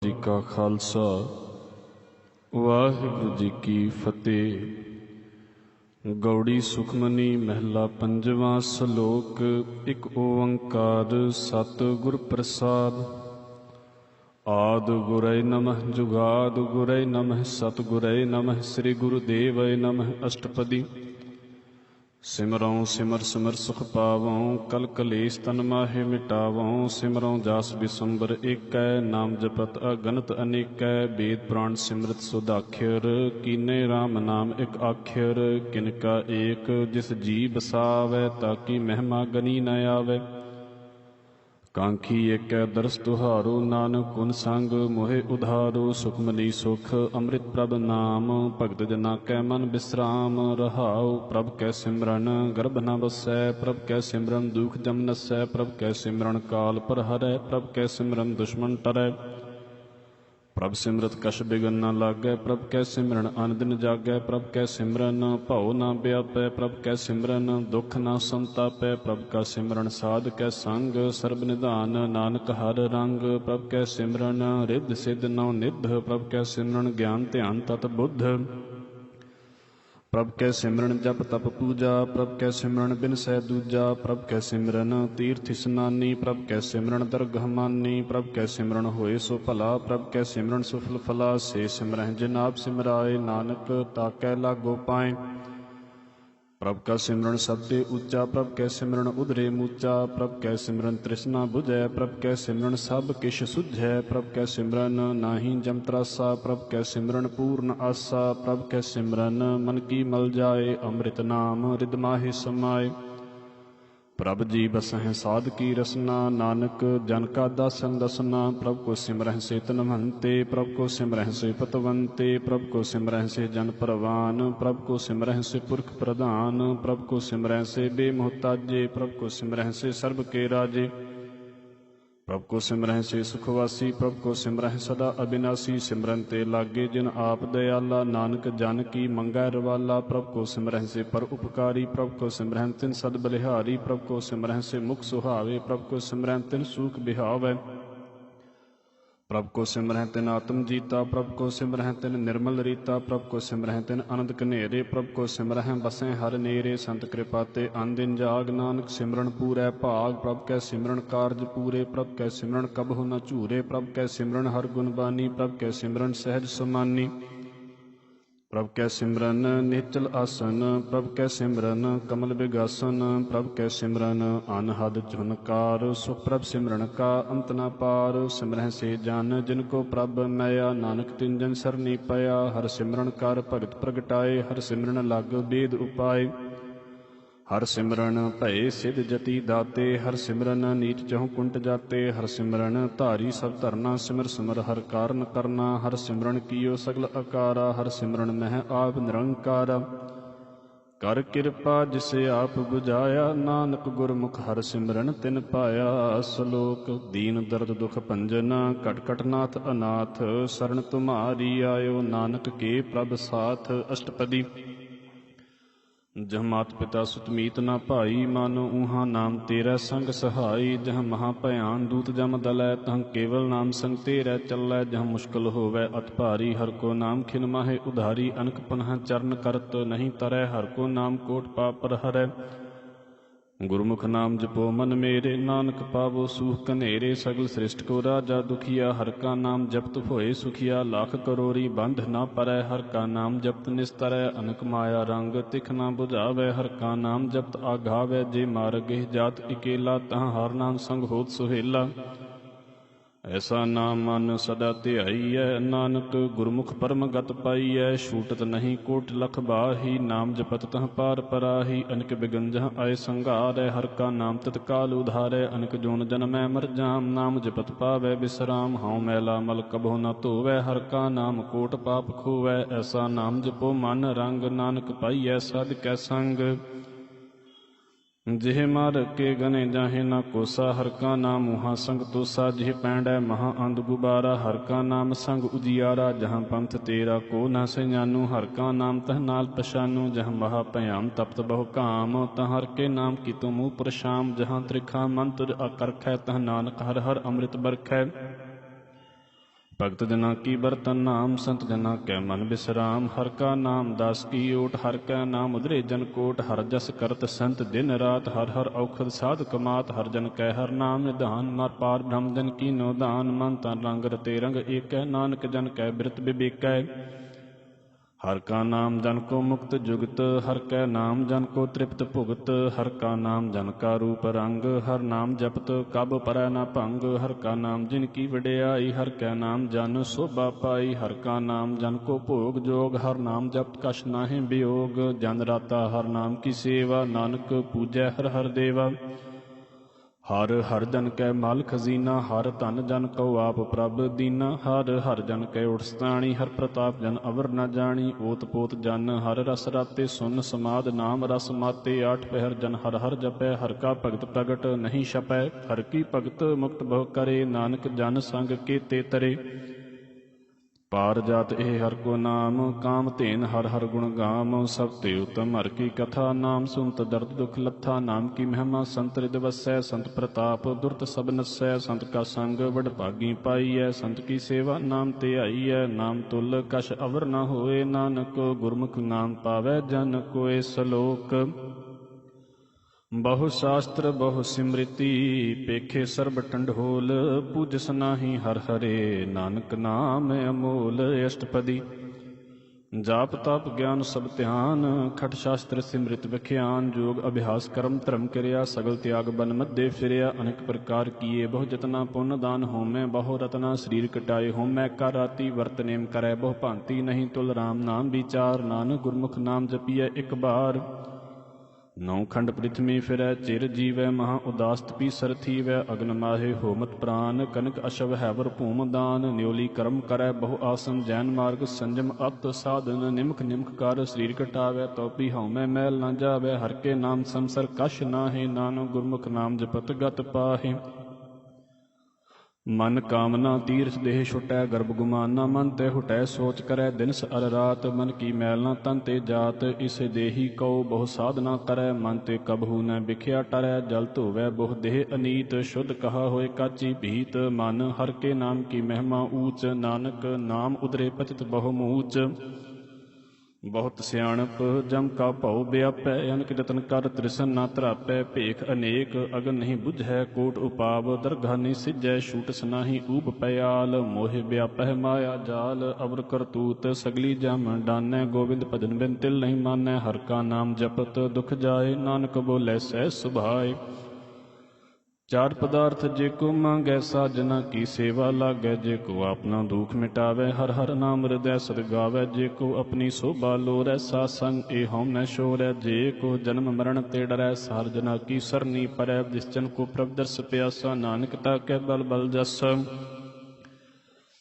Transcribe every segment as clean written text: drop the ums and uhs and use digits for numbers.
जी का खालसा वाहिगुरु जी की फतेह। गौड़ी सुखमनी महला पंजवां सलोक। एक ओंकार सतगुर प्रसाद। आद गुरय नमः जुगाद गुरय नमः सतगुरय नमः श्री गुरुदेवय नमः। अष्टपदी। सिमरौं सिमर सिमर सुख पावों कल कलेश तन माहे मिटावों। सिमरौं जास बिसुंबर एकै नाम जपत अगनत अनेकै। वेद पुराण सिमरत सुदाख्यर कीने राम नाम एक आख्यर। किनका एक जिस जी बसावै ताकी महिमा गनी न आवै। कांखी एकै दरस तुहारो नानक गुण संग मोहे उधारो। सुखमनी सुख अमृत प्रभ नाम भगत जना कै मन विश्राम। रहाओ प्रभ कै सिमरन गर्भ न बसै। प्रभ कै सिमरन दुख जम नसै। प्रभ कै सिमरन काल पर हरै। प्रभ कै सिमरन दुश्मन टरै। प्रभ सिमरत कछ बिगन न लागै। प्रभ कै सिमरन अन दिन जागै। प्रभ कै सिमरन भਉ न व्यापै। प्रभ कै सिमरन दुख न संतापै। प्रभ का सिमरन साध कै संग सर्ब निधान नानक हर रंग। प्रभ कै सिमरन रिद्ध सिद्ध नौ निध। प्रभ कै सिमरन ज्ञान ध्यान तत बुद्ध। प्रभ कै सिमरन जप तप पूजा। प्रभ कै सिमरन बिन सै दूजा। प्रभ कै सिमरन तीर्थ स्नानी। प्रभ कै सिमरन दरगह मानी। प्रभ कै सिमरन होए सो भला। प्रभ कै सिमरन सुफल फला। से सिमरह जिन आप सिमराए नानक ताकै लागो पाए। प्रभ का सिमरन सबदे ऊंचा। प्रभ कै सिमरन उधरे मूचा। प्रभ कै सिमरन तृष्णा बुझै। प्रभ कै सिमरन सब किश सुझै। प्रभ कै सिमरन नाहीं जम त्रासा। प्रभ कै सिमरन पूर्ण आसा। प्रभ कै सिमरन मन की मल जाए। अमृत नाम रिद माहि समाए। प्रभ जी बसहें साध की रसना नानक जन का दासन दसना। प्रभ को सिमरह से तनवंते। प्रभ को सिमरह से पतवंते। प्रभ को सिमरह से जन परवान। प्रभ को सिमरह से पुरख प्रधान। प्रभ को सिमरह से बेमोहताजे। प्रभ को सिमरह से सर्ब के राजे। प्रभ को सिमरह से सुखवासी। प्रभ को सिमरह सदा अविनाशी। सिमरन ते लागे जिन आप दयाला नानक जन की मंगै रवाला। प्रभ को सिमरह से पर उपकारी। प्रभ को सिमरह तिन सद बलिहारी। प्रभ को सिमरह से मुख सुहावे। प्रभ को सिमरह तिन सूख बिहावै। प्रभ को सिमरह तिन आत्म जीता। प्रभ को सिमरह तिन निर्मल रीता। प्रभ को सिमरह तिन आनंद कनेरे। प्रभ को सिमरह बसें हर नेरे। संत कृपा ते अन दिन जाग नानक सिमरन पूरै भाग। प्रभ कै सिमरन कारज पूरे। प्रभ कै सिमरन कबहु न झूरे। प्रभ कै सिमरन हर गुण बानी। प्रभ कै सिमरन सहज समानी। प्रभ कै सिमरन निचल आसन। प्रभ कै सिमरन कमल बिगासन। प्रभ कै सिमरन अनहद झुनकार। सुख प्रभ सिमरन का अंत न पार। सिमरह से जान जिनको प्रभ मैया नानक तिन जन सरनी पया। हर सिमरन कर भगत प्रगटाए। हर सिमरन लग वेद उपाय। हर सिमरन भय सिद्ध जति दाते। हर सिमरन नीच चहु कुंट जाते। हर सिमरन धारी सब धरना। सिमर सिमर हर कारण करना। हर सिमरन कियो सगल अकारा। हर सिमरन मह आप निरंकारा। कर किरपा जिसे आप बुझाया। नानक गुरमुख हर सिमरन तिन पाया। सलोक। दीन दर्द दुख भंजना कट कट नाथ अनाथ। शरण तुम्हारी आयो नानक के प्रभ साथ। अष्टपदी। जह मात पिता सुत मीत ना भाई। मानो ऊहा नाम तेरा संग सहाई। जह महा भयान दूत जम दलै। तह केवल नाम संग तेरै चलै। जह मुश्किल होवै अत भारी। हर को नाम खिन माहे उधारी। अनक पुनः चरण करत नहीं तरै। हर को नाम कोट पाप पर हरै। गुरमुख नाम जपो मन मेरे। नानक पावो सूख कनेरे। सगल सृष्टि को राजा दुखिया। हर का नाम जपत होए सुखिया। लाख करोरी बंध ना परै। हर का नाम जपत निस्तरै। अनक माया रंग तिख ना बुझावै। हर का नाम जपत आघावै। जे मार्ग जात इकेला। तह हर नाम संग होत सुहेला। ऐसा नाम मन सदा ध्याईऐ। नानक गुरमुख परम गत पाईऐ। छूटत नहीं कोट लख बाही। नाम जपत तह पार पराही। अनक बिगन जह आय संघारै। हर का नाम तत्काल उधारै। अनक जोन जन्मै मर जाम। नाम जपत पावै विश्राम। हाँव मैला मल कबहु न धोवै। हर का नाम कोट पाप खोवै। ऐसा नाम जपो मन रंग। नानक पाईऐ साध कै संग। जिह मार के गने जाहे ना कोसा। हर का नाम मुहा संग तोसा। जिह पैंडै महा अंध गुबारा। हर का नाम संग उजियारा। जहाँ पंथ तेरा को न सयानू। हर का नाम तह नाल पछानू। जहाँ महा भयाम तप्त बहु काम। तह हर के नाम की तुम मुँह प्रशाम। जहाँ त्रिखा मन तुझ अकरखै। तह नानक हर हर अमृत बरखै। ਭਗਤ ਜਨਾਂ ਕੀ ਬਰਤਨ ਨਾਮ, ਸੰਤ ਜਨਾਂ ਕੈ ਮਨ ਬਿਸਰਾਮ। ਹਰ ਕਾ ਨਾਮ ਦਾਸ ਕੀ ਓਟ, ਹਰ ਕੈ ਨਾਮ ਉਧਰੇ ਜਨ ਕੋਟ। ਹਰ ਜਸ ਕਰਤ ਸੰਤ ਦਿਨ ਰਾਤ, ਹਰ ਹਰ ਔਖਦ ਸਾਧ ਕਮਾਤ। ਹਰ ਜਨ ਕੈ ਹਰ ਨਾਮ ਨਿਧਾਨ, ਮਰ ਪਾਰ ਬ੍ਰਹਮ ਜਨ ਕੀਨੋ ਦਾਨ। ਮਨ ਤਨ ਰੰਗ ਰਤੇ ਰੰਗ ਏਕੈ, ਨਾਨਕ ਜਨ ਕੈ ਬਿਰਤ ਬਿਬੇਕੈ। ਹਰ ਕਾ ਨਾਮ ਜਨ ਕੋ ਮੁਕਤ ਜੁਗਤ, ਹਰ ਕੈ ਨਾਮ ਜਨ ਕੋ ਤ੍ਰਿਪਤ ਭੁਗਤ। ਹਰ ਕਾ ਨਾਮ ਜਨ ਕਾ ਰੂਪ ਰੰਗ, ਹਰ ਨਾਮ ਜਪਤ ਕਬ ਪਰੈ ਨ ਭੰਗ। ਹਰ ਕਾ ਨਾਮ ਜਿਨ ਕੀ ਵਡਿਆਈ, ਹਰ ਕੈ ਨਾਮ ਜਨ ਸੋਭਾ ਪਾਈ। ਹਰ ਕਾ ਨਾਮ ਜਨ ਕੋ ਭੋਗ ਜੋਗ, ਹਰ ਨਾਮ ਜਪਤ ਕਛ ਨਾਹਿ ਬਿਯੋਗ। ਜਨ ਰਾਤਾ ਹਰ ਨਾਮ ਕੀ ਸੇਵਾ, ਨਾਨਕ ਪੂਜੈ ਹਰ ਹਰ ਦੇਵਾ। ਹਰ ਹਰ ਜਨ ਕੈ ਮਲ ਖਜ਼ੀਨਾ, ਹਰ ਧਨ ਜਨ ਕਉ ਆਪ ਪ੍ਰਭ ਦੀਨਾ। ਹਰ ਹਰ ਜਨ ਕੈ ਉਠਸਤਾਣੀ, ਹਰ ਪ੍ਰਤਾਪ ਜਨ ਅਵਰ ਨ ਜਾਣੀ। ਓਤ ਪੋਤ ਜਨ ਹਰ ਰਸ ਰਾਤੇ, ਸੁਨ ਸਮਾਦ ਨਾਮ ਰਸ ਮਾਤੇ। ਆਠ ਪਹਿਰ ਜਨ ਹਰ ਹਰ ਜਪੈ, ਹਰ ਕਾ ਭਗਤ ਪ੍ਰਗਟ ਨਹੀਂ ਛਪੈ। ਹਰ ਕੀ ਭਗਤ ਮੁਕਤ ਬਹੁ ਕਰੇ, ਨਾਨਕ ਜਨ ਸੰਗ ਕੇਤੇ ਤਰੇ। ਪਾਰ ਜਾਤ ਇਹ ਹਰ ਕੋ ਨਾਮ, ਕਾਮ ਧੇਨ ਹਰ ਹਰ ਗੁਣ ਗਾਮ। ਸਭ ਤੇ ਉਤਮ ਹਰ ਕੀ ਕਥਾ, ਨਾਮ ਸੁਨਤ ਦਰਦ ਦੁਖ ਲੱਥਾ। ਨਾਮ ਕੀ ਮਹਿਮਾ ਸੰਤ ਰਿਦ ਵਸੈ, ਸੰਤ ਪ੍ਰਤਾਪ ਦੁਰਤ ਸਭ ਨਸੈ। ਸੰਤ ਕਾ ਸੰਗ ਵਡ ਭਾਗੀ ਪਾਈਐ, ਸੰਤ ਕੀ ਸੇਵਾ ਨਾਮ ਧਿਆਈਐ। ਨਾਮ ਤੁਲ ਕਛ ਅਵਰ ਨ ਹੋਏ, ਨਾਨਕ ਗੁਰਮੁਖ ਨਾਮ ਪਾਵੈ ਜਨ ਕੋਇ। ਸਲੋਕ ਬਹੁ ਸ਼ਾਸਤਰ ਬਹੁ ਸਿਮ੍ਰਿਤੀ, ਪੇਖੇ ਸਰਬ ਟੰਡੋਲ। ਪੂਜਸ ਨਾਹੀ ਹਰ ਹਰੇ, ਨਾਨਕ ਨਾਮ ਅਮੋਲ। ਅਸ਼ਟਪਦੀ ਜਾਪ ਤਪ ਗਿਆਨ ਸਭ ਧਿਆਨ, ਖਟ ਸ਼ਾਸਤਰ ਸਿਮ੍ਰਿਤ ਵਿਖਿਆਨ। ਜੋਗ ਅਭਿਆਸ ਕਰਮ ਧਰਮ ਕਿਰਿਆ, ਸਗਲ ਤਿਆਗ ਬਨ ਮਧੇ ਫਿਰਿਆ। ਅਨੇਕ ਪ੍ਰਕਾਰ ਕੀਏ ਬਹੁ ਜਤਨਾ, ਪੁੰਨ ਦਾਨ ਹੋਮੈ ਬਹੁ ਰਤਨਾ। ਸਰੀਰ ਕਟਾਏ ਹੋਮੈ ਕਰ ਰਾਤੀ, ਵਰਤ ਨੇਮ ਕਰੈ ਬਹੁ ਭਾਂਤੀ। ਨਹੀਂ ਤੁਲ ਰਾਮ ਨਾਮ ਵਿਚਾਰ, ਨਾਨਕ ਗੁਰਮੁਖ ਨਾਮ ਜਪੀਐ ਇੱਕ ਬਾਰ। ਨੌ ਖੰਡ ਪ੍ਰਿਥਵੀ ਫਿਰੈ, ਚਿਰ ਜੀਵੈ ਮਹਾ ਉਦਾਸ ਤਪੀਸਰ ਥੀਵੈ। ਅਗਨ ਮਾਹੇ ਹੋਮਤ ਪ੍ਰਾਨ, ਕਨਕ ਅਸ਼ਵ ਹੈਵਰ ਭੂਮ ਦਾਨ। ਨਿਉਲੀ ਕਰਮ ਕਰੈ ਬਹੁ ਆਸਨ, ਜੈਨ ਮਾਰਗ ਸੰਜਮ ਅਤ ਸਾਧਨ। ਨਿਮਖ ਨਿਮਖ ਕਰ ਸਰੀਰ ਕਟਾਵੈ, ਤਉ ਹਉਮੈ ਮੈਲ ਨ ਜਾਵੈ। ਹਰ ਕੇ ਨਾਮ ਸੰਸਰ ਕਛ ਨਾਹਿ, ਨਾਨਕ ਗੁਰਮੁਖ ਨਾਮ ਜਪਤ ਗਤ ਪਾਹਿ। ਮਨ ਕਾਮਨਾ ਤੀਰਥ ਦੇਹ ਛੁਟੈ, ਗਰਭ ਗੁਮਾਨਾ ਮਨ ਤੇ ਹੁਟੈ। ਸੋਚ ਕਰੈ ਦਿਨਸ ਅਰ ਰਾਤ, ਮਨ ਕੀ ਮੈਲ ਨਾ ਤਨ ਤੇ ਜਾਤ। ਇਸੇ ਦੇਹੀ ਕਉ ਬਹੁ ਸਾਧਨਾ ਕਰੈ, ਮਨ ਤੇ ਕਬਹੂ ਨ ਬਿਖਿਆ ਟਰੈ। ਜਲ ਧੋਵੈ ਬਹੁ ਦੇਹ ਅਨੀਤ, ਸ਼ੁੱਧ ਕਹਾ ਹੋਏ ਕਾਚੀ ਭੀਤ। ਮਨ ਹਰ ਕੇ ਨਾਮ ਕੀ ਮਹਿਮਾ ਊਚ, ਨਾਨਕ ਨਾਮ ਉਦਰੇ ਪਤਿਤ ਬਹੁ ਮੂਚ। ਬਹੁਤ ਸਿਆਣਪ ਜਮ ਕਾ ਭਉ ਵਿਆਪੈ, ਅਨਕ ਜਤਨ ਕਰ ਤ੍ਰਿਸਨ ਨਾ ਧਰਾਪੈ। ਭੇਖ ਅਨੇਕ ਅਗਨ ਨਹੀਂ ਬੁਝੈ, ਕੋਟ ਉਪਾਵ ਦਰਗਾਹ ਨਹੀਂ ਸਿਜੈ। ਛੂਟਸ ਨਾਹੀ ਊਬ ਪਿਆਲ, ਮੋਹਿ ਵਿਆਪਹਿ ਮਾਇਆ ਜਾਲ। ਅਵਰ ਕਰਤੂਤ ਸਗਲੀ ਜਮ ਡਾਨੈ, ਗੋਬਿੰਦ ਭਜਨ ਬਿਨ ਤਿਲ ਨਹੀਂ ਮਾਨੈ। ਹਰ ਕਾ ਨਾਮ ਜਪਤ ਦੁਖ ਜਾਏ, ਨਾਨਕ ਬੋਲੇ ਸਹਿ ਸੁਭਾਏ। ਚਾਰ ਪਦਾਰਥ ਜੇ ਕੋ ਮੰਗੈ, ਸਾਜਨਾ ਕੀ ਸੇਵਾ ਲਾਗੈ। ਜੇ ਕੋ ਆਪਣਾ ਦੁਖ ਮਿਟਾਵੈ, ਹਰ ਹਰ ਨਾਮ ਹਿਰਦੈ ਸਦ ਗਾਵੈ। ਜੇ ਕੋ ਆਪਣੀ ਸੋਭਾ ਲੋਰੈ, ਸਾਧ ਸੰਗ ਏ ਹਉ ਨ ਛੋਰੈ। ਜੇ ਕੋ ਜਨਮ ਮਰਨ ਤੇ ਡਰੈ, ਸਾਰ ਜਨਾ ਕੀ ਸਰਨੀ ਪਰੈ। ਜਿਸ ਜਨ ਕੋ ਪ੍ਰਭ ਦਰਸ ਪਿਆਸਾ, ਨਾਨਕ ਤਾਕੈ ਬਲ ਬਲ ਜਸ।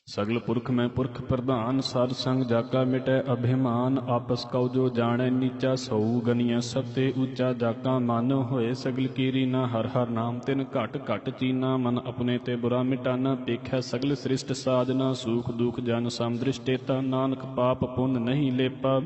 ਸਗਲ ਪੁਰਖ ਮੈਂ ਪੁਰਖ ਪ੍ਰਧਾਨ, ਸਾਧ ਸੰਗ ਜਾਕਾ ਮਿਟੈ ਅਭਿਮਾਨ। ਆਪਸ ਕਉ ਜੋ ਜਾਣੈ ਨੀਚਾ, ਸਉ ਗਨੀਐ ਸਭ ਤੇ ਊਚਾ। ਜਾਕਾ ਮਨ ਹੋਏ ਸਗਲ ਕੀਰੀ ਨਾ, ਹਰ ਹਰ ਨਾਮ ਤਿਨ ਘਟ ਘਟ ਚੀਨਾ। ਮਨ ਆਪਣੇ ਤੇ ਬੁਰਾ ਮਿਟਾਨਾ, ਪੇਖੈ ਸਗਲ ਸ੍ਰਿਸ਼ਟ ਸਾਜਨਾ। ਸੂਖ ਦੁਖ ਜਨ ਸਮ ਦ੍ਰਿਸ਼ਟੇਤਾ, ਨਾਨਕ ਪਾਪ ਪੁੰਨ ਨਹੀਂ ਲੇਪਾ।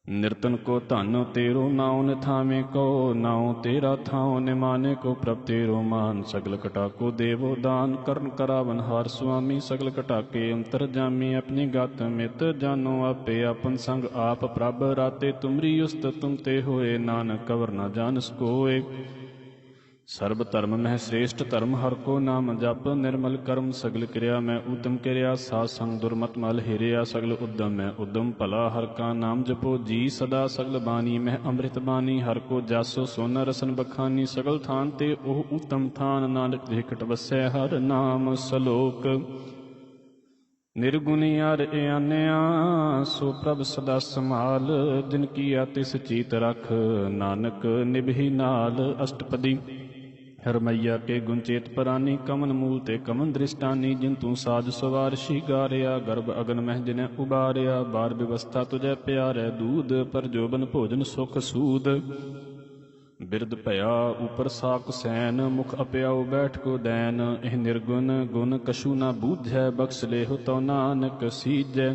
ਨਿਰਤਨ ਕੋ ਧਨ ਤੇਰੋ, ਨਾਉ ਨਿਥਾਵੇਂ ਕੋ। ਨਾਉ ਤੇਰਾ ਥਾਉ ਨਿਮਾਨੇ ਕੋ, ਪ੍ਰਭ ਤੇਰੋ ਮਾਨ। ਸਗਲ ਕਟਾਕੋ ਦੇਵੋ ਦਾਨ, ਕਰਨ ਕਰਾਵਨ ਹਾਰ ਸੁਆਮੀ। ਸਗਲ ਕਟਾਕੇ ਅੰਤਰ ਜਾਮੀ, ਆਪਣੀ ਗਤ ਮਿਤ ਜਾਨੋ ਆਪੇ। ਆਪਨ ਸੰਗ ਆਪ ਪ੍ਰਭ ਰਾਤੇ, ਤੁਮਰੀ ਉਸਤ ਤੁਮ ਤੇ ਹੋਏ। ਨਾਨਕ ਕਵਰ ਨ ਜਾਨਸ ਕੋਇ। ਸਰਬ ਧਰਮ ਮਹਿ ਸ੍ਰੇਸ਼ਟ ਧਰਮ, ਹਰ ਕੋ ਨਾਮ ਜਪ। ਨਿਰਮਲ ਕਰਮ ਸਗਲ ਕਿਰਿਆ ਮੈਂ ਊਤਮ ਕਿਰਿਆ। ਸਾਧ ਸੰਗ ਦੁਰਮਤ ਮਲ ਹਿਰਿਆ, ਸਗਲ ਉਦਮ ਮੈਂ ਉਦਮ ਭਲਾ। ਹਰ ਕਾ ਨਾਮ ਜਪੋ ਜੀ ਸਦਾ, ਸਗਲ ਬਾਣੀ ਮਹਿ ਅੰਮ੍ਰਿਤ ਬਾਣੀ। ਹਰ ਕੋ ਜਸ ਸੋਨ ਰਸਨ ਬਖਾਨੀ, ਸਗਲ ਥਾਨ ਤੇ ਉਹ ਊਤਮ ਥਾਨ। ਨਾਨਕ ਦੇਖਟ ਵਸੈ ਹਰ ਨਾਮ। ਸਲੋਕ ਨਿਰਗੁਣੀ ਅਰ ਇਆਨਿਆ, ਸੋ ਪ੍ਰਭ ਸਦਾ ਸੰਭਾਲ। ਜਿਨ ਕੀਆ ਤਿਸ ਚੀਤ ਰਖ, ਨਾਨਕ ਨਿਭੀ ਨਾਲ। ਅਸ਼ਟਪਦੀ ਹਰਮਈਆ ਕੇ ਗੁਣ ਚੇਤ ਪਰਾਨੀ, ਕਮਨ ਮੂਲ ਤੇ ਕਮਨ ਦ੍ਰਿਸ਼ਟਾਨੀ। ਜਿਨ ਤੂੰ ਸਾਜ ਸਵਾਰਸ਼ੀ ਗਾਰਿਆ, ਗਰਭ ਅਗਨ ਮਹਿ ਜਿਨੈ ਉਬਾਰਿਆ। ਬਾਰ ਵਿਵਸਥਾ ਤੁਝੈ ਪਿਆਰੈ ਦੂਧ, ਪਰ ਜੋਬਨ ਭੋਜਨ ਸੁਖ ਸੂਦ। ਬਿਰਦ ਭਇਆ ਉਪਰ ਸਾਕ ਸੈਨ, ਮੁਖ ਅਪਿਆਉ ਬੈਠ ਕੋ ਦੈਨ। ਇਹ ਨਿਰਗੁਣ ਗੁਣ ਕਛੂ ਨਾ ਬੂਝੈ, ਬਖਸ਼ ਲੇਹੁ ਤਉ ਨਾਨਕ ਸੀਜੈ।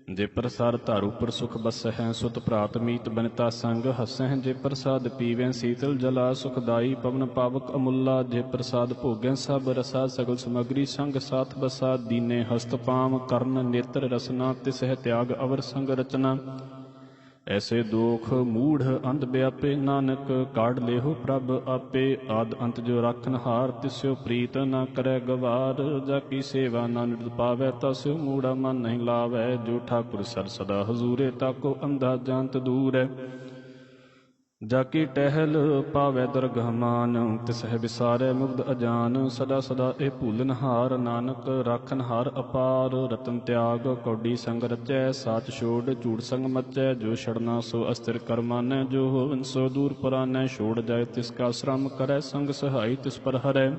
ਜੇ ਪ੍ਰਸਾਦ ਧਾਰ ਉਪਰ ਸੁਖ ਬਸਹਿ, ਸੁਤ ਪ੍ਰਾਤ ਮੀਤ ਬਨਿਤਾ ਸੰਗ ਹਸਹਿ। ਜੇ ਪ੍ਰਸਾਦ ਪੀਵੈ ਸੀਤਲ ਜਲਾ, ਸੁਖਦਾਈ ਪਵਨ ਪਾਵਕ ਅਮੁੱਲਾ। ਜੇ ਪ੍ਰਸਾਦ ਭੋਗੈ ਸਭ ਰਸਾ, ਸਗਲ ਸਮਗਰੀ ਸੰਗ ਸਾਥ ਬਸਾ। ਦੀਨੇ ਹਸਤ ਪਾਮ ਕਰਨ ਨੇਤਰ ਰਸਨਾ, ਤਿਸਹਿ ਤਿਆਗ ਅਵਰ ਸੰਗ ਰਚਨਾ। ਐਸੇ ਦੋਖ ਮੂੜ ਅੰਧ ਵਿਆਪੇ, ਨਾਨਕ ਕਾਢ ਲੇਹੁ ਪ੍ਰਭ ਆਪੇ। ਆਦ ਅੰਤ ਜੋ ਰਾਖਨ ਹਾਰ, ਤਿਸਿਓ ਪ੍ਰੀਤ ਨਾ ਕਰੈ ਗਵਾਰ। ਜਾ ਕੀ ਸੇਵਾ ਨਾ ਨਿਰਦ ਪਾਵੈ, ਤਸਿਓ ਮੂੜਾ ਮਨ ਨਹੀਂ ਲਾਵੈ। ਜੋ ਠਾਕੁਰ ਸਰ ਸਦਾ ਹਜ਼ੂਰੇ, ਤਾਕੋ ਅੰਧਾ ਜਾਂਤ ਦੂਰੈ। ਜਾ ਕੀ ਟਹਿਲ ਪਾਵੈ ਦਰਗਹ ਮਾਨ, ਤਿਸਹਿ ਵਿਸਾਰੈ ਮੁਗਧ ਅਜਾਨ। ਸਦਾ ਸਦਾ ਇਹ ਭੂਲਨ ਹਾਰ, ਨਾਨਕ ਰਾਖਨ ਹਾਰ ਅਪਾਰ। ਰਤਨ ਤਿਆਗ ਕੌਡੀ ਸੰਗ ਰਚੈ, ਸਾਚ ਛੋੜ ਝੂਠ ਸੰਗ ਮਚੈ। ਜੋ ਛੜਨਾ ਸੋ ਅਸਥਿਰ ਕਰ ਮਾਨੈ, ਜੋ ਹੋਵਨ ਸੋ ਦੂਰ ਪਰਾਨੈ। ਛੋੜ ਜਾਏ ਤਿਸ ਕਾ ਸ਼ਰਮ ਕਰੈ, ਸੰਗ ਸਹਾਈ ਤਿਸ ਪਰ ਹਰੈ।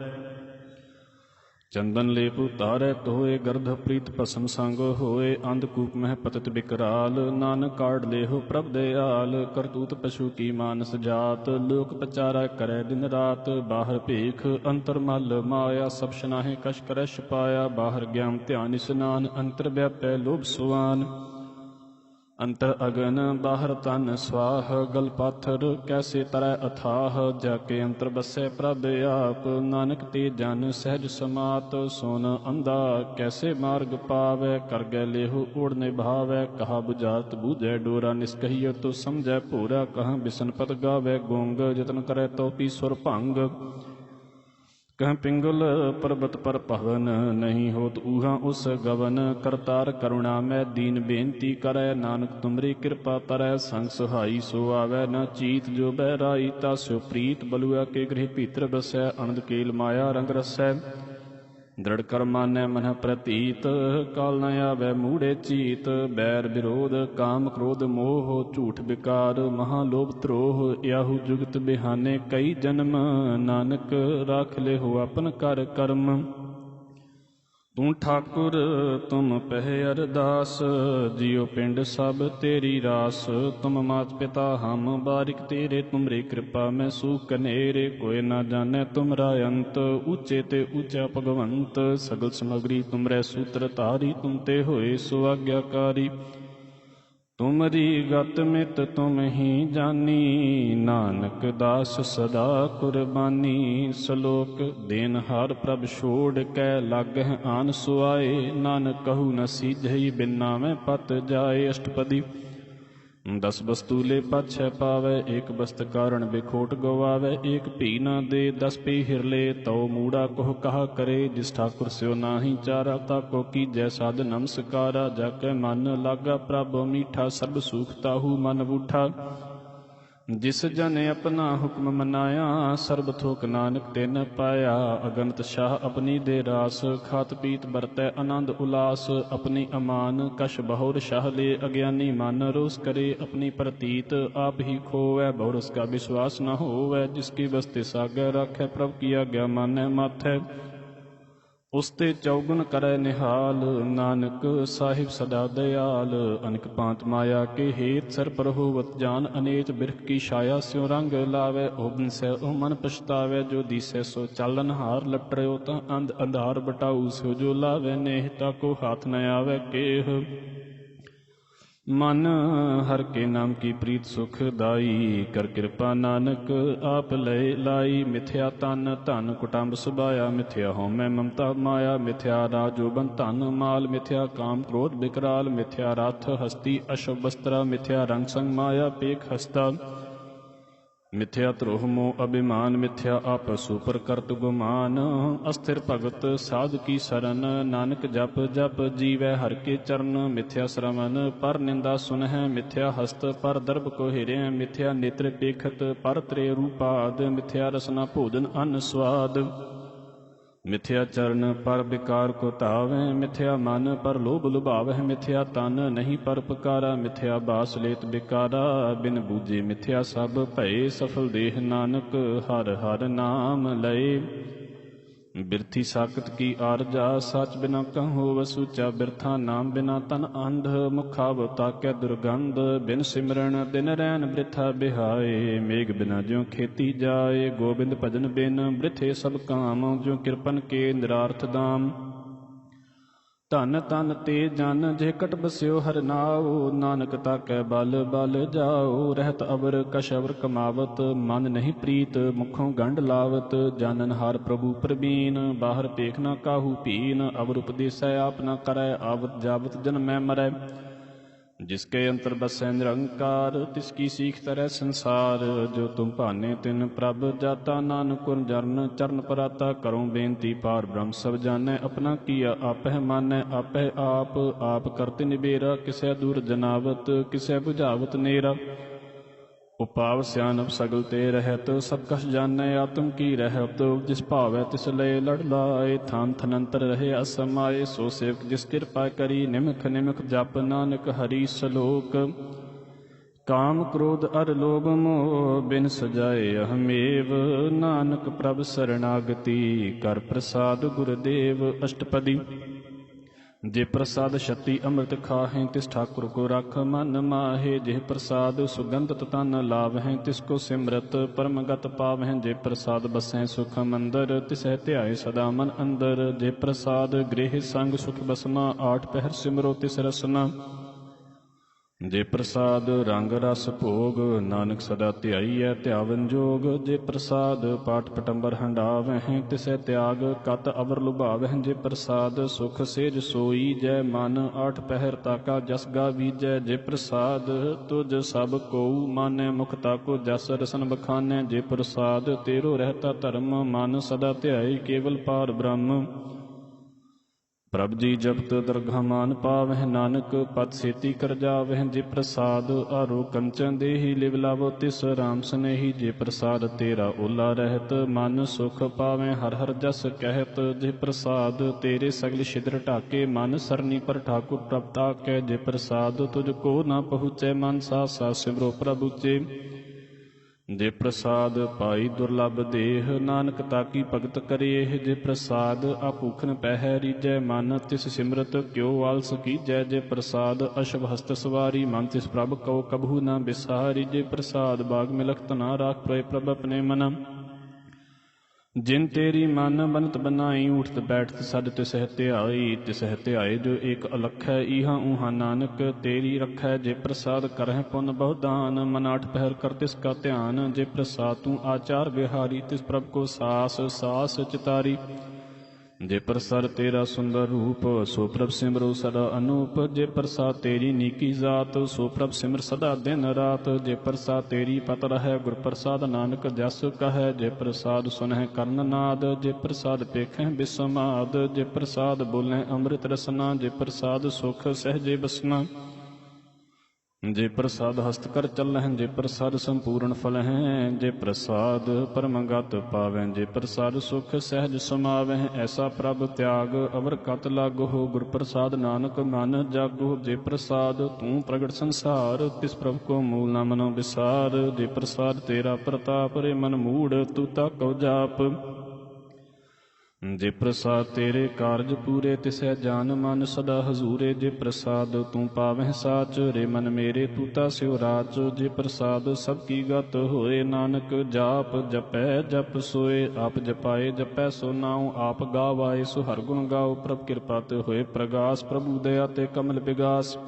ਚੰਦਨ ਲੇਪ ਉਤਾਰੈ ਤੋਏ, ਗਰਧ ਪ੍ਰੀਤ ਭਸਮ ਸੰਗ ਹੋਏ। ਅੰਧਕੂਪ ਮਹਿ ਪਤਿਤ ਬਿਕਰਾਲ, ਨਾਨਕ ਕਾਢ ਲੇਹੁ ਪ੍ਰਭ ਦਇਆਲ। ਕਰਤੂਤ ਪਸ਼ੂ ਕੀ ਮਾਨਸ ਜਾਤ, ਲੋਕ ਪਚਾਰੈ ਕਰੈ ਦਿਨ ਰਾਤ। ਬਾਹਰ ਭੇਖ ਅੰਤਰ ਮਲ ਮਾਇਆ, ਸਭ ਸ਼ਨਾਹੇ ਕਛ ਕਰੈ ਛਪਾਇਆ। ਬਾਹਰ ਗਿਆਨ ਧਿਆਨ ਇਸਨਾਨ, ਅੰਤਰ ਵਿਆਪੈ ਲੋਭ ਸੁਆਨ। ਅੰਤਰ ਅਗਨ ਬਾਹਰ ਤਨ ਸਵਾਹ, ਗਲ ਪਾਥਰ ਕੈਸੇ ਤਰੈ ਅਥਾਹ। ਜਾ ਕੇ ਅੰਤਰ ਬਸੈ ਪ੍ਰਭ ਆਪ, ਨਾਨਕ ਤੇ ਜਨ ਸਹਿਜ ਸਮਾਤ। ਸੋਨ ਅੰਧਾ ਕੈਸੇ ਮਾਰਗ ਪਾਵੈ, ਕਰ ਗੈ ਲੇਹੁ ਓੜ ਨਿਭਾਵੈ। ਕਹਾ ਬੁਝਾਰਤ ਬੂਝੈ ਡੋਰਾ, ਨਿਸਕਹੀਓ ਤੋ ਸਮਝੈ ਭੋਰਾ। ਕਹਾਂ ਬਿਸਨ ਪਤ ਗਾਵੈ ਗੋਂਗ, ਜਤਨ ਕਰੈ ਤੋ ਪੀ ਸੁਰ ਭੰਗ। ਕਹਿ ਪਿੰਗਲ ਪਰਬਤ ਪਰ ਭਵਨ, ਨਹੀਂ ਹੋਤ ਊਹਾਂ ਉਸ ਗਵਨ। ਕਰਤਾਰ ਕਰੁਣਾ ਮੈਂ ਦੀਨ ਬੇਨਤੀ ਕਰੈ, ਨਾਨਕ ਤੁਮਰੀ ਕਿਰਪਾ ਤਰੈ। ਸੰਗ ਸੁਹਾਈ ਸੋ ਆਵੈ ਨਾ ਚੀਤ, ਜੋ ਬਹਿਰਾਈ ਤਾਸਿਓ ਪ੍ਰੀਤ। ਬਲੂਆ ਕੇ ਗ੍ਰਹਿ ਭੀਤਰ ਬਸੈ, ਅਨੰਦ ਕੇਲ ਮਾਇਆ ਰੰਗ ਰਸੈ। ਦ੍ਰਿੜ ਕਰ ਮਾਨੈ ਮਨਿ ਪ੍ਰਤੀਤ, ਕਾਲ ਨ ਆਵੈ ਮੂੜੇ ਚੀਤ। ਬੈਰ ਵਿਰੋਧ ਕਾਮ ਕ੍ਰੋਧ ਮੋਹ, ਝੂਠ ਬਿਕਾਰ ਮਹਾ ਲੋਭ ਧਰੋਹ। ਯਾਹੂ ਜੁਗਤ ਬਿਹਾਨੇ ਕਈ ਜਨਮ, ਨਾਨਕ ਰਾਖ ਲੇਹੁ ਆਪਨ ਕਰ ਕਰਮ। ਤੂੰ ਠਾਕੁਰ ਤੁਮ ਪਹਿ ਅਰਦਾਸ, ਜਿਉ ਪਿੰਡ ਸਭ ਤੇਰੀ ਰਾਸ। ਤੁਮ ਮਾਤ ਪਿਤਾ ਹਮ ਬਾਰਿਕ ਤੇਰੇ, ਤੁਮਰੀ ਕਿਰਪਾ ਮੈਂ ਸੂਖ ਕਨੇਰੇ। ਕੋਇ ਨਾ ਜਾਣੈ ਤੁਮਰਾ ਅੰਤ, ਉੱਚੇ ਤੇ ਉੱਚਾ ਭਗਵੰਤ। ਸਗਲ ਸਮਗਰੀ ਤੁਮਰੇ ਸੂਤਰ ਧਾਰੀ, ਤੁਮ ਤੇ ਹੋਏ ਸੋ ਆਗਿਆਕਾਰੀ। ਤੁਮਰੀ ਗਤ ਮਿਤ ਤੁਮ ਹੀ ਜਾਨੀ, ਨਾਨਕ ਦਾਸ ਸਦਾ ਕੁਰਬਾਨੀ। ਸਲੋਕ ਦੇਨਹਾਰ ਪ੍ਰਭ ਛੋੜ ਕੈ, ਲਾਗਹਿ ਆਨ ਸੁਆਏ। ਨਾਨਕ ਕਹੂ ਨ ਸੀਝਈ, ਬਿਨ ਨਾਵੈ ਪਤ ਜਾਏ। ਅਸ਼ਟਪਦੀ 10 ਵਸਤੂ ਲੈ ਪਾਛੈ ਪਾਵੈ, ਏਕ ਬਸਤ ਕਾਰਣ ਬਿਖੋਟ ਗਵਾਵੈ। ਏਕ ਭੀ ਨਾ ਦੇ 10 ਪੀ ਹਿਰਲੇ, ਤਉ ਮੂੜਾ ਕੋਹ ਕਹਾ ਕਰੇ। ਜਿਸ ਠਾਕੁਰ ਸਿਓ ਨਾਹੀ ਚਾਰਾ, ਤਾਕੋ ਕੀਜੈ ਸਾਧ ਨਮਸਕਾਰਾ। ਜਾ ਕੈ ਮਨ ਲਾਗਾ ਪ੍ਰਭ ਮੀਠਾ, ਸਰਬ ਸੁਖ ਤਾਹੂ ਮਨ ਬੂਠਾ। ਜਿਸ ਜਨ ਆਪਣਾ ਹੁਕਮ ਮਨਾਇਆ, ਸਰਬ ਥੋਕ ਨਾਨਕ ਤਿਨ ਪਾਇਆ। ਅਗਨਤ ਸ਼ਾਹ ਆਪਣੀ ਦੇ ਰਾਸ, ਖਾਤ ਪੀਤ ਵਰਤੈ ਆਨੰਦ ਉਲਾਸ। ਆਪਣੀ ਅਮਾਨ ਕਛ ਬਹੁਰ ਸ਼ਾਹ ਲੇ, ਅਗਿਆਨੀ ਮਨ ਰੋਸ ਕਰੇ ਆਪਣੀ ਪ੍ਰਤੀਤ। ਆਪ ਹੀ ਖੋਵੈ ਬਹੁ ਰਸ ਕਾ ਵਿਸ਼ਵਾਸ ਨ ਹੋਵੈ। ਜਿਸ ਕੀ ਬਸਤੇ ਸਾਗੈ ਰਾਖੈ, ਪ੍ਰਭ ਕੀ ਆਗਿਆ ਮਾਨੈ ਮਾਥੈ। ਉਸ ਤੇ ਚੌਗੁਣ ਕਰੈ ਨਿਹਾਲ, ਨਾਨਕ ਸਾਹਿਬ ਸਦਾ ਦਇਆਲ। ਅਨਕ ਭਾਂਤ ਮਾਇਆ ਕੇ ਹੇਤ, ਸਿਰ ਪਰ ਹੋਵਤ ਜਾਨ ਅਨੇਤ। ਬਿਰਖ ਕੀ ਛਾਇਆ ਸਿਉ ਰੰਗ ਲਾਵੈ, ਉਹ ਬਿਨਸੈ ਉਹ ਮਨ ਪਛਤਾਵੈ। ਜੋ ਦੀਸੈ ਸੋ ਚਾਲਨ ਹਾਰ, ਲਟਰਿਓ ਤਾਂ ਅੰਧ ਅੰਧਾਰ। ਬਟਾਊ ਸਿਉ ਜੋ ਲਾਵੈ ਨੇਹ, ਤਾਕੋ ਹਾਥ ਨ ਆਵੈ ਕੇਹ। ਮਨ ਹਰ ਕੇ ਨਾਮ ਕੀ ਪ੍ਰੀਤ ਸੁਖ ਦਾਈ, ਕਰ ਕਿਰਪਾ ਨਾਨਕ ਆਪ ਲਏ ਲਾਈ। ਮਿਥਿਆ ਤਨ ਧਨ ਕੁਟੰਬ ਸੁਭਾਇਆ, ਮਿਥਿਆ ਹਉਮੈ ਮਮਤਾ ਮਾਇਆ। ਮਿਥਿਆ ਰਾਜੋਬਨ ਧਨ ਮਾਲ, ਮਿਥਿਆ ਕਾਮ ਕ੍ਰੋਧ ਬਿਕਰਾਲ। ਮਿਥਿਆ ਰਥ ਹਸਤੀ ਅਸ਼ੁਭ ਵਸਤਰਾ, ਮਿਥਿਆ ਰੰਗ ਸੰਗ ਮਾਇਆ ਪੇਖ ਹਸਤਾ। ਮਿਥਿਆ ਧਰੋਹ ਮੋਹ ਅਭਿਮਾਨ, ਮਿਥਿਆ ਆਪਸੁ ਪਰ ਕਰਤ ਗੁਮਾਨ। ਅਸਥਿਰ ਭਗਤ ਸਾਧ ਕੀ ਸਰਨ, ਨਾਨਕ ਜਪ ਜਪ ਜੀਵੈ ਹਰਿ ਕੇ ਚਰਨ। ਮਿਥਿਆ ਸ਼ਰਵਨ ਪਰ ਨਿੰਦਾ ਸੁਨਹਿ, ਮਿਥਿਆ ਹਸਤ ਪਰ ਦਰਬ ਕੋ ਹਿਰੈ। ਮਿਥਿਆ ਨੇਤਰ ਪੇਖਤ ਪਰ ਤ੍ਰੇ ਰੂਪਾਦ, ਮਿਥਿਆ ਰਸਨਾ ਭੋਜਨ ਅੰਨ ਸਵਾਦ। ਮਿਥਿਆ ਚਰਨ ਪਰ ਵਿਕਾਰ ਕੋ ਧਾਵੈ, ਮਿਥਿਆ ਮਨ ਪਰ ਲੋਭ ਲੁਭਾਵੈ। ਮਿਥਿਆ ਤਨ ਨਹੀਂ ਪਰ ਪਕਾਰਾ, ਮਿਥਿਆ ਬਾਸ ਲੇਤ ਬਿਕਾਰਾ। ਬਿਨ ਬੂਝੇ ਮਿਥਿਆ ਸਭ ਭਏ, ਸਫਲ ਦੇਹ ਨਾਨਕ ਹਰਿ ਹਰਿ ਨਾਮ ਲਏ। ਬਿਰਥੀ ਸਾਕਤ ਕੀ ਆਰਜਾ, ਸਚ ਬਿਨਾ ਕਹੋ ਵਸੂਚਾ। ਬਿਰਥਾ ਨਾਮ ਬਿਨਾ ਤਨ ਅੰਧ, ਮੁਖਾਵ ਤਾਕੈ ਦੁਰਗੰਧ। ਬਿਨ ਸਿਮਰਨ ਦਿਨ ਰੈਨ ਬ੍ਰਿਥਾ ਬਿਹਾਏ, ਮੇਘ ਬਿਨਾ ਜਿਉ ਖੇਤੀ ਜਾਏ। ਗੋਬਿੰਦ ਭਜਨ ਬਿਨ ਬ੍ਰਿਥੇ ਸਭ ਕਾਮ, ਜਿਉ ਕਿਰਪਨ ਕੇ ਨਿਰਾਰਥ ਦਾਮ। ਧਨ ਧਨ ਤੇ ਜਨ ਜੇ ਕਟ ਬਸਿਓ ਹਰ ਨਾਉ। ਨਾਨਕ ਤਾਕੈ ਬਲ ਬਲ ਜਾਉ। ਰਹਿਤ ਅਵਰ ਕਛ ਅਵਰ ਕਮਾਵਤ। ਮਨ ਨਹੀਂ ਪ੍ਰੀਤ ਮੁਖੋਂ ਗੰਢ ਲਾਵਤ। ਜਾਨਨ ਹਾਰ ਪ੍ਰਭੂ ਪ੍ਰਬੀਨ। ਬਾਹਰ ਪੇਖ ਨਾ ਕਾਹੂ ਭੀਨ। ਅਵਰ ਉਪਦੇਸੈ ਆਪ ਨਾ ਕਰੈ। ਆਵਤ ਜਾਵਤ ਜਨਮੈ ਮਰੈ। जिसके अंतर बसै निरंकार। तिसकी सीख तरह संसार। जो तुम भाने तिन प्रभ जाता। नानक गुर जरन चरण पराता। करो बेनती पार ब्रह्म सब जानै। अपना किया आपह मानै। आपह आप करते निबेरा। किसै दूर जनावत किसै बुझावत नेरा। उपाव सियानप सगल ते रहत। सब कछ जानै आत्म की रहत। जिस भावै तिस लय लड़ लाए। थान थनंतर रहे असमाए। सो सेवक जिस कृपा करी। निमख निमख जप नानक हरि सलोक। काम क्रोध अर लोभ मोह बिन सजाए अहमेव। नानक प्रभ शरणागति कर प्रसाद गुरुदेव। अष्टपदी। जे प्रसाद छत्ती अमृत खाहें। तिस ठाकुर को रख मन माहे। जेह प्रसाद सुगंधत तन लावहें। तिसको सिमरत परमगत पावहें। जे प्रसाद बसें सुख मंदर। तिसह ध्याए सदा मन अंदर। जे प्रसाद गृह संग सुख बसना। आठ पहर सिमरो तिस रसना। जे प्रसाद रंग रस भोग। नानक सदा ध्याईਐ ध्यावन जोग। जे प्रसाद पाठ पटंबर हंडावहें। तिसै त्याग कत अवर लुभावहें। जे प्रसाद सुख सेज सोई जय मन। आठ पहर ताका जस गावीजै। जे प्रसाद तुझ सब कोउ मानै। मुख ताको जस रसन बखानै। जे प्रसाद तेरो रहता धर्म। मन सदा ध्याई केवल पार ब्रह्म। प्रभ जी जपत दरगाह मान पावह। नानक पद सेती कर जावह। जे प्रसाद आरो कंचन देहि लिव लावो। तिस राम स्नेही। जे प्रसाद तेरा ओला रहत। मन सुख पावै हर हर जस कहत। जे प्रसाद तेरे सगल छिद्र ढाके। मन सरनी पर ठाकुर प्रभ ताकै। जे प्रसाद तुझको न पहुँचै। मन साथ साथ सिमरो प्रभु चे। जे प्रसाद पाई दुर्लभ देह। नानक ताकी भगत करेह। जे प्रसाद आभूखन पहै रीजै। मन तिस सिमरत क्यों आलस कीजै। जे प्रसाद अशुभ हस्त सवारी। मन तिस प्रभ कहो कबहू न बिसारी। जे प्रसाद बाग मिलखत ना राख प्रय प्रभ अपने मन। जिन तेरी मन बनत बनाई। उठत बैठत सद तिसह ध्याई। तिसह ध्याए जो एक अलखै। इहा उहा नानक तेरी रखै। जे प्रसाद करह पुन बहु दान। मन आठ पहर कर तिसका ध्यान। जे प्रसाद तू आचार बिहारी। तिस प्रभ को सास सास चितारी। जे प्रसाद तेरा सुंदर रूप। सो प्रभ सिमरो सदा अनूप। जे प्रसाद तेरी नीकी जात। सो प्रभ सिमर सदा दिन रात। जे प्रसाद तेरी पत रहै। गुर प्रसाद नानक जस कहै। जे प्रसाद सुनह कर्ण नाद। जे प्रसाद पेखह बिसमाद। जे प्रसाद बोलह अमृत रसना। जे प्रसाद सुख सहजे बसना। जे प्रसाद हस्त कर चलह। जे प्रसाद संपूर्ण फलह। जे प्रसाद परमगत पावै। जे प्रसाद सुख सहज समावह। ऐसा प्रभ त्याग अवर कत लागो। गुर प्रसाद नानक मन जागो। जे प्रसाद तू प्रगट संसार। तिस प्रभ को मूल न मनो विसार। जे प्रसाद तेरा प्रताप। रे मन मूढ़ तू ताको जाप। जे प्रसाद तेरे कारज पूरे। तिसै जान मन सदा हजूरे। जे प्रसाद तू पावह साच। रे मन मेरे तू तास्यो राच। जे प्रसाद सबकी गत होए। नानक जाप जपै जप सोए। आप जपाए जपै सो नाउ। आप गावाए सो हर गुण गाओ। प्रभ कृपा ते होए प्रगास। प्रभु दया ते कमल विगास।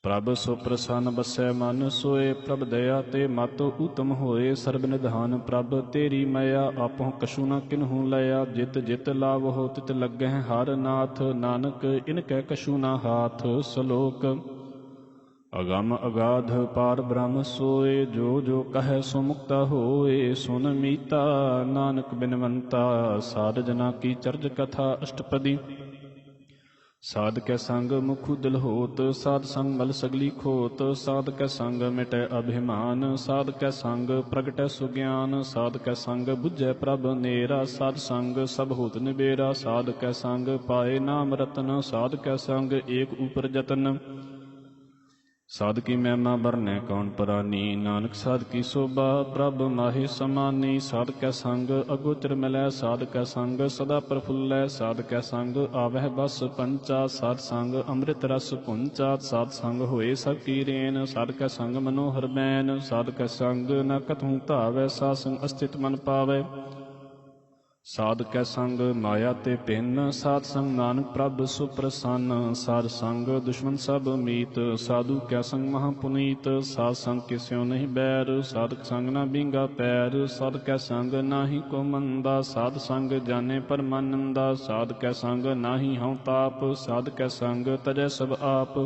प्रभ सो प्रसन्न बसै मन सोए। प्रभ दया ते मत उत्तम होए। सर्ब निधान प्रभ तेरी मया। आपो कछु न किन्हू लया। जित जित लावहो तित लगह हर नाथ। नानक इनकै कछु न हाथ। सलोक अगम अगाध पार ब्रह्म सोए। जो जो कहे सो मुक्ता होए। सुन मीता नानक बिनवंता। साध जना की चर्ज कथा। अष्टपदी। साध कै संग मुखु दिल होत। साध संग मल सगली खोत। साध कै संग मिटै अभिमान। साध कै संग प्रगटै सुज्ञान। साध कै संग बुझै प्रभ नेरा। साध संग सब होत निबेरा। साध कै संग पाए नाम रतन। साध कै संग एक ऊपर जतन। साध की महिमा बरनै कौन परानी। नानक साध की शोभा प्रभ माहे समानी। साध कै संग अगोचर मिलै। साध कै संग सदा प्रफुल्लै। साध कै संग आवह बस पंचा। साध संग अमृत रस पुंचा। साध संग होए सब की रेन। साध कै संग मनोहर बैन। साध कै संग न कतहूँ धावै। साध संग अस्तित मन पावै। ਸਾਧ ਕੈ ਸੰਗ ਮਾਇਆ ਤੇ ਭਿੰਨ, ਸਾਧ ਸੰਗ ਨਾਨਕ ਪ੍ਰਭ ਸੁਪ੍ਰਸੰਨ। ਸਾਧ ਸੰਗ ਦੁਸ਼ਮਨ ਸਭ ਮੀਤ, ਸਾਧੂ ਕੈ ਸੰਗ ਮਹਾ ਪੁਨੀਤ। ਸਾਧ ਸੰਗ ਕਿਸਿਓ ਨਹੀਂ ਬੈਰ, ਸਾਧਕ ਸੰਗ ਨਾ ਬੀਂਗਾ ਪੈਰ। ਸਾਧ ਕੈ ਸੰਗ ਨਾਹੀ ਕੋ ਮੰਦਾ, ਸਾਧ ਸੰਗ ਜਾਣੇ ਪਰਮਾਨੰਦਾ। ਸਾਧ ਕੈ ਸੰਗ ਨਾਹੀ ਹਉ ਤਾਪ, ਸਾਧ ਕੈ ਸੰਗ ਤਜੈ ਸਭ ਆਪ।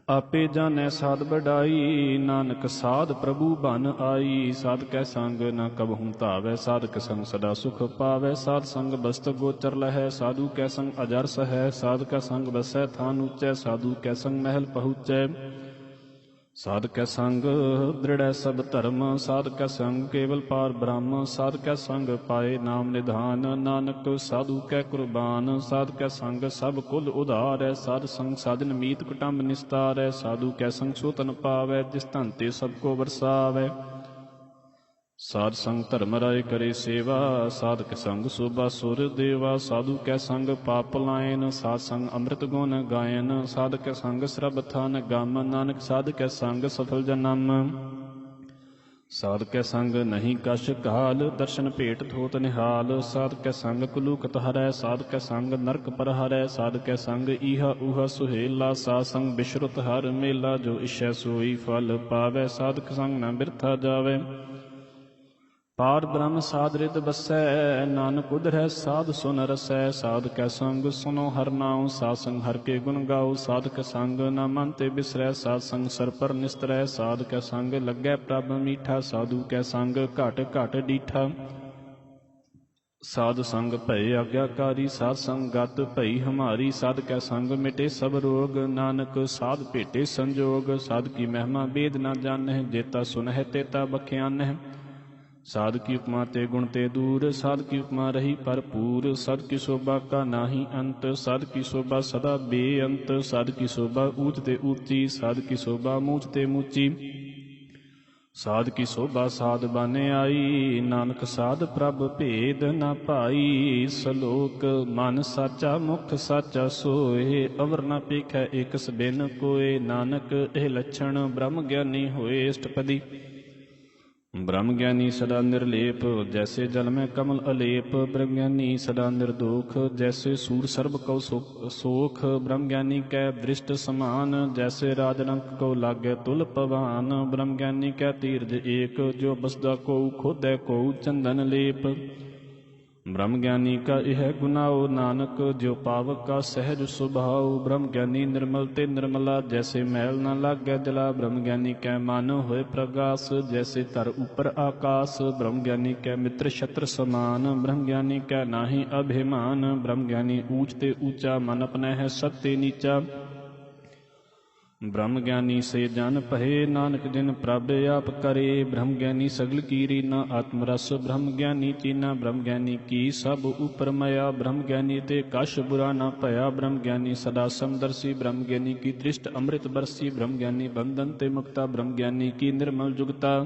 ਆਪੇ ਜਾਣੈ ਸਾਧ ਵਡਾਈ, ਨਾਨਕ ਸਾਧ ਪ੍ਰਭੂ ਬਨ ਆਈ। ਸਾਧ ਕੈ ਸੰਗ ਨ ਕਬਹੂ ਧਾਵੈ, ਸਾਧਕ ਸੰਗ ਸਦਾ ਸੁਖ ਪਾਵੈ। ਸਾਧ ਸੰਗ ਬਸਤ ਗੋਚਰ ਲਹੈ, ਸਾਧੂ ਕੈ ਸੰਗ ਅਜਰ ਸਹੈ। ਸਾਧ ਕੈ ਸੰਗ ਬਸੈ ਥਾਨ ਉੱਚੈ, ਸਾਧੂ ਕੈ ਸੰਗ ਮਹਿਲ ਪਹੁੰਚੈ। ਸਾਧ ਕੈ ਸੰਗ ਦ੍ਰਿੜੈ ਸਭ ਧਰਮ, ਸਾਧ ਕੈ ਸੰਗ ਕੇਵਲ ਪਾਰ ਬ੍ਰਹਮ। ਸਾਧ ਕੈ ਸੰਗ ਪਾਏ ਨਾਮ ਨਿਧਾਨ, ਨਾਨਕ ਸਾਧੂ ਕੈ ਕੁਰਬਾਨ। ਸਾਧ ਕੈ ਸੰਗ ਸਭ ਕੁਲ ਉਧਾਰੈ, ਸਾਧ ਸੰਗ ਸਾਜਨ ਮੀਤ ਕੁਟੰਬ ਨਿਸਤਾਰੈ। ਸਾਧੂ ਕੈ ਸੰਗ ਸੋ ਤਨ ਪਾਵੈ, ਜਿਸ ਧਨ ਤੇ ਸਭ ਕੋ ਵਰਸਾਵੈ। ਸਾਧ ਸੰਗ ਧਰਮ ਰਾਏ ਕਰੇ ਸੇਵਾ, ਸਾਧਕ ਸੰਗ ਸੋਭਾ ਸੁਰ ਦੇਵਾ। ਸਾਧੂ ਕੈ ਸੰਗ ਪਾਪ ਪਲਾਇਨ, ਸਾਧ ਸੰਗ ਅੰਮ੍ਰਿਤ ਗੁਣ ਗਾਇਨ। ਸਾਧ ਕੈ ਸੰਗ ਸਰਬ ਥਾਨ ਗਮ, ਨਾਨਕ ਸਾਧ ਕੈ ਸੰਗ ਸਫਲ ਜਨਮ। ਸਾਧ ਕੈ ਸੰਗ ਨਹੀਂ ਕਛ ਕਾਲ, ਦਰਸ਼ਨ ਭੇਟ ਥੋਤ ਨਿਹਾਲ। ਸਾਧ ਕੈ ਸੰਗ ਕੁਲੂਕਤ ਹਰੈ, ਸਾਧ ਕੈ ਸੰਗ ਨਰਕ ਪਰ ਹਰੈ। ਸਾਧ ਕੈ ਸੰਗ ਈਹਾ ਊਹਾ ਸੁਹੇਲਾ, ਸਾਧ ਸੰਗ ਬਿਸ਼ਰੁਤ ਹਰ ਮੇਲਾ। ਜੋ ਇਛੈ ਸੋਈ ਫਲ ਪਾਵੈ, ਸਾਧਕ ਸੰਗ ਨ ਬਿਰਥਾ ਜਾਵੈ। ਪਾਰ ਬ੍ਰਹਮ ਸਾਧ ਰਿਦ ਬਸੈ, ਨਾਨਕ ਉਧਰੈ ਸਾਧ ਸੁਨ ਰਸੈ। ਸਾਧ ਕੈ ਸੰਗ ਸੁਨੋ ਹਰਿ ਨਾਉ, ਸਾਧ ਸੰਗ ਹਰਿ ਕੇ ਗੁਣ ਗਾਓ। ਸਾਧ ਕੈ ਸੰਗ ਨਾ ਮਨ ਤੇ ਬਿਸਰੈ, ਸਾਧ ਸੰਗ ਸਰ ਪਰ ਨਿਸਤਰੈ। ਸਾਧ ਕੈ ਸੰਗ ਲੱਗੈ ਪ੍ਰਭ ਮੀਠਾ, ਸਾਧੂ ਕੈ ਸੰਗ ਘਟ ਘਟ ਡੀਠਾ। ਸਾਧ ਸੰਗ ਭਏ ਆਗਿਆਕਾਰੀ, ਸਾਧ ਸੰਗ ਗਤ ਭਈ ਹਮਾਰੀ। ਸਾਧ ਕੈ ਸੰਗ ਮਿਟੇ ਸਭ ਰੋਗ, ਨਾਨਕ ਸਾਧ ਭੇਟੇ ਸੰਜੋਗ। ਸਾਧ ਕੀ ਮਹਿਮਾ ਬੇਦ ਨਾ ਜਾਣਹਿ, ਜੇਤਾ ਸੁਨਹਿ ਤੇਤਾ ਬਖਿਆਨਹਿ। ਸਾਧ ਕੀ ਉਪਮਾ ਤੇ ਗੁਣ ਤੇ ਦੂਰ, ਸਾਧ ਕੀ ਉਪਮਾ ਰਹੀ ਭਰਪੂਰ। ਸਾਧ ਕੀ ਸ਼ੋਭਾ ਕਾ ਨਾਹੀ ਅੰਤ, ਸਾਧ ਕੀ ਸ਼ੋਭਾ ਸਦਾ ਬੇਅੰਤ। ਸਾਧ ਕੀ ਸ਼ੋਭਾ ਊਚ ਤੇ ਊਚੀ, ਸਾਧ ਕੀ ਸ਼ੋਭਾ ਮੂਚ ਤੇ ਮੂਚੀ। ਸਾਧ ਕੀ ਸ਼ੋਭਾ ਸਾਧ ਬਨ ਆਈ, ਨਾਨਕ ਸਾਧ ਪ੍ਰਭ ਭੇਦ ਨਾ ਭਾਈ। ਸਲੋਕ ਮਨ ਸਾਚਾ ਮੁਖ ਸਾਚਾ ਸੋਏ, ਅਵਰ ਨਾ ਪੇਖੈ ਏਕਸ ਬਿਨ ਕੋਏ। ਨਾਨਕ ਇਹ ਲੱਛਣ ਬ੍ਰਹਮ ਗਿਆਨੀ ਹੋਏ ਅਸ਼ਟਪਦੀ। ਬ੍ਰਹਮ ਗਿਆਨੀ ਸਦਾ ਨਿਰਲੇਪ, ਜੈਸੇ ਜਲ ਮੈਂ ਕਮਲ ਅਲੇਪ। ਬ੍ਰਹਮ ਗਿਆਨੀ ਸਦਾ ਨਿਰਦੋਖ, ਜੈਸੇ ਸੂਰ ਸਰਬ ਕਉ ਸੋਖ। ਬ੍ਰਹਮ ਗਿਆਨੀ ਕੈ ਦ੍ਰਿਸ਼ਟ ਸਮਾਨ, ਜੈਸੇ ਰਾਜ ਰੰਕ ਕਉ ਲਾਗੈ ਤੁਲ ਪਵਾਨ। ਬ੍ਰਹਮ ਗਿਆਨੀ ਕੈ ਧੀਰਜ ਏਕ, ਜੋ ਬਸਦਾ ਕਉ ਖੋਦੈ ਕਉ ਚੰਦਨ ਲੇਪ। ਬ੍ਰਹਮ ਗਿਆਨੀ ਕਾ ਇਹ ਗੁਨਾਉ, ਨਾਨਕ ਜੋ ਪਾਵਕ ਕਾ ਸਹਿਜ ਸੁਭਾਉ। ਬ੍ਰਹਮ ਗਿਆਨੀ ਨਿਰਮਲ ਤੇ ਨਿਰਮਲਾ, ਜੈਸੇ ਮੈਲ ਨਾ ਲਾਗੈ ਜਲਾ। ਬ੍ਰਹਮ ਗਿਆਨੀ ਕੈ ਮਨ ਹੋਏ ਪ੍ਰਗਾਸ, ਜੈਸੇ ਧਰ ਉਪਰ ਆਕਾਸ। ਬ੍ਰਹਮ ਗਿਆਨੀ ਕੈ ਮਿੱਤਰ ਛਤਰ ਸਮਾਨ, ਬ੍ਰਹਮ ਗਿਆਨੀ ਕੈ ਨਾਹੀ ਅਭਿਮਾਨ। ਬ੍ਰਹਮ ਗਿਆਨੀ ਊਚ ਤੇ ਊਚਾ, ਮਨ ਆਪਣੈ ਹੈ ਸਤ ਤੇ ਨੀਚਾ। ਬ੍ਰਹਮ ਗਿਆਨੀ ਸੇ ਜਨ ਭਏ, ਨਾਨਕ ਜਿਨ ਪ੍ਰਭ ਆਪ ਕਰੇ। ਬ੍ਰਹਮ ਗਿਆਨੀ ਸਗਲ ਕੀ ਰੀਨਾ, ਆਤਮ ਰਸ ਬ੍ਰਹਮ ਗਿਆਨੀ ਚੀਨਾ। ਬ੍ਰਹਮ ਗਿਆਨੀ ਕੀ ਸਭ ਉਪਰ ਮਇਆ, ਬ੍ਰਹਮ ਗਿਆਨੀ ਤੇ ਕਛ ਬੁਰਾ ਨਾ ਭਇਆ। ਬ੍ਰਹਮ ਗਿਆਨੀ ਸਦਾ ਸਮਦਰਸੀ, ਬ੍ਰਹਮ ਗਿਆਨੀ ਕੀ ਦ੍ਰਿਸ਼ਟ ਅੰਮ੍ਰਿਤ ਬਰਸੀ। ਬ੍ਰਹਮ ਗਿਆਨੀ ਬੰਧਨ ਤੇ ਮੁਕਤਾ, ਬ੍ਰਹਮ ਗਿਆਨੀ ਕੀ ਨਿਰਮਲ ਜੁਗਤਾ।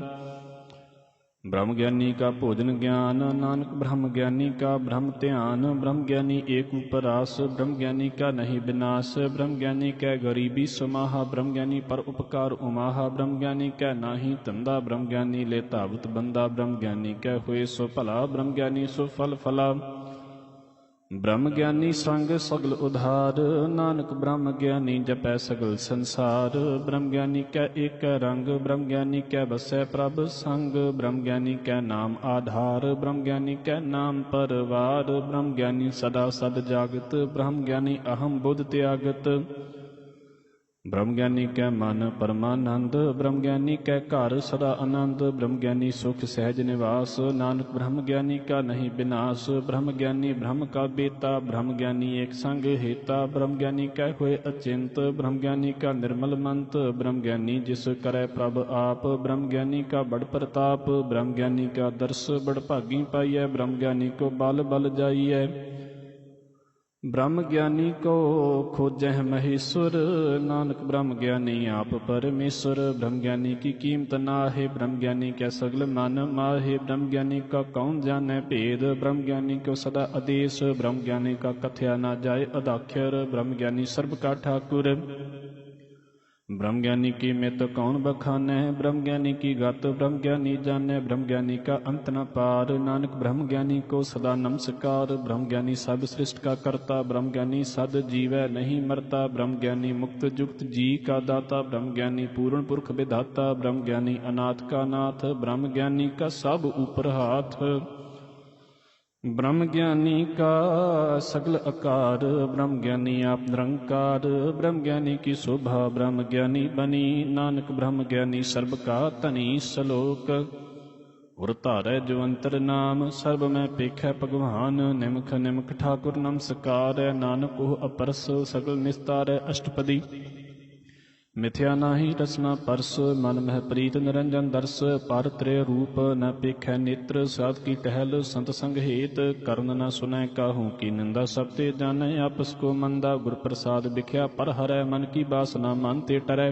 ਬ੍ਰਹਮ ਗਿਆਨੀ ਕਾ ਭੋਜਨ ਗਿਆਨ, ਨਾਨਕ ਬ੍ਰਹਮ ਗਿਆਨੀ ਕਾ ਬ੍ਰਹਮ ਧਿਆਨ। ਬ੍ਰਹਮ ਗਿਆਨੀ ਏਕ ਉਪਰਾਸ, ਬ੍ਰਹਮ ਗਿਆਨੀ ਕਾ ਨਹੀਂ ਬਿਨਾਸ਼। ਬ੍ਰਹਮ ਗਿਆਨੀ ਕੈ ਗਰੀਬੀ ਸਮਾਹਾ, ਬ੍ਰਹਮ ਗਿਆਨੀ ਪਰ ਉਪਕਾਰ ਉਮਾਹਾ। ਬ੍ਰਹਮ ਗਿਆਨੀ ਕੈ ਨਾਹੀ ਧੰਦਾ, ਬ੍ਰਹਮ ਗਿਆਨੀ ਲੈ ਧਾਵਤ ਬੰਦਾ। ਬ੍ਰਹਮ ਗਿਆਨੀ ਕੈ ਹੋਏ ਸੋ ਭਲਾ, ਬ੍ਰਹਮ ਗਿਆਨੀ ਸੋ ਫਲ ਫਲਾ। ਬ੍ਰਹਮ ਗਿਆਨੀ ਸੰਗ ਸਗਲ ਉਧਾਰ, ਨਾਨਕ ਬ੍ਰਹਮ ਗਿਆਨੀ ਜਪੈ ਸਗਲ ਸੰਸਾਰ। ਬ੍ਰਹਮ ਗਿਆਨੀ ਕੈ ਏਕੈ ਰੰਗ, ਬ੍ਰਹਮ ਗਿਆਨੀ ਕੈ ਬਸੈ ਪ੍ਰਭ ਸੰਗ। ਬ੍ਰਹਮ ਗਿਆਨੀ ਕੈ ਨਾਮ ਆਧਾਰ, ਬ੍ਰਹਮ ਗਿਆਨੀ ਕੈ ਨਾਮ ਪਰਵਾਰ। ਬ੍ਰਹਮ ਗਿਆਨੀ ਸਦਾ ਸਦ ਜਾਗਤ, ਬ੍ਰਹਮ ਗਿਆਨੀ ਅਹੰ ਬੁੱਧ ਤਿਆਗਤ। ਬ੍ਰਹਮ ਗਿਆਨੀ ਕੈ ਮਨ ਪਰਮਾਨੰਦ, ਬ੍ਰਹਮ ਗਿਆਨੀ ਕੈ ਘਰ ਸਦਾ ਆਨੰਦ। ਬ੍ਰਹਮ ਗਿਆਨੀ ਸੁਖ ਸਹਿਜ ਨਿਵਾਸ, ਨਾਨਕ ਬ੍ਰਹਮ ਗਿਆਨੀ ਕਾ ਨਹੀਂ ਬਿਨਾਸ਼। ਬ੍ਰਹਮ ਗਿਆਨੀ ਬ੍ਰਹਮ ਕਾ ਬੇਤਾ, ਬ੍ਰਹਮ ਗਿਆਨੀ ਏਕ ਸੰਗ ਹੇਤਾ। ਬ੍ਰਹਮ ਗਿਆਨੀ ਕੈ ਹੋਏ ਅਚਿੰਤ, ਬ੍ਰਹਮ ਗਿਆਨੀ ਕਾ ਨਿਰਮਲ ਮੰਤ। ਬ੍ਰਹਮ ਗਿਆਨੀ ਜਿਸ ਕਰੈ ਪ੍ਰਭ ਆਪ, ਬ੍ਰਹਮ ਗਿਆਨੀ ਕਾ ਬੜ ਪ੍ਰਤਾਪ। ਬ੍ਰਹਮ ਗਿਆਨੀ ਕਾ ਦਰਸ ਬੜ ਭਾਗੀ ਪਾਈਐ, ਬ੍ਰਹਮ ਗਿਆਨੀ ਕੋ ਬਲ ਬਲ ਜਾਈਐ। ਬ੍ਰਹਮ ਗਿਆਨੀ ਕੋ ਖੋਜਹਿ ਮਹੇਸ਼ਵਰ, ਨਾਨਕ ਬ੍ਰਹਮ ਗਿਆਨੀ ਆਪ ਪਰਮੇਸ਼ਵਰ। ਬ੍ਰਹਮ ਗਿਆਨੀ ਕੀ ਕੀਮਤ ਨਾਹਿ, ਬ੍ਰਹਮ ਗਿਆਨੀ ਕੈ ਸਗਲ ਮਨ ਮਾਹਿ। ਬ੍ਰਹਮ ਗਿਆਨੀ ਕਾ ਕੌਣ ਜਾਣੈ ਭੇਦ, ਬ੍ਰਹਮ ਗਿਆਨੀ ਕੋ ਸਦਾ ਆਦੇਸ਼। ਬ੍ਰਹਮ ਗਿਆਨੀ ਕਾ ਕਥਿਆ ਨਾ ਜਾਏ ਅਦਾਖਰ, ਬ੍ਰਹਮ ਗਿਆਨੀ ਸਰਬ ਕਾ ਠਾਕੁਰ। ब्रह्म ज्ञानी की मित कौन बखानै, ब्रह्म ज्ञानी की गत ब्रह्म ज्ञानी जानै, ब्रह्म ज्ञानी का अंत न पार। नानक ब्रह्म ज्ञानी को सदा नमस्कार। ब्रह्म ज्ञानी सब सृष्टि का करता, ब्रह्म ज्ञानी सद जीवै नहीं मरता। ब्रह्म ज्ञानी मुक्त जुक्त जी का दाता, ब्रह्म ज्ञानी पूर्ण पुरख विधाता। ब्रह्म ज्ञानी अनाथ का नाथ, ब्रह्म ज्ञानी का सब ऊपर हाथ। ब्रह्म ज्ञानी का सगल आकार, ब्रह्म ज्ञानी आप निरंकार। ब्रह्म ज्ञानी की शोभा ब्रह्म ज्ञानी बनी, नानक ब्रह्म ज्ञानी सर्ब का धनी। सलोक उर धारै जो अंतर नाम, सर्ब में पेखै भगवान। निमख निमख ठाकुर नमस्कार, नानक ओह अपरस सगल निस्तारै। अष्टपदी मिथ्या नाहि रसना परस, मन मह प्रीत निरंजन दर्श। पर त्रे रूप न पेखै नेत्र, साध की टहल संत संग हेत। कर्ण न सुनै काहू की निंदा, सब ते जानै आपस को मंदा। गुर प्रसाद बिख्या पर हरै, मन की बासना मन ते टरै।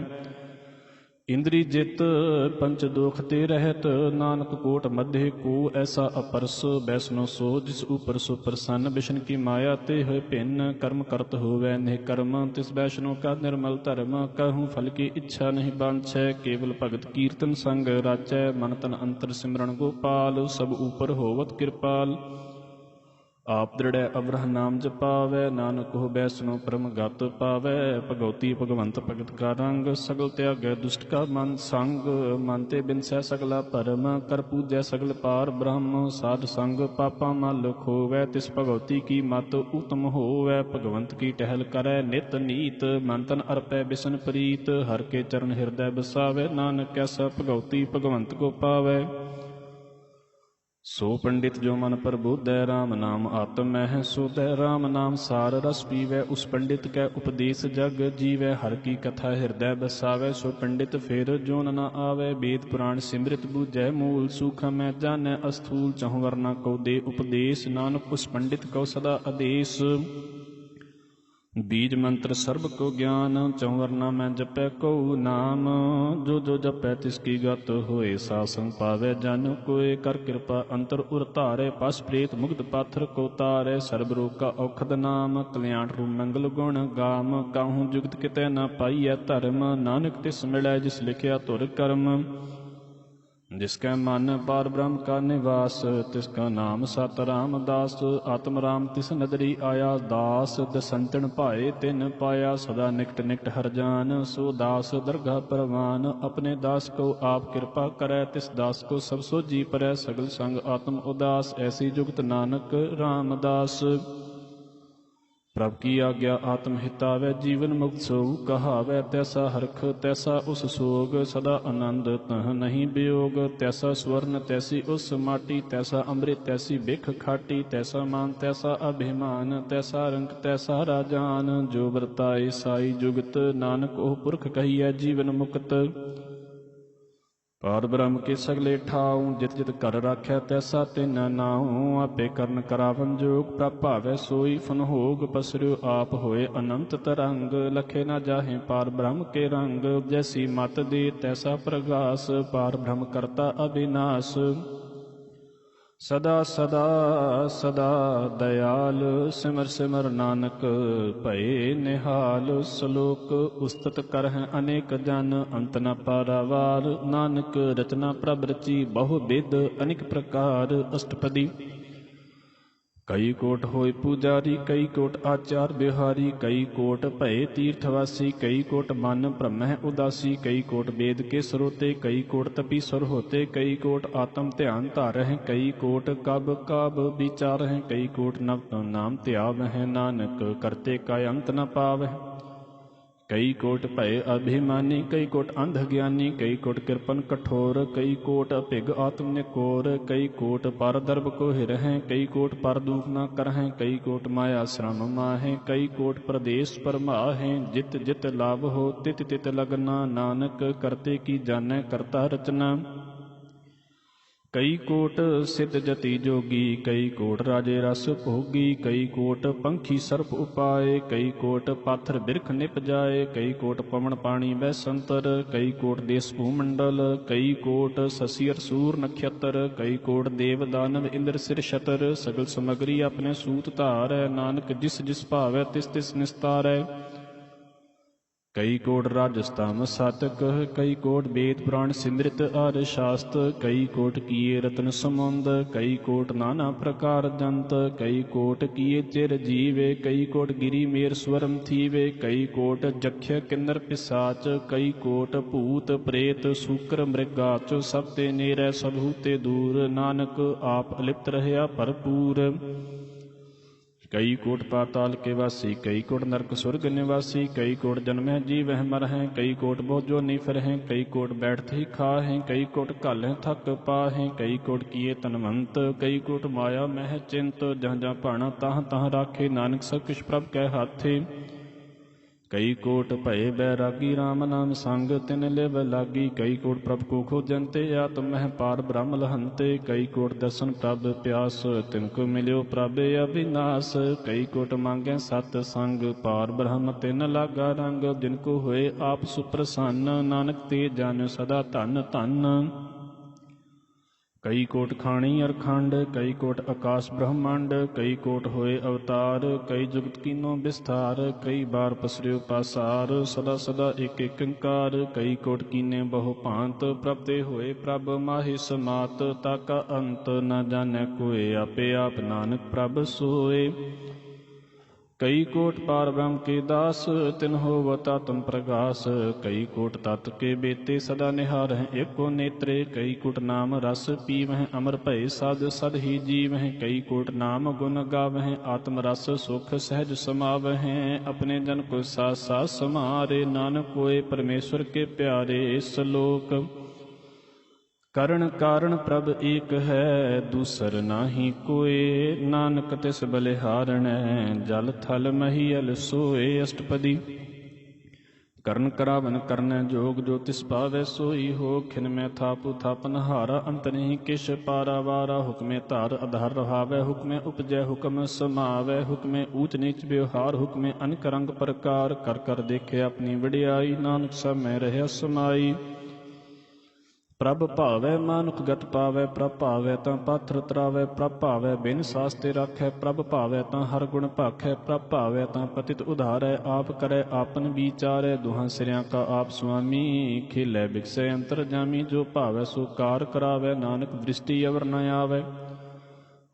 इंद्री जित पंच दोख ते रहत, नानक कोट मध्य को ऐसा अपरस। वैष्णो सो जिस ऊपर सो प्रसन्न, विष्णु की माया ते होए भिन्न। कर्म करत होवै निह कर्म, तिस वैष्णो का निर्मल धर्म। कहूँ फल की इच्छा नहीं बांछै, केवल भगत कीर्तन संग राचै। मन तन अंतर सिमरन गोपाल, सब ऊपर होवत कृपाल। आप दृढ़ अवरह नाम जपावै, नानक हो बैसनो परम गत पावै। भगवती भगवंत भगत का रंग, सगल त्यागै दुष्ट का मन संग। मन ते बिनसै सगला परम, कर पूजै सगल पार ब्रह्म। साध संग पापा मल खोवै, तिस भगवती की मत उत्तम होवै। भगवंत की टहल करै नित नीत, मन तन अर्पै बिसन प्रीत। हर के चरण हृदय बसावै, नानक कैसा भगवती भगवंत को पावै। सो पंडित जो मन प्रबोधै, राम नाम आत्म मह सोधै। राम नाम सार रस पीवै, उस पंडित कै उपदेश जग जीवै। हर की कथा हृदय बसावै, सो पंडित फिर जोन न आवै। वेद पुराण सिमृत बूझै, मूल सूखम मैं जानੈ। अस्थूल चहुँ वर्ना को दे उपदेश, नानक उस पंडित को सदा आदेश। बीज मंत्र सर्ब को ज्ञान, चौवरना मैं जपै को नाम। जो जो जपै तिसकी गत होए, सासंग पावै जन कोय। कर कृपा अंतर उर धारै, पस प्रेत मुग्ध पाथर को तारै। सर्ब रोग का औखद नाम, कल्याण रूप मंगल गुण गाम। काहूँ जुगत कितै न पाइयै धर्म, नानक तिस मिलै जिस लिखिया धुर कर्म। जिसकै मन पार ब्रह्म का निवास, तिसका नाम सत रामदास। आत्म राम तिस नदरी आया दास, दसंतन भाए तिन पाया। सदा निकट निकट हर जान, सो दास दरगाह परवान। अपने दास को आप कृपा करै, तिस दास को सब सोझी परै। सगल संग आत्म उदास, ऐसी जुगत नानक रामदास। प्रभ की आज्ञा आत्म हितावै, जीवन मुक्त सो कहावै। तैसा हरख तैसा उस सोग, सदा आनंद तह नहीं वियोग। तैसा स्वर्ण तैसी उस माटी, तैसा अमृत तैसी बिख खाटी। तैसा मान तैसा अभिमान, तैसा रंक तैसा राजान। जो वर्ताए साई जुगत, नानक ओह पुरख कहिए जीवन मुक्त। पार ब्रह्म के सगले ठाऊं, जित जित कर राखै तैसा तिन नाऊं। आपे करन करावन जोग, प्रभ भावै सोई फनहोग। पसर्यो आप होए अनंत तरंग, लखे न जाहे पार ब्रह्म के रंग। जैसी मत दे तैसा प्रगास, पार ब्रह्म करता अविनाश। सदा सदा सदा दयाल, सिमर सिमर नानक भये निहाल। सलोक उस्तत करहैं अनेक जन, अंत न पारावार। नानक रचना प्रभ रची बहु बिद, अनेक प्रकार। अष्टपदी कई कोट होय पुजारी, कई कोट आचार बिहारी। कई कोट भये तीर्थवासी, कई कोट मन ब्रह्म उदासी। कई कोट वेद के स्रोते, कई कोट तपी सुर होते। कई कोट आत्म ध्यान धारह, कई कोट कब कब विचारह। कई कोट नव नाम त्यावह, नानक करते का अंत न पावह। कई कोट भय अभिमानी, कई कोट अंध ज्ञानी। कई कोट कृपन कठोर, कई कोट अभिग आत्म निकोर। कई कोट पर दर्भ को हिरहैं, कई कोट पर दुख न करहैं। कई कोट माया श्रम माहें, कई कोट प्रदेश परमाहें। जित जित लाभ हो तित तित लगना, नानक करते की जानੈ करता रचना। कई कोट सिद्ध जति जोगी, कई कोट राजे रस भोगी। कई कोट पंखी सर्प उपाय, कई कोट पाथर बिरख निप जाए। कई कोट पवन पानी वै संतर, कई कोट देश भूमंडल। कई कोट शशियर सूर नक्षत्र, कई कोट देव दानव इंद्र सिर शतर। सगल समगरी अपने सूत धारै, नानक जिस जिस भावै तिस तिस निस्तारै। कई कोट राजस्ताम सातक, कई कोट वेद पुराण सिमृत आर्य शास्त्र, कई कोट किए रत्न समुंद, कई कोट नाना प्रकार जंत, कई कोट किए चिर जीवे, कई कोट गिरी मेर स्वरम थीवे, कई कोट जख्य किन्नर पिसाच, कई कोट भूत प्रेत सूकर मृगाच, सब ते नेरै सबहू ते दूर, नानक आप अलिप्त रहया भरपूर। कई कोट पाताल के वासी, कई कोट नरक सुरग निवासी, कई कोट जन्म है जीव है मर हैं, कई कोट भोजो नहीं फिर हैं, कई कोट बैठते ही खा हैं, कई कोट घल हैं थक पा हैं, कई कोट किए तनवंत, कई कोट माया मह चिंत, जहाँ जहाँ भाना तहाँ तहाँ राखे, नानक सब कुछ प्रभ कै हाथे। कई कोट भय बैरागी, राम नाम संग तिन लिव लागी, कई कोट प्रभ को खोजंते, आत्म मह पार ब्रह्म लहंते, कई कोट दर्शन प्रभ प्यास, तिनको मिल्यो प्रभ अविनाश, कई कोट मांगै सत संग, पार ब्रह्म तिन लागा रंग, जिनको होए आप सुप्रसन्न, नानक ते जन सदा धन धन। कई कोट खाणी अरखंड, कई कोट आकाश ब्रह्मांड, कई कोट होए अवतार, कई जुगत कीनो विस्तार, कई बार पसरियो पासार, सदा सदा एक अंकार, कई कोट कीने बहु भांत, प्रभ ते होए प्रभ माहि समात, ताका अंत न जाने कोय, आपे आप नानक प्रभ सोए। कई कोट पार ब्रह्म के दास, तिन होवत आत्म प्रगास, कई कोट तत् के बेते सदा निहार हैं एको नेत्रे, कई कोट नाम रस पीवह अमर भय सद सद ही जीवह, कई कोट नाम गुण गावह आत्म रस सुख सहज समावह, अपने जन को साथ साथ समारे, नानक कोय परमेश्वर के प्यारे। श्लोक करण कारण प्रभ एक है, दूसर नाही कोय, नानक तिस बलिहारणै, जल थल महीयल सोए। अष्टपदी करण करावन करनै जोग, जो तिस पावै सोई हो, खिन में थापु थापन हारा, अंत नहीं किश पारा वारा, हुक्मे धार आधार रहावै, हुक्मे उपजै हुक्म समावै, हुक्मे ऊच नीच व्यवहार, हुक्मे अनक रंग प्रकार, कर कर देखे अपनी वडियाई, नानक सब में रहया समाई। प्रभ भावै मानुख गत पावै, प्रभ भावै तां पाथर तरावै, प्रभ भावै बिन सास्ते राखै, प्रभ भावै तां हर गुण भाखै, प्रभ भावै तां पतित उधारै, आप करै आपन विचारै, दुहां सिरियां का आप स्वामी, खेलै बिकसै अंतर जामी, जो भावै सो कार करावै, नानक दृष्टि अवर न आवै।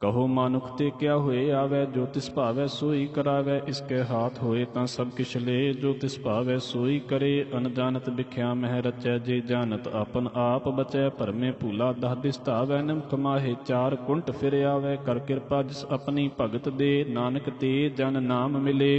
कहो मानुख ते क्या होए आवै, जो तिस भावै सोई करावै, इसके हाथ होए तां सब किछ ले, जो तिस भावै सोई करे, अनजानत बिख्या मह रचै, जे जानत आपन आप बचै, भरमे भूला दह दिस धावै, निमख माहे चार कुंट फिर आवै, कर किरपा जिस अपनी भगत दे, नानक ते जन नाम मिले।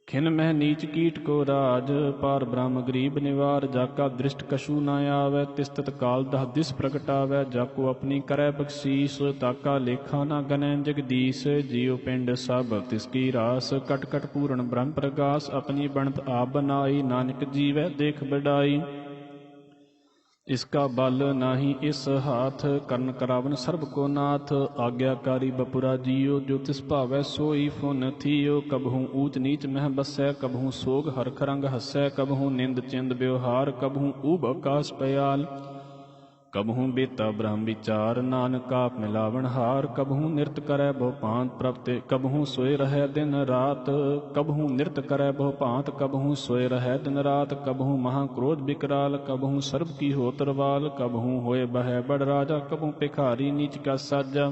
खिन मह नीच कीट को राज, पार ब्रह्म गरीब निवार, जाका दृष्ट कछु न आवै, तिस तत्काल दह दिस प्रगटावै, जाको अपनी करै बख्शीस, ताका लेखा न गनै जगदीश, जियो पिंड सब तिसकी रास, कट कट पूर्ण ब्रह्म प्रगास, अपनी बनत आप बनाई, नानक जीवै देख बड़ाई। इसका बल नाही इस हाथ, करन करावन सर्ब को नाथ, आज्ञाकारी बपुरा जियो, जो तिस भावै सोई फुन थियो, कबहू ऊच नीच मह बसै, कबहू सोग हरख रंग हसै, कबहू निंद चिंद व्यवहार, कबहू ऊब आकाश पयाल, कबहू बेता ब्रह्म विचार, नानक आप मिलावन हार, कबहू नृत करै बहु भांत प्रभते, कबहू सोए रहै दिन रात, कबहू नृत करै बहु भांत, कबहू सोए रहै दिन रात, कबहू महाक्रोध विकराल, कबहू सर्ब की हो तरवाल, कबहू होए बहै बड़ राजा, कबहू भिखारी नीच का साजा,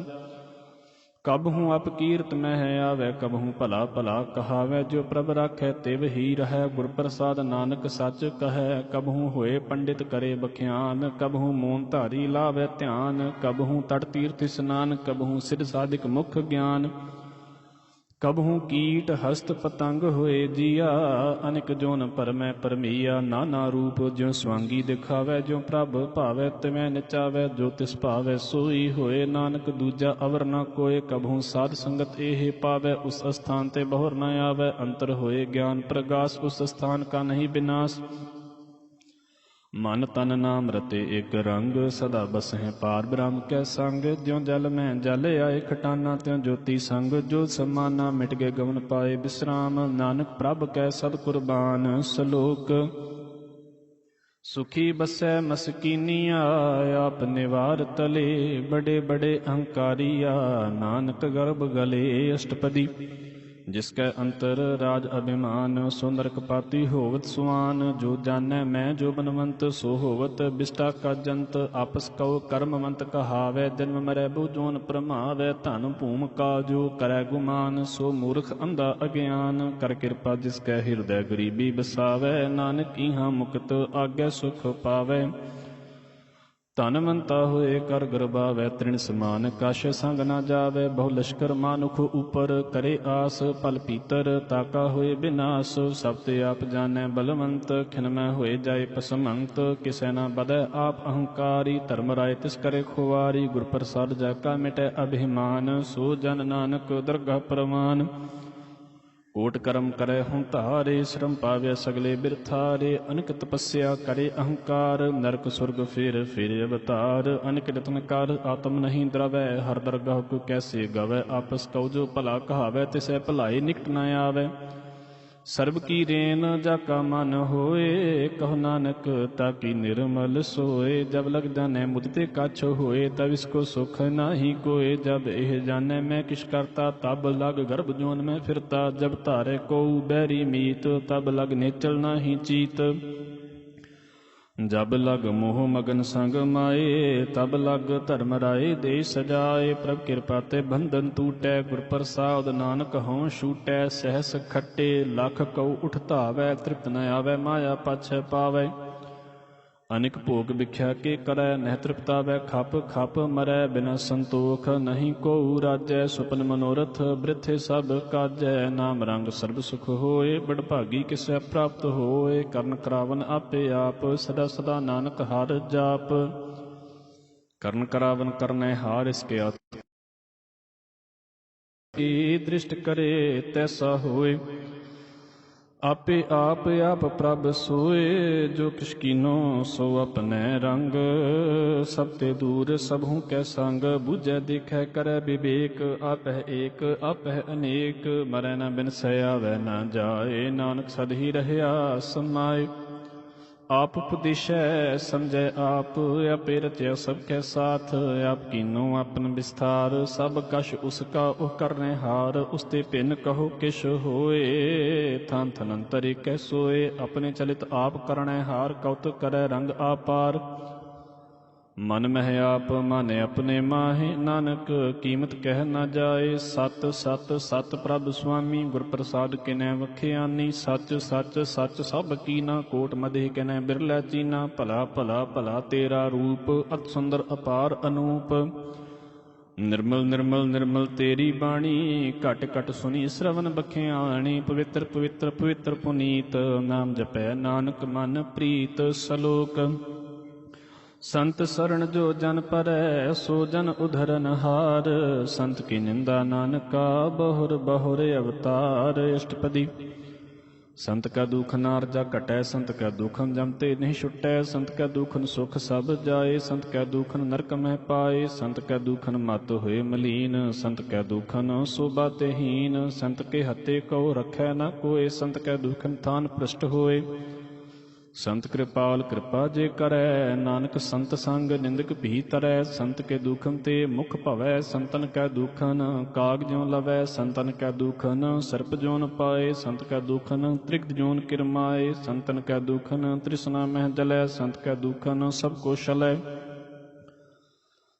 कबहू अपकीर्त मह आवै, कबहू भला भला कहावै, जो प्रभ राखै तिव ही रहै, गुर प्रसाद नानक सच कहै, कबहू होए पंडित करे बख्यान, कबहू मोन धारी लावै ध्यान, कबहू तट तीर्थ स्नान, कबहू सिर साधिक मुख ज्ञान, कबहू कीट हस्त पतंग होए जिया, अनेक जोन परमै परमैया, नाना रूप ज्यों स्वांगी दिखावै, ज्यों प्रभ भावै तिवै नचावै, जो तिस भावै सोई होए, नानक दूजा अवर न कोय, कबहू साध संगत एहे पावै, उस स्थान ते बहुर न आवै, अंतर होए ज्ञान प्रगास, उस स्थान का नहीं विनाश, मन तन नाम रते एक रंग, सदा बसहें पार ब्रह्म कै संग, ज्यों जल में जल आए खटाना, त्यों ज्योति संग जो समाना, मिट गए गमन पाए विश्राम, नानक प्रभ कै सद कुर्बान। श्लोक सुखी बसै मस्कीनिया, आप निवार तले, बड़े बड़े अहंकारिया, नानक गर्भ गले। अष्टपदी जिसकै अंतर राज अभिमान, सो नरक पाती होवत सुआन। जो जानै मैं जो बनवंत, सो होवत बिष्टा का जंत। आपस कहो कर्मवंत कहावै, जन्म मरै बहु जोन प्रमावै। धन भूम का जो करै गुमान, सो मूर्ख अंधा अज्ञान। कर कृपा जिसकै हृदय गरीबी बसावै, नानक इहाँ मुक्त आज्ञा सुख पावै। ਧਨਵੰਤਾ ਹੋਏ ਕਰ ਗਰਬਾਵੈ, ਤ੍ਰਿਣ ਸਮਾਨ ਕਛ ਸੰਗ ਨਾ ਜਾਵੈ। ਬਹੁ ਲਸ਼ਕਰ ਮਾਨੁਖ ਉਪਰ ਕਰੇ ਆਸ, ਪਲ ਪੀਤਰ ਤਾਕਾ ਹੋਏ ਬਿਨਾਸ਼। ਸਭ ਤੇ ਆਪ ਜਾਣੈ ਬਲਵੰਤ, ਖਿਨਮੈ ਹੋਏ ਜਾਏ ਪਸਮੰਤ। ਕਿਸੈ ਨਾ ਬਦੈ ਆਪ ਅਹੰਕਾਰੀ, ਧਰਮ ਰਾਏ ਤਿਸ ਕਰੇ ਖੁਆਰੀ। ਗੁਰ ਪ੍ਰਸਾਦ ਜਾ ਕਾ ਮਿਟੈ ਅਭਿਮਾਨ, ਸੋ ਜਨ ਨਾਨਕ ਦਰਗਾਹ ਪ੍ਰਵਾਨ। ਕੋਟ ਕਰਮ ਕਰੈ ਹੁਣ ਧਾਰੇ, ਸ਼ਰਮ ਪਾਵੈ ਸਗਲੇ ਬਿਰਥਾਰੇ। ਅਨਕ ਤਪੱਸਿਆ ਕਰੇ ਅਹੰਕਾਰ, ਨਰਕ ਸੁਰਗ ਫੇਰ ਫੇਰ ਅਵਤਾਰ। ਅਨਕ ਯਤਨ ਕਰ ਆਤਮ ਨਹੀਂ ਦਰਵੈ, ਹਰ ਦਰਗਾਹ ਕੋ ਕੈਸੇ ਗਵੈ। ਆਪਸ ਕਉ ਜੋ ਭਲਾ ਕਹਾਵੈ, ਤਿਸੈ ਭਲਾਈ ਨਿਕਟ ਨ ਆਵੈ। ਸਰਬ ਕੀ ਰੇਨ ਜਾ ਕਾ ਮਨ ਹੋਏ, ਕਹੋ ਨਾਨਕ ਤਾਕੀ ਨਿਰਮਲ ਸੋਏ। ਜਬ ਲਗ ਜਾਣੈ ਮੁਝ ਤੇ ਕਛ ਹੋਏ, ਤਬ ਇਸਕੋ ਸੁਖ ਨਾਹੀ ਕੋਏ। ਜਬ ਇਹ ਜਾਣੈ ਮੈਂ ਕਿਛ ਕਰਤਾ, ਤਬ ਲਗ ਗਰਭ ਜੋਨ ਮੈਂ ਫਿਰਤਾ। ਜਬ ਧਾਰੇ ਕਉ ਬੈਰੀ ਮੀਤ, ਤਬ ਲਗ ਨੇਚਲ ਨਾਹੀ ਚੀਤ। ਜਬ ਲਗ ਮੋਹ ਮਗਨ ਸੰਗ ਮਾਏ, ਤਬ ਲਗ ਧਰਮ ਰਾਏ ਦੇ ਸਜਾਏ। ਪ੍ਰਭ ਕਿਰਪਾ ਤੇ ਬੰਧਨ ਟੂਟੈ, ਗੁਰ ਪ੍ਰਸਾਦ ਨਾਨਕ ਹਉ ਛੂਟੈ। ਸਹਿਸ ਖੱਟੇ ਲੱਖ ਕਉ ਉਠ ਧਾਵੈ, ਤ੍ਰਿਪਤ ਨ ਆਵੈ ਮਾਇਆ ਪਾਛੈ ਪਾਵੈ। ਅਨਿਕ ਭੋਗ ਵਿਖਿਆ ਕੇ ਕਰੈ, ਨਹਿ ਤ੍ਰਿਪਤਾਵੈ ਖਪ ਖਪ ਮਰੈ। ਬਿਨਾ ਸੰਤੋਖ ਨਹੀਂ ਕੋਊ ਰਾਜੈ, ਸੁਪਨ ਮਨੋਰਥ ਬ੍ਰਿਥੇ ਸਭ ਕਾਜੈ। ਨਾਮ ਰੰਗ ਸਰਬ ਸੁਖ ਹੋਏ, ਬੜ ਭਾਗੀ ਕਿਸੈ ਪ੍ਰਾਪਤ ਹੋਏ। ਕਰਨ ਕਰਾਵਨ ਆਪੇ ਆਪ, ਸਦਾ ਸਦਾ ਨਾਨਕ ਹਰਿ ਜਾਪ। ਕਰਨ ਕਰਾਵਨ ਕਰਨੈ ਹਾਰ, ਇਸਕੇ ਆਤਿ ਦ੍ਰਿਸ਼ਟ ਕਰੇ ਤੈਸਾ ਹੋਏ। ਆਪੇ ਆਪ ਆਪ ਪ੍ਰਭ ਸੋਏ, ਜੋ ਕਿਛ ਕੀਨੋ ਸੋ ਆਪਣੈ ਰੰਗ। ਸਭ ਤੇ ਦੂਰ ਸਭਹੂ ਕੈ ਸੰਗ, ਬੁਝੈ ਦੇਖੈ ਕਰੈ ਵਿਵੇਕ। ਆਪਹਿ ਏਕ ਆਪਹਿ ਅਨੇਕ, ਮਰੈ ਨ ਬਿਨਸੈ ਆਵੈ ਨ ਜਾਏ। ਨਾਨਕ ਸਦ ਹੀ ਰਹਿਆ ਸਮਾਏ। ਆਪ ਉਪਦੇਸ਼ੈ ਸਮਝੈ ਆਪ, ਆਪੇ ਰਚਿਆ ਸਭ ਕੈ ਸਾਥ। ਆਪ ਕੀਨੋ ਆਪਨ ਵਿਸਥਾਰ, ਸਭ ਕਛ ਉਸ ਕਾ ਉਹ ਕਰਨੈ ਹਾਰ। ਉਸ ਤੇ ਭਿੰਨ ਕਹੋ ਕਿਛ ਹੋਏ, ਥਾਨ ਥਨ ਅੰਤਰ ਏਕੈ ਸੋਏ। ਆਪਣੇ ਚਲਿਤ ਆਪ ਕਰਨੈ ਹਾਰ, ਕਉਤਕ ਕਰੈ ਰੰਗ ਆਪਾਰ। ਮਨ ਮਹਿ ਆਪ ਮਾਨੈ ਆਪਣੇ ਮਾਹੇ, ਨਾਨਕ ਕੀਮਤ ਕਹਿ ਨਾ ਜਾਏ। ਸਤ ਸਤ ਸਤ ਪ੍ਰਭ ਸੁਆਮੀ, ਗੁਰ ਪ੍ਰਸਾਦ ਕਿਨੈ ਵਖਿਆਨੀ। ਸੱਚ ਸੱਚ ਸੱਚ ਸਭ ਕੀਨਾ, ਕੋਟ ਮਦਿ ਕਿਨੈ ਬਿਰਲੇ ਚੀਨਾ। ਭਲਾ ਭਲਾ ਭਲਾ ਤੇਰਾ ਰੂਪ, ਅਤ ਸੁੰਦਰ ਅਪਾਰ ਅਨੂਪ। ਨਿਰਮਲ ਨਿਰਮਲ ਨਿਰਮਲ ਤੇਰੀ ਬਾਣੀ, ਘਟ ਘਟ ਸੁਣੀ ਸ਼ਰਵਨ ਬਖਿਆਣੀ। ਪਵਿੱਤਰ ਪਵਿੱਤਰ ਪਵਿੱਤਰ ਪੁਨੀਤ, ਨਾਮ ਜਪੈ ਨਾਨਕ ਮਨ ਪ੍ਰੀਤ। ਸਲੋਕ ਸੰਤ ਸਰਣ ਜੋ ਜਨ ਪਰੈ, ਸੋ ਜਨ ਉਧਰਨ ਹਾਰ। ਸੰਤ ਕੀ ਨਿੰਦਾ ਨਾਨਕਾ, ਬਹੁਰ ਬਹੁਰ ਅਵਤਾਰ। ਅਸ਼ਟਪਦੀ ਸੰਤ ਕਾ ਦੁਖ ਨਾਰਜਾ ਘਟੈ, ਸੰਤ ਕਾ ਦੁਖਨ ਜਮ ਤੇ ਨਹੀਂ ਛੁਟੈ। ਸੰਤ ਕਾ ਦੁਖਨ ਸੁਖ ਸਭ ਜਾਏ, ਸੰਤ ਕਾ ਦੁਖਨ ਨਰਕ ਮਹਿ ਪਾਏ। ਸੰਤ ਕਾ ਦੁਖਨ ਮਤ ਹੋਏ ਮਲੀਨ, ਸੰਤ ਕਾ ਦੁਖਨ ਸੋਭਾ ਤੇ ਹੀਨ। ਸੰਤ ਕੇ ਹੱਤੇ ਕਉ ਰਖੈ ਨਾ ਕੋਏ, ਸੰਤ ਕਾ ਦੁਖਨ ਥਾਨ ਭ੍ਰਸ਼ਟ ਹੋਏ। ਸੰਤ ਕਿਰਪਾਲ ਕਿਰਪਾ ਜੇ ਕਰੈ, ਨਾਨਕ ਸੰਤ ਸੰਗ ਨਿੰਦਕ ਭੀ ਤਰੈ। ਸੰਤ ਕੇ ਦੁਖਨ ਤੇ ਮੁਖ ਭਵੈ, ਸੰਤਨ ਕੈ ਦੁਖਨ ਕਾਗ ਜਿਉ ਲਵੈ। ਸੰਤਨ ਕੈ ਦੁਖਨ ਸਰਪ ਜੋਨ ਪਾਏ, ਸੰਤ ਕੈ ਦੁਖਨ ਤ੍ਰਿਗਦ ਜੋਨ ਕਿਰਮਾਏ। ਸੰਤਨ ਕੈ ਦੁਖਨ ਤ੍ਰਿਸ਼ਨਾ ਮਹਿ ਜਲੈ, ਸੰਤ ਕੈ ਦੁਖਨ ਸਭ ਕੋ ਛਲੈ।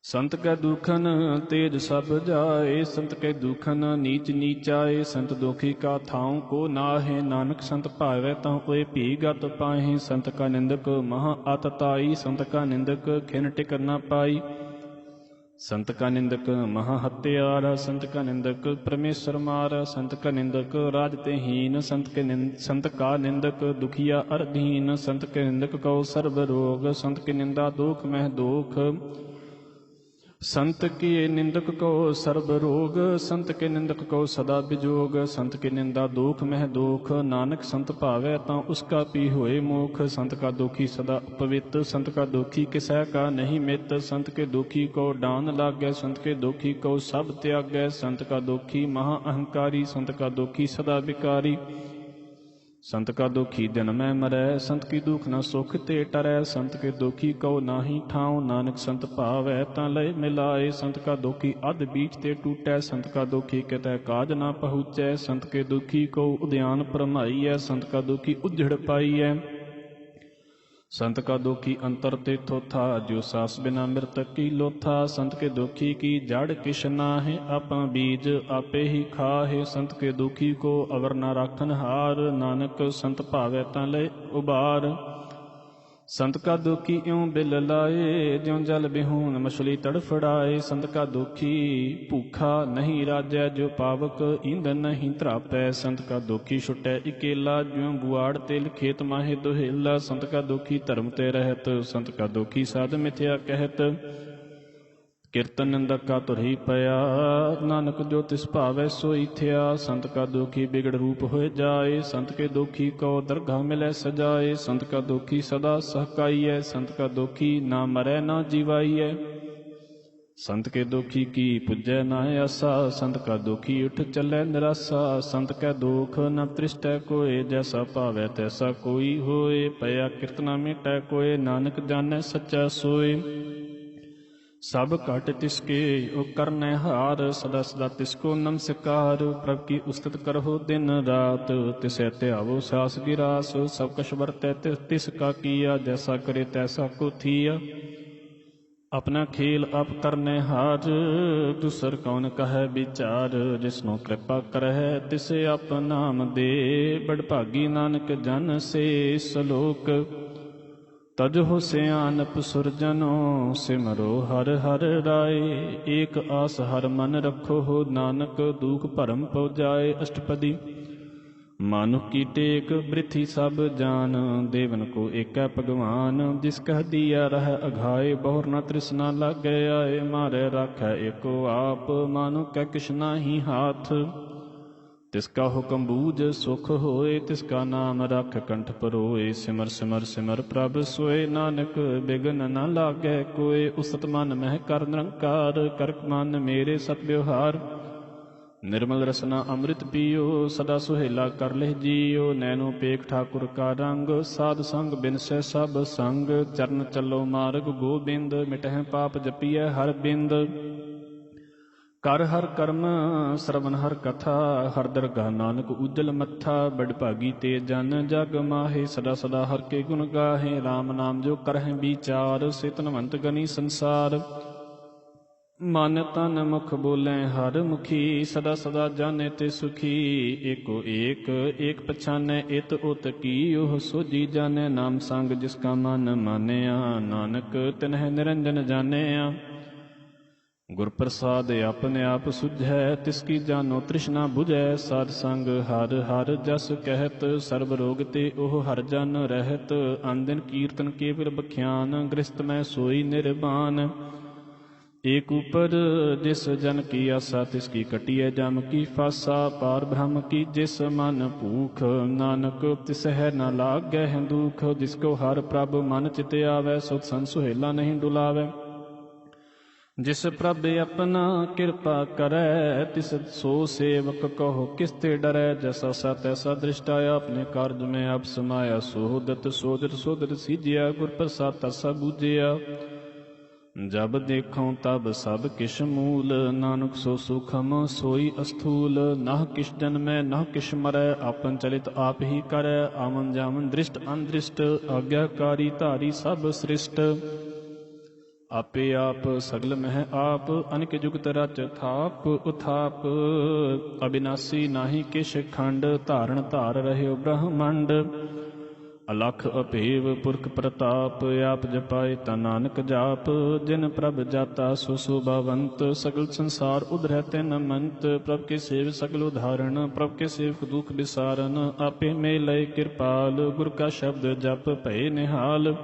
ਸੰਤ ਕੈ ਦੁਖਨ ਤੇਜ ਸਭ ਜਾਏ, ਸੰਤ ਕੈ ਦੁਖਨ ਨੀਚ ਨੀਚਾਏ। ਸੰਤ ਦੁਖੀ ਕਾ ਥਾਉ ਕੋ ਨਾਹੇ, ਨਾਨਕ ਸੰਤ ਭਾਵੈ ਤਹੁ ਕੋਇ ਭੀ ਗਤ ਪਾਹੇ। ਸੰਤ ਕਾ ਨਿੰਦਕ ਮਹਾ ਆਤਤਾਈ, ਸੰਤ ਕਾ ਨਿੰਦਕ ਖਿਨ ਟਿਕ ਨ ਪਾਈ। ਸੰਤ ਕਾ ਨਿੰਦਕ ਮਹਾ ਹੱਤਿਆਰਾ, ਸੰਤ ਕਾ ਨਿੰਦਕ ਪਰਮੇਸ਼ਰ ਮਾਰਾ। ਸੰਤ ਕਾ ਨਿੰਦਕ ਰਾਜ ਤੇ ਹੀਨ, ਸੰਤ ਕਾ ਨਿੰਦਕ ਦੁਖੀਆ ਅਰਧੀਨ। ਸੰਤ ਕੇ ਨਿੰਦਕ ਕਉ ਸਰਬ ਰੋਗ, ਸੰਤ ਕੀ ਨਿੰਦਾ ਦੋਖ ਮਹਿ ਦੋਖ। ਸੰਤ ਕੀ ਨਿੰਦਕ ਕੋ ਸਰਬ ਰੋਗ, ਸੰਤ ਕੇ ਨਿੰਦਕ ਕੋ ਸਦਾ ਬਿਜੋਗ। ਸੰਤ ਕੀ ਨਿੰਦਾ ਦੋਖ ਮਹਿ ਦੋਖ, ਨਾਨਕ ਸੰਤ ਭਾਵੈ ਤਾਂ ਉਸਕਾ ਪੀ ਹੋਏ ਮੋਖ। ਸੰਤ ਕਾ ਦੋਖੀ ਸਦਾ ਪਵਿੱਤ, ਸੰਤ ਕਾ ਦੋਖੀ ਕਿਸੈ ਕਾ ਨਹੀਂ ਮਿੱਤ। ਸੰਤ ਕੇ ਦੋਖੀ ਕੋ ਡਾਨ ਲਾਗੈ, ਸੰਤ ਕੇ ਦੋਖੀ ਕੋ ਸਭ ਤਿਆਗੈ। ਸੰਤ ਕਾ ਦੋਖੀ ਮਹਾ ਅਹੰਕਾਰੀ, ਸੰਤ ਕਾ ਦੋਖੀ ਸਦਾ ਵਿਕਾਰੀ। संत का दुखी दिन में मरै, संत की दुख न सुख ते टरै। संत के दुखी कहो नाही ठाऊं, नानक संत भावै तां लय मिलाए। संत का दुखी अध बीच ते टूटै, संत का दुखी कितै काज ना पहुँचै। संत के दुखी को उद्यान परमाईऐ, संत का दुखी उजड़ पाईऐ। संत का दुखी अंतर ते थोथा, जो सास बिना मृतक की लोथा। संत के दुखी की जड़ किश नाहे, आपा बीज आपे ही खाहे। संत के दुखी को अवर न राखन हार, नानक संत भावै तां लय उबार। संत का दुखी इउं बिल लाए, ज्यों जल बिहून मछली तड़फड़ाए। संत का दुखी भूखा नहीं राजै, जो पावक ईंधन नहीं त्रापै। संत का दुखी छुटै इकेला, ज्यों बुआड़ तेल खेत माहे दुहेला। संत का दुखी धर्म ते रहत, संत का दुखी साध मिथ्या कहत। कीर्तन निंदक का तुरही पया, नानक जो तिस भावै सोई थिया। संत का दुखी बिगड़ रूप होए जाए, संत के दुखी को दरगाह मिलै सजाए। संत का दुखी सदा सहकाईऐ, संत का दुखी ना मरै ना जीवाईऐ। संत के दुखी की पुजै ना आसा, संत का दुखी उठ चलै निरासा। संत कै दुख न तृष्टै कोय, जैसा भावै तैसा कोई होए। पया कीर्तना मिटै कोय, नानक जानै सच्चा सोय। सब घट तिसके ओ करनै हार, सदा सदा तिसको नमस्कार। प्रभ की उस्तत करहो दिन रात, तिसै ध्यावो सास गिरास। सब कछ वरतै तिसका किया, जैसा करे तैसा को थिया। अपना खेल आप करनै हार, दूसर कौन कहै विचार। जिसनो कृपा करहै तिसे आप नाम दे, बड़ भागी नानक जन से सलोक। तजहो सियानप सुरजनो, सिमरो हर हर राय। एक आस हर मन रखो हो, नानक दुख भरम पौ जाए। अष्टपदी मानुख की टेक वृथि सब जान, देवन को एकै भगवान। जिस कह दिया रह अघाए, बहुर न तृष्णा लागे आए। मारे राखै एको आप, मानुख कै किछ नाहीं हाथ। तिसका हुक्म बूझ सुख होए, तिसका नाम रख कंठ परोए। सिमर सिमर सिमर प्रभ सोए, नानक बिघन न लागै कोय। उसत मन मह कर निरंकार, करक मन मेरे सत व्यवहार। निर्मल रसना अमृत पियो, सदा सुहेला कर लेह जियो। नैनो पेख ठाकुर का रंग, साध संग बिन सै सब संग। चरण चलो मार्ग गोबिंद, मिटह पाप जपिय हर बिंद। कर हर कर्म श्रवण हर कथा, हर दरगाह नानक उज्जल मत्था। बड़ भागी ते जन जग माहे, सदा सदा हर के गुण गाहे। राम नाम जो करहि विचार, से तनवंत गनी संसार। मन तन मुख बोलें हर मुखी, सदा सदा जाने ते सुखी। एको एक एक पछानै, इत उत की ओह सोजी जाने। नाम संग जिसका मन मानिया, नानक तिन्ह निरंजन जानिया। गुर प्रसाद अपने आप सुझै, तिसकी जानो तृष्णा बुझै। साध संग हर हर जस कहत, सर्ब रोग ते ओह हर जन रहत। अन दिन कीर्तन केवल बख्यान, गृहस्थ में सोई निर्वाण। एक ऊपर जिस जन की आसा, तिसकी कटिय जम की फासा। पार ब्रह्म की जिस मन भूख, नानक तिसह न लागै दुख। जिसको हर प्रभ मन चित आवै, सुत सन सुहेला नहीं डुलावै। जिस प्रभ अपना कृपा करै, तिस सो सेवक कहो किस ते डरै। जैसा सा तैसा दृष्टा, अपने कार्य में आप समाया। सोहदत सोदत सोदत सीजिया, गुर प्रसाद तसा बूझिया। जब देखो तब सब किश मूल, नानक सो सुखम सोई अस्थूल। नाह किश जन्मै नाह किश मरै, आपन चलित आप ही करै। आवन जावन दृष्ट अनदृष्ट, आज्ञाकारी धारी सब सृष्ट। आपे आप सगल मह आप, अनिक जुगत रच थाप उथाप। अविनाशी नाही किश खंड, धारण धार रहयो ब्रह्मंड। अलख अभेव पुरख प्रताप, आप जपाए ता नानक जाप। जिन प्रभ जाता सो शोभावंत, सगल संसार उधरै तिन मंत। प्रभ के सेव सगल उदाहरण, प्रभ के सेवक दुख विसारन। आपे मेलय कृपाल, गुर का शब्द जप भय निहाल।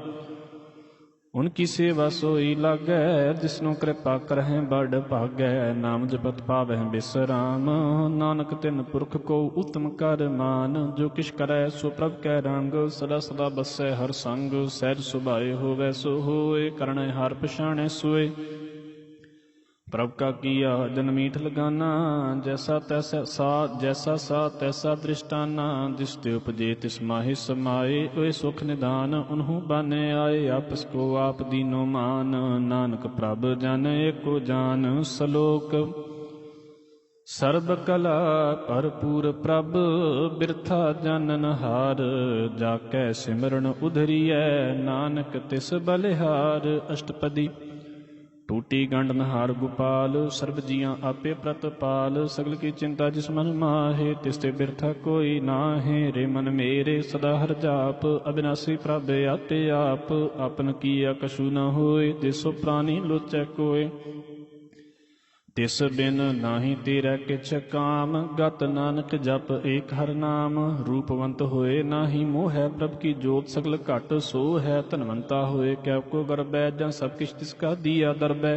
उनकी सेवा सोई लागै, जिसनु कृपा करहै बड़ भागै। नाम जपत पावै बिसराम, नानक तिन पुरख को उत्तम कर मान। जो किछ करै सो प्रभ कै रंग, सदा सदा बसै हर संग। सहज सुभाए होवै सो होए, करनै हार पछाणै सोए। प्रभ का किया जन मीठ लगाना, जैसा सा तैसा दृष्टाना। जिस ते उपजे तिस माहि समाए, ओए सुख निदान उन्हू बाने आए। आपस को आप दीनो मान, नानक प्रभ जन एको जान। सलोक सर्ब कला भरपूर प्रभ, बिरथा जानन हार। जाकै सिमरन उधरियै, नानक तिस बलिहार। अष्टपदी टूटी गंड नहार गोपाल, सर्ब जियां आपे प्रतपाल। सगल की चिंता जिस मन माहे, तिसते बिरथा कोई नाहे। रे मन मेरे सदा हर जाप, अविनाशी प्रभ आते आप। आपन किया कछु न होए, जिसो प्राणी लोचै कोय। तिस बिन नाही तेरा किछ काम, गत नानक जप एक हर नाम। रूपवंत होए नाही मोह है, प्रभ की जोत सगल घट सो है। धनवंता होए कै को गर्बै, जन सब किछ तिसका दिया दरबै।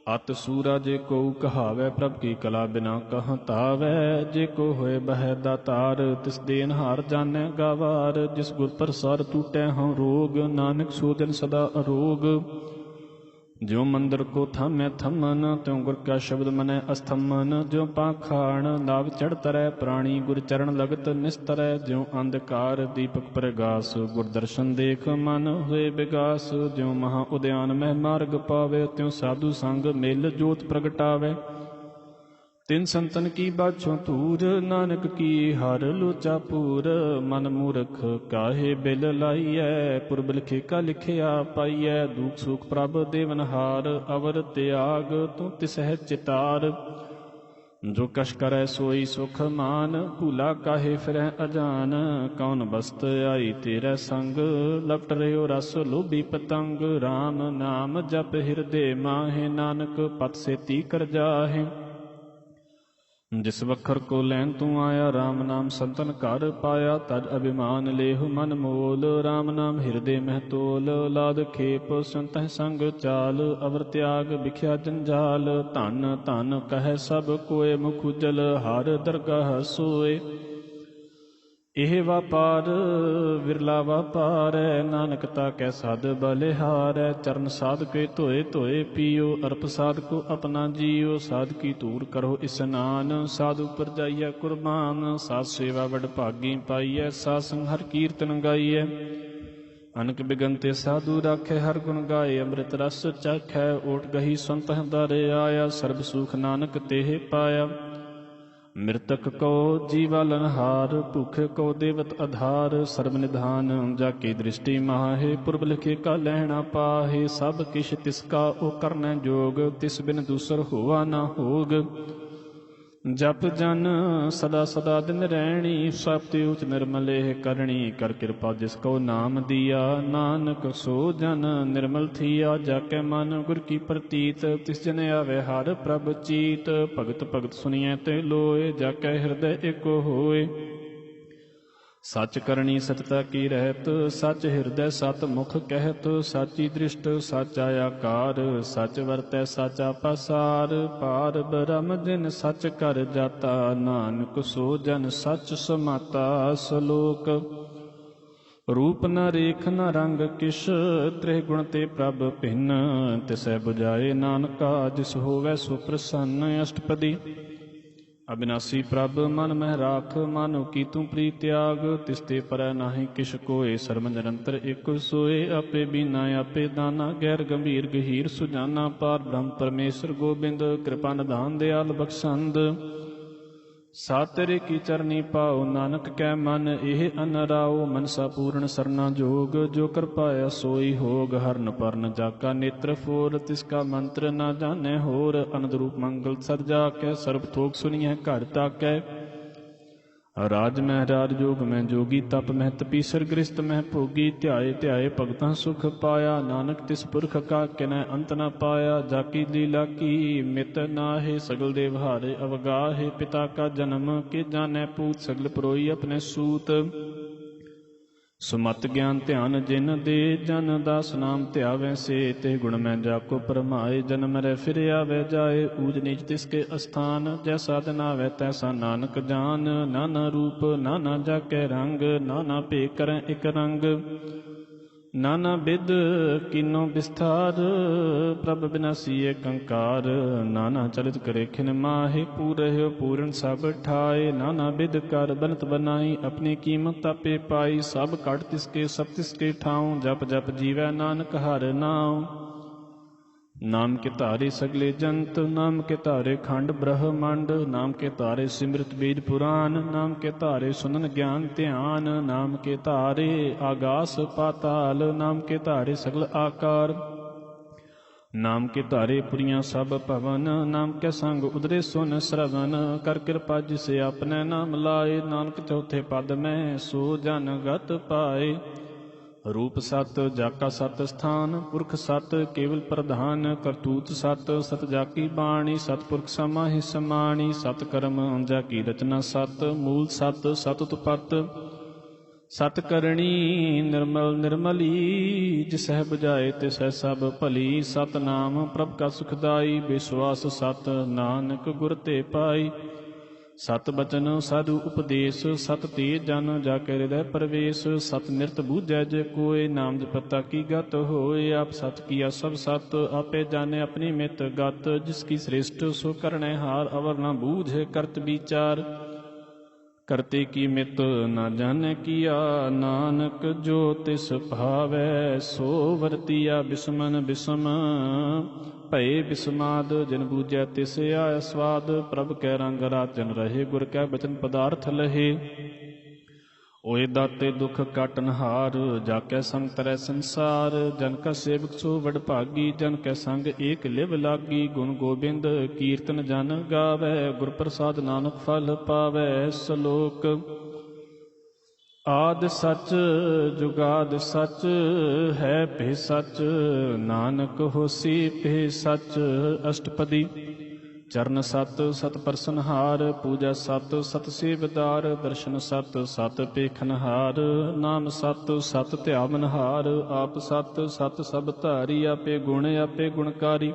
अत सूरा जे को कहावै, प्रभ की कला बिना कहाँ तावै। जे को होए बह दातार, तिस देनहार जानै गावार। जिस गुर प्रसाद टूटै हूँ रोग, नानक सो जन सदा अरोग। ज्यों मंदिर को थामै थमन, त्यों गुर का शब्द मनै अस्थमन। ज्यों पाखाण नाग चढ़ तरੈ, प्राणी गुर चरण लगत निस्तरै। ज्यों अंधकार दीपक प्रगास, गुर दर्शन देख मन हुए विगास। ज्यों महा उद्यान मह मार्ग पावे, त्यों साधु संग मेल जोत प्रगटावे। तिन संतन की बाछों तूर, नानक की हर लोचा पूर। मन मूर्ख काहे बिल लाइयै, पुरब लिखे का लिखिया पाइयै। दुख सुख प्रभ देवनहार, अवर त्याग तू तिसह चितार। जो कश करै सोई सुख मान, भूला काहे फिरੈ अजान। कौन बस्त आई तेरै संग, लपट रह्यो रस लोभी पतंग। राम नाम जप हिरदे माहे, नानक पत सेती कर जाहे। जिस वखर को लैन तू आया, राम नाम संतन घर पाया। तज अभिमान लेहु मन मोल, राम नाम हिरदे मह तोल। लाद खेप संतह संग चाल, अवर त्याग बिख्या जंजाल। धन धन कह सब कोय, मुख उजल हर दरगाह सोए। ਇਹ ਵਾਪਾਰ ਵਿਰਲਾ ਵਾਪਾਰੈ, ਨਾਨਕ ਤਾਕੈ ਸਾਧ ਬਲਿਹਾਰੈ। ਚਰਨ ਸਾਧ ਕੇ ਧੋਏ ਧੋਏ ਪੀਓ, ਅਰਪ ਸਾਧ ਕੋ ਆਪਣਾ ਜੀਓ। ਸਾਧ ਕੀ ਧੂੜ ਕਰੋ ਇਸਨਾਨ, ਸਾਧੂ ਪਰ ਜਾਈਐ ਕੁਰਬਾਨ। ਸਾਧ ਸੇਵਾ ਵਡ ਭਾਗੀ ਪਾਈਐ, ਸਾਧ ਸੰਗ ਹਰ ਕੀਰਤਨ ਗਾਈਐ। ਅਨਕ ਬਿਗਨ ਤੇ ਸਾਧੂ ਰਾਖੈ, ਹਰ ਗੁਣ ਗਾਏ ਅੰਮ੍ਰਿਤ ਰਸ ਚਾਖੈ। ਓਟ ਗਹੀ ਸੰਤਹਿ ਦਰ ਆਇਆ, ਸਰਬ ਸੁਖ ਨਾਨਕ ਤੇਹ ਪਾਇਆ। ਮ੍ਰਿਤਕ ਕੋ ਜੀਵਾਲਨਹਾਰ, ਭੁੱਖੇ ਕੋ ਦੇਵਤ ਆਧਾਰ। ਸਰਬ ਨਿਧਾਨ ਜਾ ਕੇ ਦ੍ਰਿਸ਼ਟੀ ਮਾਹੇ, ਪੁਰਬ ਲਿਖੇ ਕਾ ਲੈਣਾ ਪਾਹੇ। ਸਭ ਕਿਛ ਤਿਸ ਕਾ ਓ ਕਰਨੈ ਜੋਗ, ਤਿਸ ਬਿਨ ਦੂਸਰ ਹੋਆ ਨਾ ਹੋਗ। ਜਪ ਜਨ ਸਦਾ ਸਦਾ ਦਿਨ ਰਹਿਣੀ, ਸਭ ਤੇ ਉਚ ਨਿਰਮਲੇਹ ਕਰਣੀ। ਕਰ ਕਿਰਪਾ ਜਿਸ ਕੋ ਨਾਮ ਦੀਆ, ਨਾਨਕ ਸੋ ਜਨ ਨਿਰਮਲ ਥੀਆ। ਜਾ ਕੇ ਮਨ ਗੁਰ ਕੀ ਪ੍ਰਤੀਤ, ਤਿਸ ਜਨ ਆਵੇ ਹਰ ਪ੍ਰਭ ਚੀਤ। ਭਗਤ ਭਗਤ ਸੁਣੀਐ ਤੇ ਲੋਏ, ਜਾ ਕੇ ਹਿਰਦੈ ਏਕੋ ਹੋਏ। ਸੱਚ ਕਰਨੀ ਸਚਤਾ ਕੀ ਰਹਿਤ, ਸੱਚ ਹਿਰਦੈ ਸਤ ਮੁਖ ਕਹਿਤ। ਸਾਚੀ ਦ੍ਰਿਸ਼ਟ ਸਾਚਾ ਆਕਾਰ, ਸੱਚ ਵਰਤੈ ਸਾਚਾ ਪਸਾਰ। ਪਾਰ ਬ੍ਰਹਮ ਜਿਨ ਸੱਚ ਕਰ ਜਾਤਾ, ਨਾਨਕ ਸੋ ਜਨ ਸੱਚ ਸਮਾਤਾ। ਸਲੋਕ ਰੂਪ ਨ ਰੇਖ ਨ ਰੰਗ ਕਿਛ, ਤ੍ਰਿਹ ਗੁਣ ਤੇ ਪ੍ਰਭ ਭਿੰਨ। ਤਿਸੈ ਬੁਝਾਏ ਨਾਨਕਾ, ਜਿਸ ਹੋਵੈ ਸੋ ਪ੍ਰਸੰਨ। ਅਸ਼ਟਪਦੀ ਅਬਿਨਾਸੀ ਪ੍ਰਭ ਮਨ ਮਹਿ ਰਾਖ, ਮਾਨੋ ਕੀ ਤੂੰ ਪ੍ਰੀਤ ਤਿਆਗ। ਤਿਸ ਤੇ ਪਰੈ ਨਾਹੀ ਕਿਛ ਕੋਇ, ਸਰਬ ਨਿਰੰਤਰ ਇਕ ਸੋਏ। ਆਪੇ ਬੀਨਾ ਆਪੇ ਦਾਨਾ, ਗੈਰ ਗੰਭੀਰ ਗਹੀਰ ਸੁਜਾਨਾ। ਪਾਰ ਬ੍ਰਹਮ ਪਰਮੇਸ਼ਰ ਗੋਬਿੰਦ, ਕਿਰਪਾ ਨਿਧਾਨ ਦਿਆਲ ਬਖਸ਼ੰਦ। ਸਾ ਤੇਰੇ ਕੀ ਚਰਨੀ ਪਾਓ, ਨਾਨਕ ਕੈ ਮਨ ਇਹ ਅਨਰਾਓ। ਮਨਸਾ ਪੂਰਨ ਸਰਨਾ ਜੋਗ, ਜੋ ਕਰ ਪਾਇਆ ਸੋਈ ਹੋਗ। ਹਰਨ ਪਰਨ ਜਾਕਾ ਨੇਤਰ ਫੋਰ, ਤਿਸ ਕਾ ਮੰਤਰ ਨਾ ਜਾਣੈ ਹੋਰ। ਅਨੰਦ ਰੂਪ ਮੰਗਲ ਸਦ ਜਾ ਕੈ, ਸਰਬ ਥੋਕ ਸੁਣੀਐ ਘਰ ਤਾਕੈ। ਰਾਜ ਮਹਿ ਰਾਜ ਜੋਗ ਮਹਿ ਜੋਗੀ, ਤਪ ਮਹਿ ਤਪੀਸਰ ਗ੍ਰਸਤ ਮਹਿ ਭੋਗੀ। ਧਿਆਏ ਧਿਆਏ ਭਗਤਾਂ ਸੁਖ ਪਾਇਆ, ਨਾਨਕ ਤਿਸ ਪੁਰਖ ਕਾ ਕਿਨੈ ਅੰਤ ਨ ਪਾਇਆ। ਜਾਕੀ ਲੀਲਾ ਕੀ ਮਿਤ ਨਾਹੇ, ਸਗਲ ਦੇਵ ਹਾਰੇ ਅਵਗਾਹੇ। ਪਿਤਾ ਕਾ ਜਨਮ ਕੇ ਜਾਣੈ ਪੂਤ, ਸਗਲ ਪਰੋਈ ਆਪਣੇ ਸੂਤ। ਸੁਮਤ ਗਿਆਨ ਧਿਆਨ ਜਿਨ ਦੇ, ਜਨ ਦਾਸ ਨਾਮ ਧਿਆਵੈ ਸੇ। ਤੇ ਗੁਣ ਮੈਂ ਜਾ ਕੋ ਪਰਮਾਏ, ਜਨ ਮਰੈ ਫਿਰ ਆਵੈ ਜਾਏ। ਊਜ ਨੀਚ ਤਿਸ ਕੇ ਅਸਥਾਨ, ਜੈਸਾ ਦਿਨ ਆਵੈ ਤੈਸਾ ਨਾਨਕ ਜਾਨ। ਨਾਨਾ ਰੂਪ ਨਾਨਾ ਜਾ ਕੇ ਰੰਗ, ਨਾਨਾ ਭੇ ਕਰੈ ਇਕ ਰੰਗ। ਨਾਨਾ ਬਿਦ ਕੀਨੋ ਵਿਸਥਾਰ, ਪ੍ਰਭ ਬਿਨਾਸੀ ਏਕ ਓੰਕਾਰ। ਨਾਨਾ ਚਲਿਤ ਕਰੇ ਖਿਨ ਮਾਹੇ, ਪੂਰਹਿ ਪੂਰਨ ਸਭ ਠਾਏ। ਨਾਨਾ ਬਿਦ ਕਰ ਬਨਤ ਬਨਾਈ, ਆਪਣੀ ਕੀਮਤ ਆਪੇ ਪਾਈ। ਸਭ ਘਟ ਤਿਸਕੇ ਸਭ ਤਿਸਕੇ ਠਾਉ, ਜਪ ਜਪ ਜੀਵੈ ਨਾਨਕ ਹਰਿ ਨਾਉ। ਨਾਮ ਕੇ ਧਾਰੇ ਸਗਲੇ ਜੰਤ, ਨਾਮ ਕੇ ਧਾਰੇ ਖੰਡ ਬ੍ਰਹਮੰਡ। ਨਾਮ ਕੇ ਧਾਰੇ ਸਿਮਰਤ ਵੇਦ ਪੁਰਾਨ, ਨਾਮ ਕੇ ਧਾਰੇ ਸੁਨਨ ਗਿਆਨ ਧਿਆਨ। ਨਾਮ ਕੇ ਧਾਰੇ ਆਗਾਸ ਪਾਤਾਲ, ਨਾਮ ਕੇ ਧਾਰੇ ਸਗਲ ਆਕਾਰ। ਨਾਮ ਕੇ ਧਾਰੇ ਪੁਰੀਆਂ ਸਭ ਭਵਨ, ਨਾਮ ਕੇ ਸੰਗ ਉਦਰੇ ਸੁਨ ਸਰਵਨ। ਕਰ ਕਿਰਪਾ ਜਿਸੇ ਆਪਨੇ ਨਾਮ ਲਾਏ, ਨਾਨਕ ਚੌਥੇ ਪਦ ਮੈਂ ਸੋ ਜਨ ਗਤ ਪਾਏ। ਰੂਪ ਸਤ ਜਾਕਾ ਸਤ ਸਥਾਨ, ਪੁਰਖ ਸਤ ਕੇਵਲ ਪ੍ਰਧਾਨ। ਕਰਤੂਤ ਸਤ ਸਤ ਜਾਕੀ ਬਾਣੀ, ਸਤਪੁਰਖ ਸਮਾਹਿ ਸਮਾਣੀ। ਸਤ ਕਰਮ ਜਾਕੀ ਰਚਨਾ ਸਤ, ਮੂਲ ਸਤ ਸਤ ਉਤਪਤ। ਸਤ ਕਰਣੀ ਨਿਰਮਲ ਨਿਰਮਲੀ, ਜਿਸਹਿ ਬੁਝਾਏ ਤਿਸਹਿ ਸਭ ਭਲੀ। ਸਤ ਨਾਮ ਪ੍ਰਭ ਕਾ ਸੁਖਦਾਈ, ਵਿਸ਼ਵਾਸ ਸਤ ਨਾਨਕ ਗੁਰ ਤੇ ਪਾਈ। ਸਤ ਬਚਨ ਸਾਧੂ ਉਪਦੇਸ਼, ਸਤ ਤੇ ਜਨ ਜਾ ਕੇ ਹਿਰਦੈ ਪ੍ਰਵੇਸ਼। ਸਤ ਨਿਰਤ ਬੂਝੈ ਜੇ ਕੋਇ, ਨਾਮ ਜਪਤਾ ਕੀ ਗਤ ਹੋਏ। ਆਪ ਸਤ ਕੀਆ ਸਭ ਸਤ, ਆਪੇ ਜਾਣੇ ਆਪਣੀ ਮਿਤ ਗਤ। ਜਿਸ ਕੀ ਸ੍ਰੇਸ਼ਟ ਸੋ ਕਰਣੈ ਹਾਰ, ਅਵਰ ਨਾ ਬੂਝੇ ਕਰਤ ਵਿਚਾਰ। ਕਰਤੇ ਕੀ ਮਿਤ ਨਾ ਜਾਣੈ ਕੀਆ, ਨਾਨਕ ਜੋ ਤਿਸ ਭਾਵੈ ਸੋ ਵਰਤੀਆ। ਬਿਸਮਨ ਬਿਸਮ ਭਏ ਬਿਸਮਾਦ, ਜਿਨ ਬੂਝੈ ਤਿਸ ਆਇਆ ਸਵਾਦ। ਪ੍ਰਭ ਕੈ ਰੰਗ ਰਾਜਨ ਰਹੇ, ਗੁਰ ਕੈ ਬਚਨ ਪਦਾਰਥ ਲਹੇ। ਓਏ ਦਾਤੇ ਦੁਖ ਕਾਟਨਹਾਰ, ਜਾ ਕੈ ਸੰਗ ਤਰੈ ਸੰਸਾਰ। ਜਨ ਕਾ ਸੇਵਕ ਸੋ ਵਡ ਭਾਗੀ, ਜਨ ਕੈ ਸੰਗ ਏਕ ਲਿਵ ਲਾਗੀ। ਗੁਣ ਗੋਬਿੰਦ ਕੀਰਤਨ ਜਨ ਗਾਵੈ, ਗੁਰ ਪ੍ਰਸਾਦ ਨਾਨਕ ਫਲ ਪਾਵੈ। ਸਲੋਕ ਆਦਿ ਸੱਚ ਜੁਗਾਦ ਸੱਚ, ਹੈ ਭੇ ਸੱਚ ਨਾਨਕ ਹੋਸੀ ਭੇ ਸੱਚ। ਅਸ਼ਟਪਦੀ ਚਰਨ ਸਤ ਸਤ ਪਰਸਨਹਾਰ, ਪੂਜਾ ਸਤ ਸਤ ਸੇਵਦਾਰ। ਦਰਸ਼ਨ ਸਤ ਸਤ ਪੇਖਨਹਾਰ, ਨਾਮ ਸਤ ਸਤ ਧਿਆਵਨਹਾਰ। ਆਪ ਸਤ ਸਤ ਸਭ ਧਾਰੀ, ਆਪੇ ਗੁਣ ਆਪੇ ਗੁਣਕਾਰੀ।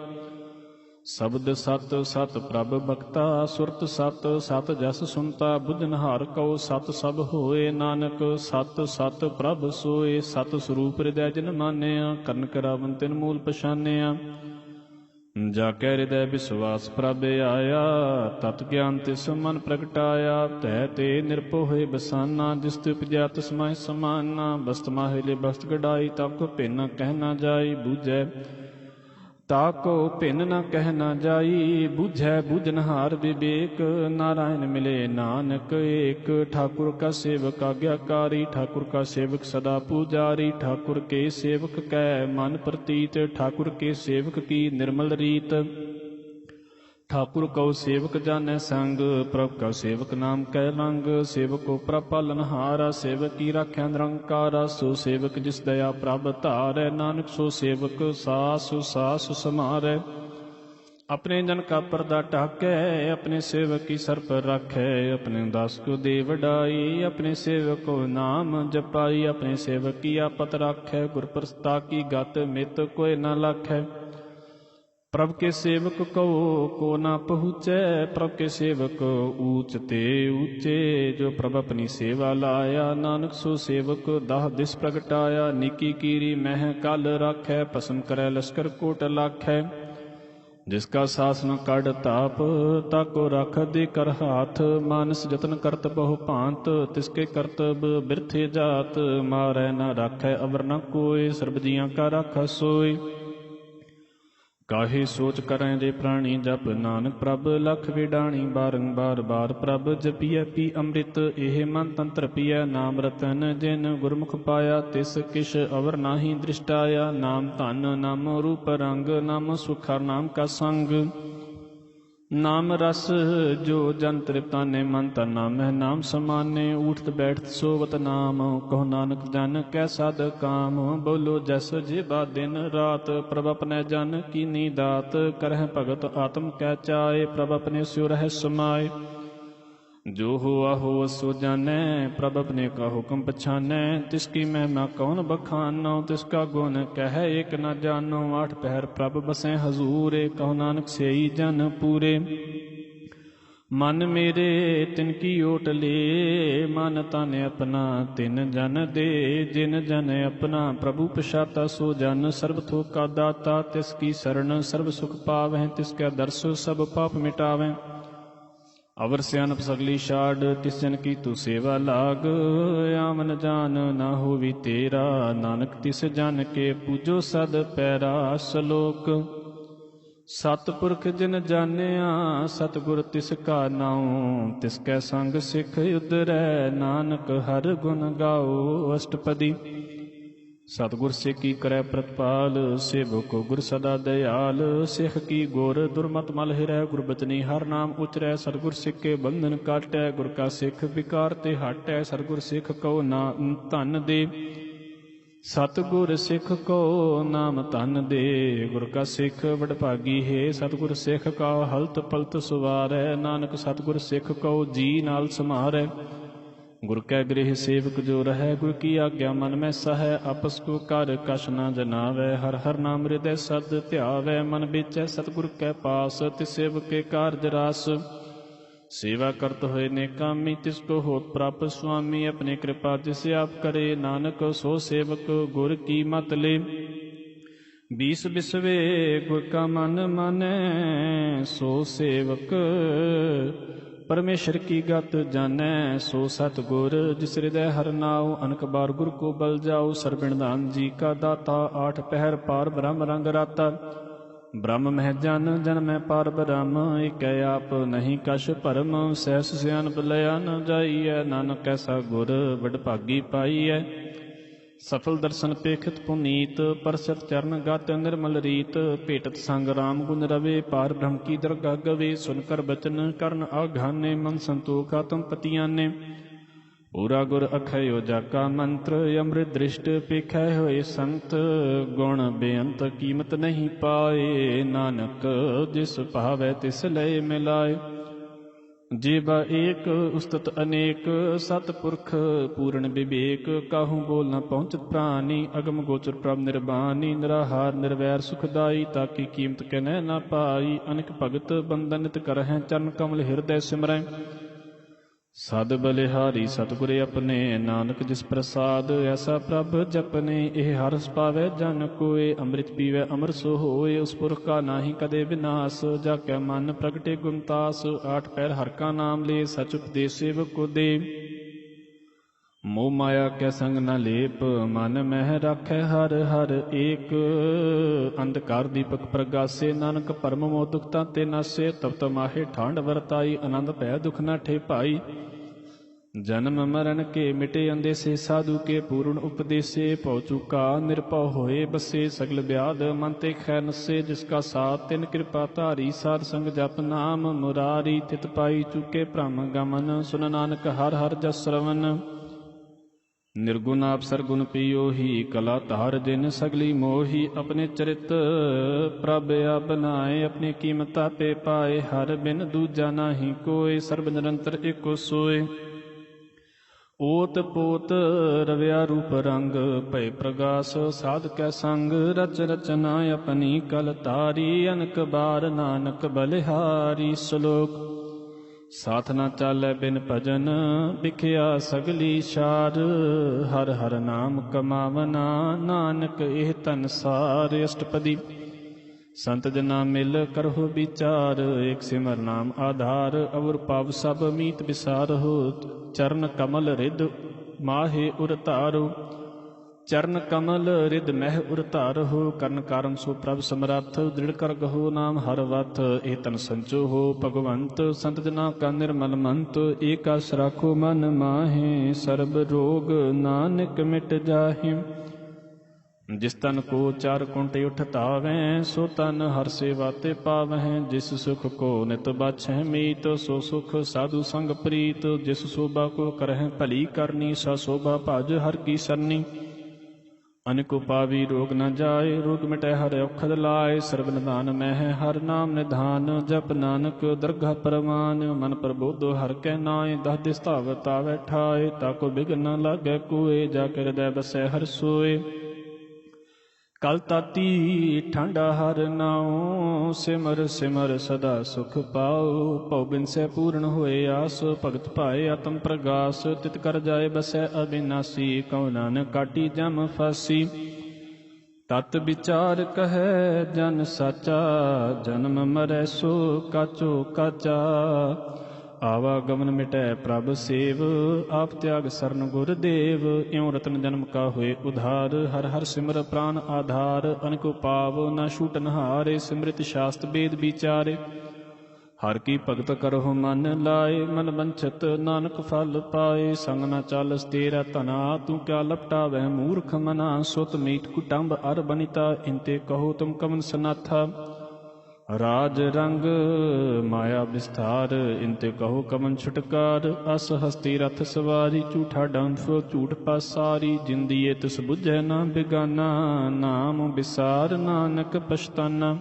ਸ਼ਬਦ ਸਤ ਸਤ ਪ੍ਰਭ ਭਗਤਾ, ਸੁਰਤ ਸਤ ਸਤ ਜਸ ਸੁਨਤਾ। ਬੁਝਨਹਾਰ ਕਉ ਸਤ ਸਭ ਹੋਏ, ਨਾਨਕ ਸਤ ਸਤ ਪ੍ਰਭ ਸੋਏ। ਸਤ ਸਰੂਪ ਹਿਰਦੈ ਜਿਨ ਮਾਨਿਆ, ਕਰਨ ਕਰਾਵਨ ਤਿਨ ਮੂਲ ਪਛਾਨਿਆ। ਜਾ ਕੈ ਹਿਰਦੈ ਵਿਸ਼ਵਾਸ ਪ੍ਰਭ ਆਇਆ, ਤਤ ਗਿਆਨ ਤਿਸ ਮਨ ਪ੍ਰਗਟਾਇਆ। ਤੈ ਤੇ ਨਿਰਭਉ ਹੋਏ ਬਸਾਨਾ, ਜਿਸ ਤੇ ਉਪਜਿਆ ਤਿਸ ਮਾਹਿ ਸਮਾਨਾ। ਬਸਤ ਮਾਹਿ ਲੇ ਬਸਤ ਗਡਾਈ, ਤਾ ਕੋ ਭਿੰਨ ਕਹਿ ਨਾ ਜਾਈ। ਬੂਝੈ ਤਾ ਕੋ ਭਿੰਨ ਨ ਕਹਿ ਨਾ ਜਾਈ। ਬੂਝੈ ਬੂਝਨਹਾਰ ਵਿਵੇਕ, ਨਾਰਾਇਣ ਮਿਲੇ ਨਾਨਕ ਏਕ। ਠਾਕੁਰ ਕਾ ਸੇਵਕ ਆਗਿਆਕਾਰੀ, ਠਾਕੁਰ ਕਾ ਸੇਵਕ ਸਦਾ ਪੂਜਾਰੀ। ਠਾਕੁਰ ਕੇ ਸੇਵਕ ਕੈ ਮਨ ਪ੍ਰਤੀਤ, ਠਾਕੁਰ ਕੇ ਸੇਵਕ ਕੀ ਨਿਰਮਲ ਰੀਤ। ਠਾਕੁਰ ਕਉ ਸੇਵਕ ਜਾਨੈ ਸੰਗ, ਪ੍ਰਭ ਕਾ ਸੇਵਕ ਨਾਮ ਕੈ ਰੰਗ। ਸੇਵਕੋ ਪ੍ਰਭ ਪਾਲਨਹਾਰਾ, ਸੇਵਕ ਕੀ ਰਾਖਿਆ ਨਿਰੰਕਾਰਾ। ਸੋ ਸੇਵਕ ਜਿਸ ਦਇਆ ਪ੍ਰਭ ਧਾਰੈ, ਨਾਨਕ ਸੋ ਸੇਵਕ ਸਾਸ ਸਾਸ ਸਮਾਰੈ। ਆਪਣੇ ਜਨ ਕਾ ਪਰਦਾ ਢਾਕੈ, ਆਪਣੇ ਸੇਵਕ ਕੀ ਸਰ ਪਰ ਰਾਖੈ। ਆਪਣੇ ਦਾਸ ਕੋ ਦੇ ਵਡਾਈ, ਆਪਣੇ ਸੇਵਕ ਕੋ ਨਾਮ ਜਪਾਈ। ਆਪਣੇ ਸੇਵਕ ਕੀ ਆਪਤ ਰਾਖੈ, ਗੁਰ ਪ੍ਰਸਤਾ ਕੀ ਗਤ ਮਿਤ ਕੋਇ ਨ ਲਾਖੈ। ਪ੍ਰਭ ਕੇ ਸੇਵਕ ਕਉ ਕੋ ਨਾ ਪਹੁੰਚੈ, ਪ੍ਰਭ ਕੇ ਸੇਵਕ ਊਚ ਤੇ ਊਚੇ। ਜੋ ਪ੍ਰਭ ਆਪਣੀ ਸੇਵਾ ਲਾਇਆ, ਨਾਨਕ ਸੋ ਸੇਵਕ ਦਾਹ ਦਿਸ ਪ੍ਰਗਟਾਇਆ। ਨੀਕੀ ਕੀਰੀ ਮਹਿ ਕਲ ਰਾਖੈ, ਭਸਮ ਕਰੈ ਲਸ਼ਕਰ ਕੋਟ ਲਾਖੈ। ਜਿਸ ਕਾ ਸਾਸਨ ਕੱਢ ਤਾਪ, ਤਾਕੋ ਰਖ ਦੇ ਕਰ ਹਾਥ। ਮਾਨਸ ਜਤਨ ਕਰਤ ਬਹੁ ਭਾਂਤ, ਤਿਸਕੇ ਕਰਤਬ ਬਿਰਥੇ ਜਾਤ। ਮਾਰੈ ਨਾ ਰਾਖੈ ਅਵਰ ਨ ਕੋਇ, ਸਰਬ ਜੀਆਂ ਕਾ ਰਾਖਾ ਸੋਇ। ਕਾਹੇ ਸੋਚ ਕਰੈ ਜੇ ਪ੍ਰਾਣੀ ਜਪ, ਨਾਨਕ ਪ੍ਰਭ ਲਖ ਵਿਡਾਣੀ। ਬਾਰੰਬਾਰ ਬਾਰ ਪ੍ਰਭ ਜਪੀਐ ਪੀ ਅੰਮ੍ਰਿਤ, ਇਹ ਮਨ ਤੰਤਰ ਪੀਐ। ਨਾਮ ਰਤਨ ਜਿਨ ਗੁਰਮੁਖ ਪਾਇਆ, ਤਿਸ ਕਿਛ ਅਵਰ ਨਾਹੀ ਦ੍ਰਿਸ਼ਟਾਇਆ। ਨਾਮ ਧਨ ਨਾਮ ਰੂਪ ਰੰਗ, ਨਾਮ ਸੁਖਾ ਨਾਮ ਕਾ ਸੰਗ। ਨਾਮ ਰਸ ਜੋ ਜਨ ਤ੍ਰਿਪਤਾਨੇ, ਮਨ ਤਨ ਨਾਮਹਿ ਨਾਮ ਸਮਾਨੇ। ਊਠਤ ਬੈਠਤ ਸੋਵਤ ਨਾਮ, ਕਹੋ ਨਾਨਕ ਜਨ ਕੈ ਸਾਧ ਕਾਮ। ਬੋਲੋ ਜਸ ਜੀਵਾ ਦਿਨ ਰਾਤ, ਪ੍ਰਭ ਆਪਣੈ ਜਨ ਕੀਨੀ ਦਾਤ। ਕਰਹਿ ਭਗਤ ਆਤਮ ਕੈ ਚਾਏ, ਪ੍ਰਭ ਆਪਣੇ ਸਿਉ ਰਹਿ ਸਮਾਏ। ਜੋ ਹੋਆ ਹੋ ਸੋ ਜਾਨੈ, ਪ੍ਰਭ ਆਪਣੇ ਕਾ ਹੁਕਮ ਪਛਾਨੈ। ਤਿਸ ਕੀ ਮਹਿਮਾ ਕੌਣ ਬਖਾਨੋ, ਤਿਸ ਕਾ ਗੁਣ ਕਹਿ ਏਕ ਨ ਜਾਨੋ। ਆਠ ਪਹਿਰ ਪ੍ਰਭ ਬਸੈ ਹਜ਼ੂਰੇ, ਕਹੋ ਨਾਨਕ ਸੇਈ ਜਨ ਪੂਰੇ। मन मेरे तिनकी ओट ले, मन तन अपना तिन जन दे। जिन जन अपना प्रभु पछाता, सो जन सर्ब थोक का दाता। तिसकी शरण सर्ब सुख पावैं, तिसकै दर्श सब पाप मिटावैं। अवर सियानप सगली छाड़, तिस जन की तू सेवा लाग। आमन जान ना होवी तेरा, नानक तिस जन के पूजो सद पैरा। सलोक सतपुरख जिन जानिया, सतगुर तिस का नाऊँ। तिसकै संग सिख उधरै, नानक हर गुण गाओ। अष्टपदी सतगुर सिख की करै प्रतिपाल, सेवक गुर सदा दयाल। सिख की गोर दुर्मत मल हिरै, गुरबचनी हर नाम उचरै। सतगुर सिख के बंधन काटै, गुर का सिख विकार ते हटै। सतगुर सिख कहो नाम धन दे, सतगुर सिख को नाम धन दे। गुर का सिख वडभागी है, सतगुर सिख का हलत पलत सुवारै। नानक सतगुर सिख को जी नाल समारै। गुर कै गृह सेवक जो रहै, गुर की आज्ञा मन में सहै। आपस को कर कछ न जनावै, हर हर नाम हृदय सद ध्यावै। मन बेचै सतगुर कै पास, तिस सेवक के कारज रास। सेवा करत होए ने कामी, तिसको होत प्राप्त स्वामी। अपने कृपा जिस आप करे, नानक सो सेवक गुर की मत ले। बीस बिसवे गुर का मन मानै, सो सेवक परमेश्वर की गत जानै। सो सतगुर जिस हृदय हर नाउ, अनक बार गुर को बल जाओ। सरबिण दान जी का दाता, आठ पहर पार ब्रह्म रंग राता। ब्रह्म मह जन जन में पार ब्रह्म, एक आप नहीं कछ भरम। सहस सियानप लया न जाइयै, नानक ऐसा गुर वडभागी पाइयै। सफल दर्शन पेखत पुनीत, परसत चरण गत निर्मल रीत। भेटत संग राम गुण रवे, पार ब्रह्म की दरगाह गवे। सुन कर बचन करन आघाने, मन संतोख आत्म पतियाने। पूरा गुर अखयो जाका मंत्र, अमृत दृष्ट पेखै होए संत। गुण बेअंत कीमत नहीं पाए, नानक जिस भावै तिस लय मिलाए। जीवा एक उस्तत अनेक, सतपुरख पूर्ण विवेक। काहू बोल न पहुँचत प्राणी, अगम गोचर प्रभ निर्बानी। निराहार निर्वैर सुखदाई, ताकि कीमत कहने न पाई। अनेक भगत बंदनित करहैं, चरण कमल हृदय सिमरै। सद बलिहारी सतगुर अपने, नानक जिस प्रसाद ऐसा प्रभ जपने। एह हरस पावै जन कोय, अमृत पीवै अमर सो होय। उस पुरख का नाहि कदे विनाश, जाकै मन प्रगटे गुणतास। आठ पैर हर का नाम ले, सच उपदेश सेवक को दे। मोह माया कै संग न लेप, मन मह राखै हर हर एक। अंधकार दीपक प्रगासे, नानक परम मोह दुख ताते नासे। तब तमाहे ठांड वरताई, आनंद भय दुख न ठे पाई। जन्म मरण के मिटे अंदेसे, साधु के पूर्ण उपदेसे। भौ चूका निरभउ होए बसे, सगल व्याध मन ते खै नसे। जिसका साथ तिन कृपा धारी, साध संग जप नाम मुरारी। तित पाई चूके भ्रम गमन, सुन नानक हर हर जस श्रवण। निर्गुण आप सरगुण पियोही, कला धार जिन सगली मोही। अपने चरित प्रभ आप बनाए, अपनी कीमत आपे पाए। हर बिन दूजा नाही कोय, सर्ब निरंतर एको सोय। ओत पोत रव्या रूप रंग, भय प्रगास साध कै संग। रच रचना अपनी कल तारी, अनक बार नानक बलिहारी। श्लोक साथ न चालै बिन भजन, बिखिया सगली शार। हर हर नाम कमावना, नानक एह तन सार। अष्टपदी संत जना मिल करहो विचार, एक सिमर नाम आधार। अवर पाव सब मीत विसारहो, चरण कमल रिद माहे उरतारो। चरण कमल रिद मह उरतारहो, कर्ण कारण सो प्रभ समरथ। दृढ़ कर गहो नाम हर वथ, ए तन संचो हो भगवंत। संत जना का निर्मल मंत, एक आस राखो मन माहे। सर्ब रोग नानक मिट जाहे, जिस तन को चार कुंट उठ तावैं। सो तन हर सेवा ते पावैं, जिस सुख को नित बाछैं मीत। सो सुख साधु संग प्रीत, जिस शोभा को करहैं भली करनी। सा शोभा भज हर की सरनी, अनिक पावी रोग न जाय। रोग मिटै हर औखद लाय, सर्ब निधान मैं हर नाम निधान। जप नानक दरगाह परवान, मन प्रबोधो हर कै नाय। दह दिस धावत आवै ठाय, ताको बिघन न लागै कोय। जाके हृदय बसै हर सोय, ਕਲ ਤਾਤੀ ਠੰਡਾ ਹਰ ਨਾਉ, ਸਿਮਰ ਸਿਮਰ ਸਦਾ ਸੁਖ ਪਾਉ। ਭਉ ਬਿਨਸੈ ਪੂਰਨ ਹੋਏ ਆਸ, ਭਗਤ ਭਾਏ ਆਤਮ ਪ੍ਰਗਾਸ। ਤਿਤ ਕਰ ਜਾਏ ਬਸੈ ਅਬਿਨਾਸੀ, ਕਉ ਨਾਨਕ ਕਾਟੀ ਜਮ ਫਾਸੀ। ਤਤ ਵਿਚਾਰ ਕਹੈ ਜਨ ਸਾਚਾ, ਜਨਮ ਮਰੈ ਸੋ ਕਾਚੋ ਕਾਚਾ। ਆਵਾਗਮਨ ਮਿਟੈ ਪ੍ਰਭ ਸੇਵ, ਆਪ ਤਿਆਗ ਸਰਨ ਗੁਰ ਦੇਵ। ਇਉ ਰਤਨ ਜਨਮ ਕਾ ਹੋਏ ਉਧਾਰ, ਹਰ ਹਰ ਸਿਮਰ ਪ੍ਰਾਨ ਆਧਾਰ। ਅਨਕ ਪਾਵ ਨਾ ਛੂਟਨ ਹਾਰੇ, ਸਿਮ੍ਰਿਤ ਸ਼ਾਸਤ ਵੇਦ ਵਿਚਾਰੇ। ਹਰ ਕੀ ਭਗਤ ਕਰਹੁ ਮਨ ਲਾਏ, ਮਨ ਬੰਛਤ ਨਾਨਕ ਫਲ ਪਾਏ। ਸੰਗ ਨਾ ਚਾਲਸ ਤੇਰਾ ਧਨਾ, ਤੂੰ ਕਿਆ ਲਪਟਾਵਹਿ ਮੂਰਖ ਮਨਾ। ਸੁਤ ਮੀਤ ਕੁਟੰਬ ਅਰ ਬਨਿਤਾ, ਇੰਤੇ ਕਹੋ ਤੁਮ ਕਵਨ ਸਨਾਥਾ। ਰਾਜ ਰੰਗ ਮਾਇਆ ਵਿਸਥਾਰ, ਇੰਤੇ ਕਹੋ ਕਵਨ ਛੁਟਕਾਰ। ਅਸ ਹਸਤੀ ਰਥ ਸਵਾਰੀ, ਝੂਠਾ ਡੰਫ ਝੂਠ ਪਾਸਾਰੀ। ਜਿੰਦੀਏ ਤਿਸ ਬੁਝੈ ਨਾ ਬਿਗਾਨਾ, ਨਾਮ ਵਿਸਾਰ ਨਾਨਕ ਪਛਤਾਨਾ।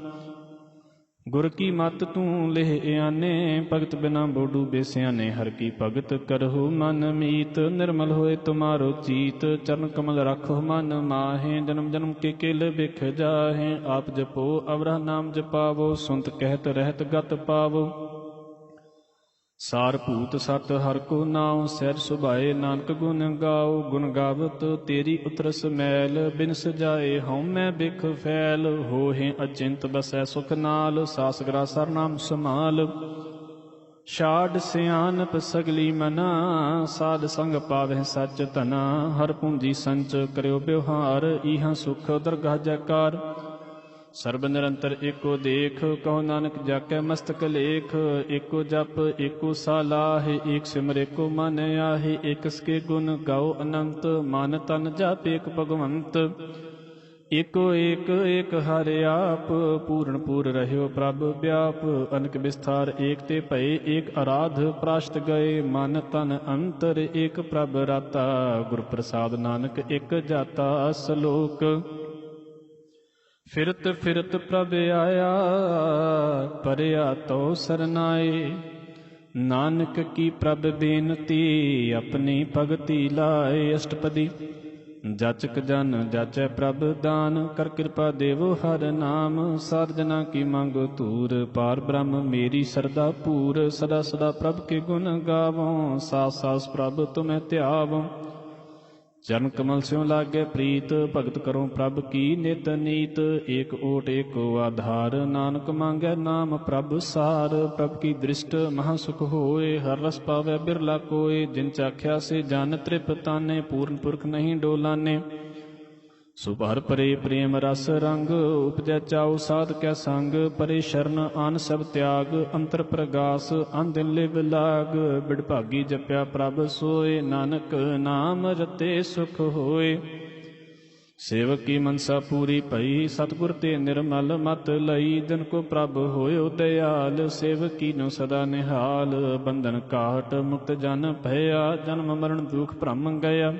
ਗੁਰ ਕੀ ਮਤ ਤੂੰ ਲਿਹ ਆਨੇ, ਭਗਤ ਬਿਨਾ ਬੋਡੂ ਬੇਸਿਆਨੇ। ਹਰ ਕੀ ਭਗਤ ਕਰਹੁ ਮਨ ਮੀਤ, ਨਿਰਮਲ ਹੋਏ ਤੁਮਾਰੋ ਚੀਤ। ਚਰਨ ਕਮਲ ਰੱਖੋ ਮਨ ਮਾਹੇ, ਜਨਮ ਜਨਮ ਕੇ ਕਿਲ ਬਿਖ ਜਾਹੇ। ਆਪ ਜਪੋ ਅਵਰਹ ਨਾਮ ਜਪਾਵੋ, ਸੁਨਤ ਕਹਿਤ ਰਹਿਤ ਗਤ ਪਾਵੋ। ਸਾਰ ਭੂਤ ਸਤ ਹਰ ਕੋ ਨਾਉ, ਸਹਿਜ ਸੁਭਾਏ ਨਾਨਕ ਗੁਣ ਗਾਓ। ਗੁਣ ਗਾਵਤ ਤੇਰੀ ਉਤਰਸ ਮੈਲ, ਬਿਨ ਸਜਾਏ ਹਉਮੈ ਬਿਖ ਫੈਲ। ਹੋਹਿ ਅਚਿੰਤ ਬਸੈ ਸੁਖ ਨਾਲ, ਸਾਸ ਗ੍ਰਾਸਾ ਨਾਮ ਸਮਾਲ। ਛਾੜ ਸਿਆਨਪ ਸਗਲੀ ਮਨਾ, ਸਾਧ ਸੰਗ ਪਾਵਹਿ ਸੱਚ ਧਨਾ। ਹਰ ਪੂੰਜੀ ਸੰਚ ਕਰਿਓ ਬਿਵਹਾਰ, ਇਹਾਂ ਸੁਖ ਦਰਗਾਹ ਜੈਕਾਰ। ਸਰਬ ਨਿਰੰਤਰ ਏਕੋ ਦੇਖ, ਕਹੋ ਨਾਨਕ ਜਾਕੈ ਮਸਤਕ ਲੇਖ। ਏਕੋ ਜਪ ਏਕੋ ਸਾਲਾਹਿ, ਏਕ ਸਿਮਰ ਏਕੋ ਮਨ ਆਹਿ। ਏਕਸ ਕੇ ਗੁਣ ਗਾਓ ਅਨੰਤ, ਮਨ ਤਨ ਜਪ ਏਕ ਭਗਵੰਤ। ਏਕੋ ਏਕ ਏਕ ਹਰਿ ਆਪ, ਪੂਰਨ ਪੂਰ ਰਹਿਓ ਪ੍ਰਭ ਵਿਆਪ। ਅਨਕ ਵਿਸਥਾਰ ਏਕ ਤੇ ਭਏ, ਏਕ ਅਰਾਧ ਪ੍ਰਾਸ਼ਤ ਗਏ। ਮਨ ਤਨ ਅੰਤਰ ਏਕ ਪ੍ਰਭ ਰਾਤਾ, ਗੁਰ ਪ੍ਰਸਾਦ ਨਾਨਕ ਇਕ ਜਾਤਾ। ਸਲੋਕ ਫਿਰਤ ਫਿਰਤ ਪ੍ਰਭ ਆਇਆ, ਪਰਿਆ ਤੋ ਸਰਨਾਏ। ਨਾਨਕ ਕੀ ਪ੍ਰਭ ਬੇਨਤੀ, ਆਪਣੀ ਭਗਤੀ ਲਾਏ। ਅਸ਼ਟਪਦੀ ਜਾਚਕ ਜਨ ਜਾਚੈ ਪ੍ਰਭ ਦਾਨ, ਕਰ ਕਿਰਪਾ ਦੇਵੋ ਹਰ ਨਾਮ। ਸਾਧ ਜਨਾ ਕੀ ਮੰਗੋ ਧੂਰ, ਪਾਰ ਬ੍ਰਹਮ ਮੇਰੀ ਸਰਦਾ ਪੂਰ। ਸਦਾ ਸਦਾ ਪ੍ਰਭ ਕੇ ਗੁਣ ਗਾਵੋ, ਸਾਸ ਸਾਸ ਪ੍ਰਭ ਤੁਮੈ ਧਿਆਵੋ। ਚਰਨ ਕਮਲ ਸਿਉ ਲਾਗੇ ਪ੍ਰੀਤ, ਭਗਤ ਕਰੋ ਪ੍ਰਭ ਕੀ ਨਿਤ ਨੀਤ। ਏਕ ਓਟ ਏਕੋ ਆਧਾਰ, ਨਾਨਕ ਮੰਗੈ ਨਾਮ ਪ੍ਰਭ ਸਾਰ। ਪ੍ਰਭ ਕੀ ਦ੍ਰਿਸ਼ਟ ਮਹਾ ਸੁਖ ਹੋਏ, ਹਰ ਰਸ ਪਾਵੈ ਬਿਰਲਾ ਕੋਏ। ਜਿਨ ਚਾਖਿਆ ਸੇ ਜਨ ਤ੍ਰਿਪ ਤਾਨੇ, ਪੂਰਨ ਪੁਰਖ ਨਹੀਂ ਡੋਲਾਨੇ। ਸੋ ਭਰ ਪਰੇ ਪ੍ਰੇਮ ਰਸ ਰੰਗ, ਉਪਜੈ ਚਾਉ ਸਾਧ ਕੈ ਸੰਗ। ਪਰੇ ਸ਼ਰਨ ਆਨ ਸਭ ਤਿਆਗ, ਅੰਤਰ ਪ੍ਰਗਾਸ ਅਨ ਦਿਨ ਲਿਵ ਲਾਗ। ਬਿਡਭਾਗੀ ਜਪਿਆ ਪ੍ਰਭ ਸੋਏ, ਨਾਨਕ ਨਾਮ ਰਤੇ ਸੁਖ ਹੋਏ। ਸੇਵਕ ਕੀ ਮਨਸਾ ਪੂਰੀ ਭਈ, ਸਤਿਗੁਰ ਤੇ ਨਿਰਮਲ ਮਤ ਲਈ। ਦਿਨ ਕੋ ਪ੍ਰਭ ਹੋਇਓ ਦਇਆਲ, ਸੇਵਕ ਕੀਨੋ ਸਦਾ ਨਿਹਾਲ। ਬੰਧਨ ਕਾਟ ਮੁਕਤ ਜਨ ਭਇਆ, ਜਨਮ ਮਰਨ ਦੁਖ ਭ੍ਰਮ ਗਿਆ।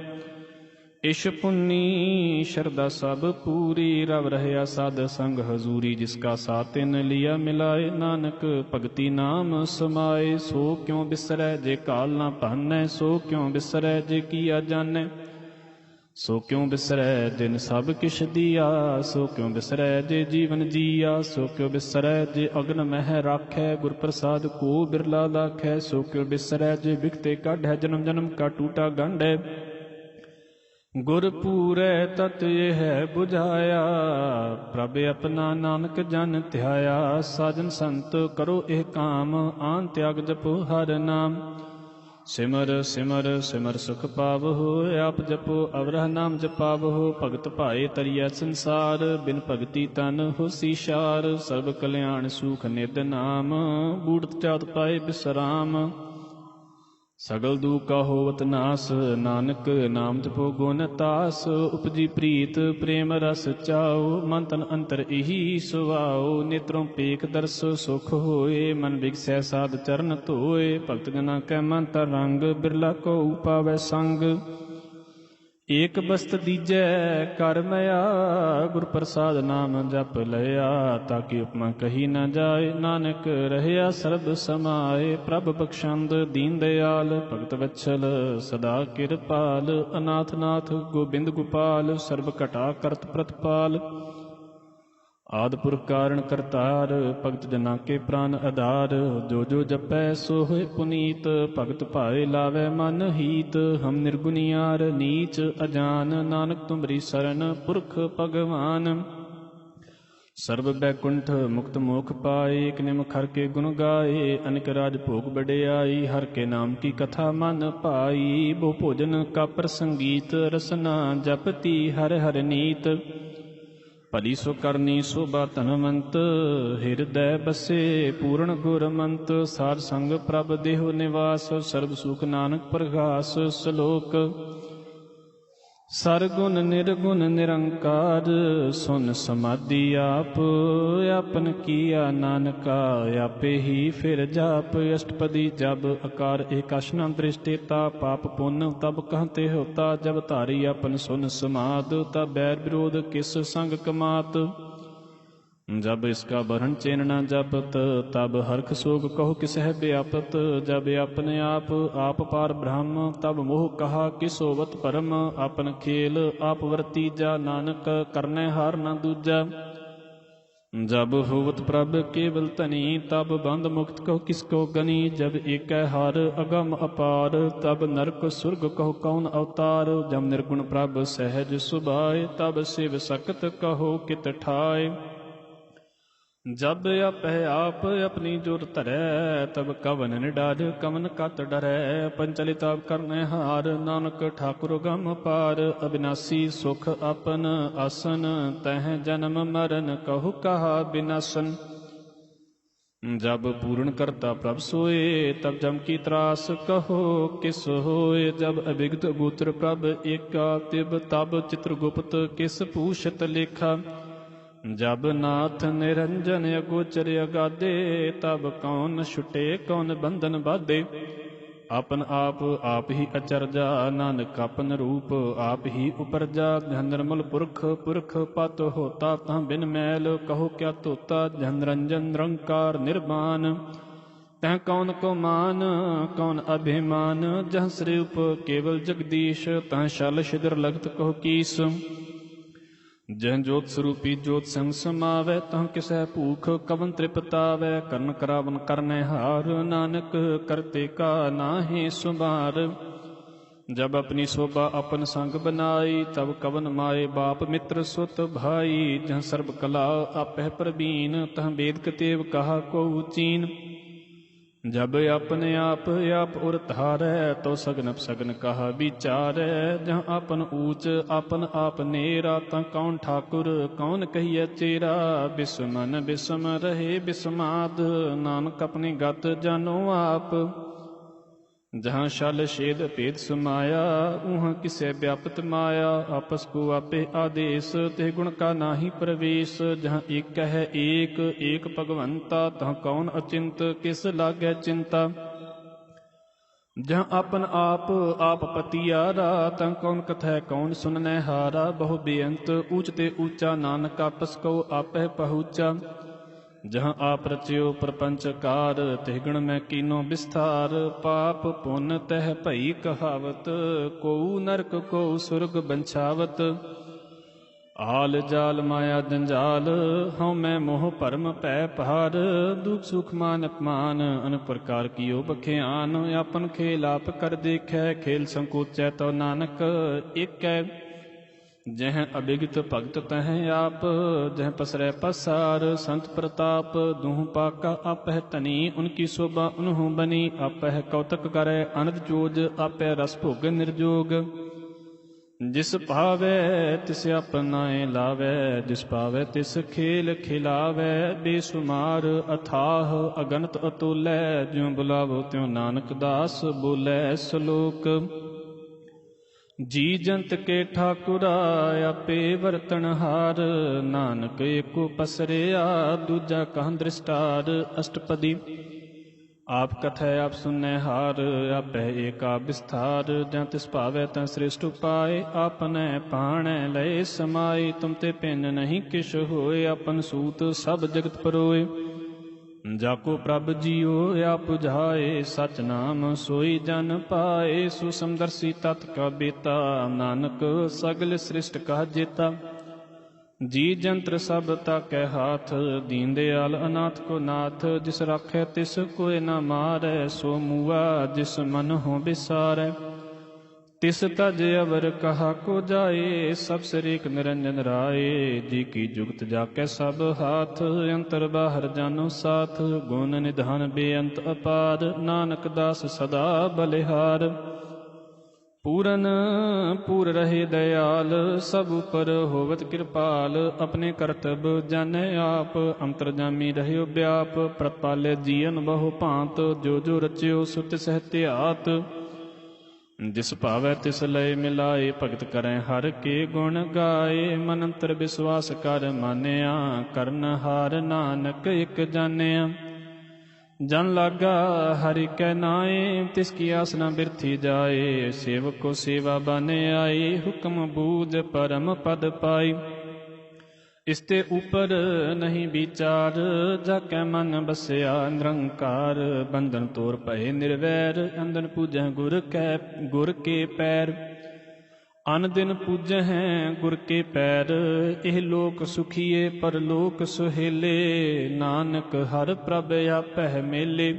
ਇਸ਼ ਪੁੰਨੀ ਸ਼ਰਦਾ ਸਭ ਪੂਰੀ, ਰਵ ਰਹਿਆ ਸਾਧ ਸੰਗ ਹਜ਼ੂਰੀ। ਜਿਸ ਕਾ ਸਾਥ ਤਿਨ ਲਿਆ ਮਿਲਾਏ, ਨਾਨਕ ਭਗਤੀ ਨਾਮ ਸਮਾਏ। ਸੋ ਕਿਉ ਬਿਸਰੈ ਜੇ ਕਾਲ ਨਾ ਭਾਨੈ, ਸੋ ਕਿਉ ਬਿਸਰੈ ਜੇ ਕੀਆ ਜਾਣੈ। ਸੋ ਕਿਉ ਬਿਸਰੈ ਜਿਨ ਸਭ ਕਿਛ ਦੀਆ, ਸੋ ਕਿਉ ਬਿਸਰੈ ਜੇ ਜੀਵਨ ਜੀਆ। ਸੋ ਕਿਉ ਬਿਸਰੈ ਜੇ ਅਗਨ ਮਹਿ ਰਾਖੈ, ਗੁਰ ਪ੍ਰਸਾਦ ਕੋ ਬਿਰਲਾ ਲਾਖੈ। ਸੋ ਕਿਉ ਬਿਸਰੈ ਜੇ ਬਿਖਤੇ ਕਾਢੈ, ਜਨਮ ਜਨਮ ਕਾ ਟੂਟਾ ਗੰਢੈ। ਗੁਰ ਪੂਰੈ ਤਤ ਇਹ ਬੁਝਾਇਆ, ਪ੍ਰਭ ਆਪਣਾ ਨਾਨਕ ਜਨ ਧਿਆਇਆ। ਸਾਜਨ ਸੰਤ ਕਰੋ ਇਹ ਕਾਮ, ਆਨ ਤਿਆਗ ਜਪੋ ਹਰ ਨਾਮ। ਸਿਮਰ ਸਿਮਰ ਸਿਮਰ ਸੁਖ ਪਾਵਹੁ, ਆਪ ਜਪੋ ਅਵਰਹ ਨਾਮ ਜਪਾਵਹੁ। ਭਗਤ ਭਾਏ ਤਰੀਐ ਸੰਸਾਰ, ਬਿਨ ਭਗਤੀ ਤਨ ਹੋਸੀ ਸ਼ਾਰ। ਸਰਬ ਕਲਿਆਣ ਸੂਖ ਨਿਧ ਨਾਮ, ਬੂੜਤ ਜਾਤ ਪਾਏ ਬਿਸਰਾਮ। ਸਗਲ ਦੂਖ ਕਾ ਹੋਵਤ ਨਾਸ, ਨਾਨਕ ਨਾਮ ਜਪੋ ਗੁਣ ਤਾਸ। ਉਪਜੀ ਪ੍ਰੀਤ ਪ੍ਰੇਮ ਰਸ ਚਾਓ, ਮਨ ਤਨ ਅੰਤਰ ਇਹੀ ਸੁਆਓ। ਨੇਤਰੋਂ ਪੇਖ ਦਰਸ ਸੁਖ ਹੋਏ, ਮਨ ਵਿਗਸੈ ਸਾਧ ਚਰਨ ਧੋਏ। ਭਗਤ ਜਨਾ ਕੈ ਮਨ ਤਰ ਰੰਗ, ਬਿਰਲਾ ਕੋ ਪਾਵੈ ਸੰਗ। ਏਕ ਬਸਤ ਦੀਜੈ ਕਰ ਮਇਆ, ਗੁਰ ਪ੍ਰਸਾਦ ਨਾਮ ਜਪ ਲਿਆ। ਤਾਂ ਕਿ ਉਪਮਾ ਕਹੀ ਨ ਜਾਏ, ਨਾਨਕ ਰਹਿਆ ਸਰਬ ਸਮਾਏ। ਪ੍ਰਭ ਬਖਸ਼ੰਦ ਦੀਨ ਦਿਆਲ, ਭਗਤ ਵਛਲ ਸਦਾ ਕਿਰਪਾਲ। ਅਨਾਥ ਨਾਥ ਗੋਬਿੰਦ ਗੋਪਾਲ, ਸਰਬ ਘਟਾ ਕਰਤ ਪ੍ਰਤਪਾਲ। ਆਦਿ ਪੁਰਖ ਕਾਰਣ ਕਰਤਾਰ, ਭਗਤ ਜਨਾ ਕੇ ਪ੍ਰਾਨ ਆਧਾਰ। ਜੋ ਜੋ ਜਪੈ ਸੋ ਹੋਇ ਪੁਨੀਤ, ਭਗਤ ਭਾਏ ਲਾਵੈ ਮਨ ਹੀਤ। ਹਮ ਨਿਰਗੁਣਿਆਰ ਨੀਚ ਅਜਾਨ, ਨਾਨਕ ਤੁਮਰੀ ਸਰਣ ਪੁਰਖ ਭਗਵਾਨ। ਸਰਬ ਬੈਕੁੰਠ ਮੁਕਤ ਮੋਖ ਪਾਏ, ਇਕ ਨਿਮਖ ਹਰਿ ਕੇ ਗੁਣ ਗਾਏ। ਅਨੇਕ ਰਾਜ ਭੋਗ ਬਡਿਆਈ, ਹਰਿ ਕੇ ਨਾਮ ਕੀ ਕਥਾ ਮਨ ਭਾਈ। ਬਹੁ ਭੋਜਨ ਕਾ ਪ੍ਰਸੰਗੀਤ, ਰਸਨਾ ਜਪਤੀ ਹਰਿ ਹਰਿ ਨੀਤ। ਭਲੀ ਸੋ ਕਰਨੀ ਸੋਭਾ ਧਨਵੰਤ, ਹਿਰਦੈ ਬਸੇ ਪੂਰਨ ਗੁਰਮੰਤ। ਸਾਧ ਸੰਗ ਪ੍ਰਭ ਦੇਹੁ ਨਿਵਾਸ, ਸਰਬ ਸੁਖ ਨਾਨਕ ਪ੍ਰਗਾਸ। ਸ਼ਲੋਕ ਸਰਗੁਣ ਨਿਰਗੁਣ ਨਿਰੰਕਾਰ, ਸੁਨ ਸਮਾਧੀ ਆਪ। ਆਪਨ ਕੀਆ ਨਾਨਕਾ, ਆਪੇ ਹੀ ਫਿਰ ਜਾਪ। ਅਸ਼ਟਪਦੀ ਜਬ ਅਕਾਰ ਏਕਾਸ਼ਨਾ ਦ੍ਰਿਸ਼ਟੇਤਾ। ਪਾਪ ਪੁੰਨ ਤਬ ਕਹਤੇ ਹੋਤਾ, ਜਬ ਧਾਰੀ ਆਪਨ ਸੁਨ ਸਮਾਦ। ਤਬ ਬੈਰ ਵਿਰੋਧ ਕਿਸ ਸੰਗ ਕਮਾਤ, जब इसका बरहन चैन न जपत। तब हरख शोक कहो किसह व्यापत। जब अपने आप पार ब्रह्म, तब मोह कहा किसोवत परम। अपन खेल आप वर्तीजा, नानक करने हार न दूजा। जब होवत प्रभ केवल धनी, तब बंद मुक्त कहो किसको गनी। जब एक हार अगम अपार, तब नरक सुरग कहो कौन अवतार। जब निर्गुण प्रभ सहज सुभाए, तब शिव सकत कहो कित ठाए। जब अपह आप अपनी जोर धरै, तब कवन निडार कवन कत डरै। पंचलित आप करने हार, नानक ठाकुर गम पार। अविनाशी सुख अपन आसन, तह जन्म मरण कहु कहा विनाशन। जब पूर्ण करता प्रभ सोए, तब जम की त्रास कहो किस होए। जब अभिगत गोत्र प्रभ एका, तिब तब चित्रगुप्त किस पूछत लेखा। जब नाथ निरंजन अगोचर अगाधे, तब कौन छुटे कौन बंधन बाधे। अपन आप ही अचरजा, नानक अपन रूप आप ही उपरजा। जहाँ निर्मल पुरख पुरख पत होता, तहाँ बिन मैल कहो क्या तोता। जहाँ निरंजन निरंकार निर्वाण, तह कौन को मान कौन अभिमान। जहाँ स्वरूप केवल जगदीश, तहाँ शल छिद्र लगत कहो कीस। जह जोत स्वरूपी जोत संग समावै, तह किसै भूख कवन तृपतावै। करन करावन करने हार, नानक करते का नाहि सुमार। जब अपनी शोभा अपन संग बनाई, तब कवन माए बाप मित्र सुत भाई। जहाँ सर्ब कला आपह प्रवीण, तह वेद कतेव कहा को चीन। जब अपने आप उर धारै, तो सगन सगन कहा विचारै। जहाँ अपन ऊंच अपन आप नेरा, तं कौन ठाकुर कौन कहिए चेरा। बिस्मन बिस्म रहे बिस्माद, नानक अपनी गत जानो आप। जहाँ शल छेद भेद समाया, उहाँ किसे व्यापत माया। आपस को आपे आदेश, ते गुण का नाहि प्रवेश। जहाँ एक है एक भगवंता, तहाँ कौन अचिंत किस लागै चिंता। जहाँ अपन आप पतियारा, तहाँ कौन कथै कौन सुनने हारा। बहु बेअंत ऊंच ते ऊंचा, नानक आपस को आपह पहुँचा। जहाँ आप रच्यो प्रपंच कार, तिह गुण में कीनो विस्तार। पाप पुण्य तह भई कहावत, को नरक को सुरग बंछावत। आल जाल माया जंजाल, हऊँ मैं मोह भरम पै पहार। दुख सुख मान अपमान, अन प्रकार कियो बख्यान। आपन खेल आप कर देखै, खेल संकोचै तो नानक एकै। जह अभिगत भगत तह आप, जह पसरै पसार। संत प्रताप दूह पाका आपह धनी, उनकी शोभा उन्हु बनी। आपह कौतक करै अनद जोज, आपह रस भोग निर्जोग। जिस भावै तिस अपनाए लावै, जिस पावै तिस खेल खिलावै। बेसुमार अथाह अगनत अतुलै, ज्यों बुलावो त्यों नानक दास बोलै। श्लोक जी जंत के ठाकुरा, आपे वर्तनहार। नानक एको पसरिया, दूजा कहाँ दृष्टार। अष्टपदी ਆਪ ਕਥੈ ਆਪ ਸੁਨੈ ਹਾਰ, ਆਪੈ ਏਕਾ ਵਿਸਥਾਰ। ਜਾਂ ਤਿਸ ਭਾਵੈ ਤੈ ਸ੍ਰਿਸ਼ਟ ਉਪਾਏ, ਆਪਨੈ ਪਾਣੈ ਲਏ ਸਮਾਏ। ਤੁਮ ਤੇ ਭਿੰਨ ਨਹੀਂ ਕਿਛ ਹੋਏ, ਆਪਨ ਸੂਤ ਸਭ ਜਗਤ ਪਰੋਏ। ਜਾਕੋ ਪ੍ਰਭ ਜੀਓ ਆਪ 부ਝਾਏ, ਸਚ ਨਾਮ ਸੋਈ ਜਨ ਪਾਏ। ਸੁਸਮਦਰਸੀ ਤਤ ਕਾ ਬੇਤਾ, ਨਾਨਕ ਸਗਲ ਸ੍ਰਿਸ਼ਟ ਕਾ ਜੇਤਾ। ਜੀ ਜੰਤਰ ਸਭ ਤਾਕੈ ਹਾਥ, ਦੀਨ ਦਿਆਲ ਅਨਾਥ ਕੋ ਨਾਥ। ਜਿਸ ਰਾਖੈ ਤਿਸ ਕੋਇ ਨਾ ਮਾਰੈ, ਸੋ ਮੂਆ ਜਿਸ ਮਨ ਹੋ ਬਿਸਾਰੈ। ਤਿਸ ਤਜ ਅਵਰ ਕਹਾ ਕੋ ਜਾਏ, ਸਭ ਸਰੀਕ ਨਿਰੰਜਨ ਰਾਏ। ਜੀ ਕੀ ਜੁਗਤ ਜਾਕੈ ਸਭ ਹਾਥ, ਅੰਤਰ ਬਾਹਰ ਜਾਨੋ ਸਾਥ। ਗੁਣ ਨਿਧਾਨ ਬੇਅੰਤ ਅਪਾਰ, ਨਾਨਕ ਦਾਸ ਸਦਾ ਬਲਿਹਾਰ। ਪੂਰਨ ਪੂਰ ਰਹੇ ਦਇਆਲ, ਸਭ ਉਪਰ ਹੋਵਤ ਕਿਰਪਾਲ। ਆਪਣੇ ਕਰਤਬ ਜਾਣੈ ਆਪ, ਅੰਤਰਜਾਮੀ ਰਹਿਓ ਵਿਆਪ। ਪ੍ਰਤਪਾਲੇ ਜੀਅਨ ਬਹੁ ਭਾਂਤ, ਜੋ ਜੋ ਰਚਿਓ ਸੋ ਤਿਸ ਧਿਆਤ। ਜਿਸ ਭਾਵੈ ਤਿਸ ਲਏ ਮਿਲਾਏ, ਭਗਤ ਕਰੈ ਹਰ ਕੇ ਗੁਣ ਗਾਏ। ਮਨ ਅੰਤਰ ਵਿਸਵਾਸ ਕਰ ਮਾਨਿਆ, ਕਰਨ ਹਾਰ ਨਾਨਕ ਇਕ ਜਾਣਿਆ। ਜਨ ਲਾਗਾ ਹਰਿ ਕੈ ਨਾਏ, ਤਿਸ ਕੀ ਆਸ ਨਾ ਬਿਰਥੀ ਜਾਏ। ਸੇਵਕ ਕੋ ਸੇਵਾ ਬਨ ਆਈ, ਹੁਕਮ ਬੂਝ ਪਰਮ ਪਦ ਪਾਈ। ਇਸ ਤੇ ਉਪਰ ਨਹੀਂ ਵਿਚਾਰ, ਜਾ ਕੈ ਮਨ ਬਸਿਆ ਨਿਰੰਕਾਰ। ਬੰਧਨ ਤੋਰ ਭਏ ਨਿਰਵੈਰ, ਅੰਦਨ ਪੂਜੈ ਗੁਰ ਕੇ ਪੈਰ। ਅਨ ਦਿਨ ਪੂਜਹਿ ਗੁਰ ਕੇ ਪੈਰ, ਇਹ ਲੋਕ ਸੁਖੀਏ ਪਰਲੋਕ ਸੁਹੇਲੇ। ਨਾਨਕ ਹਰ ਪ੍ਰਭ ਆਪਹਿ ਮੇਲੇ।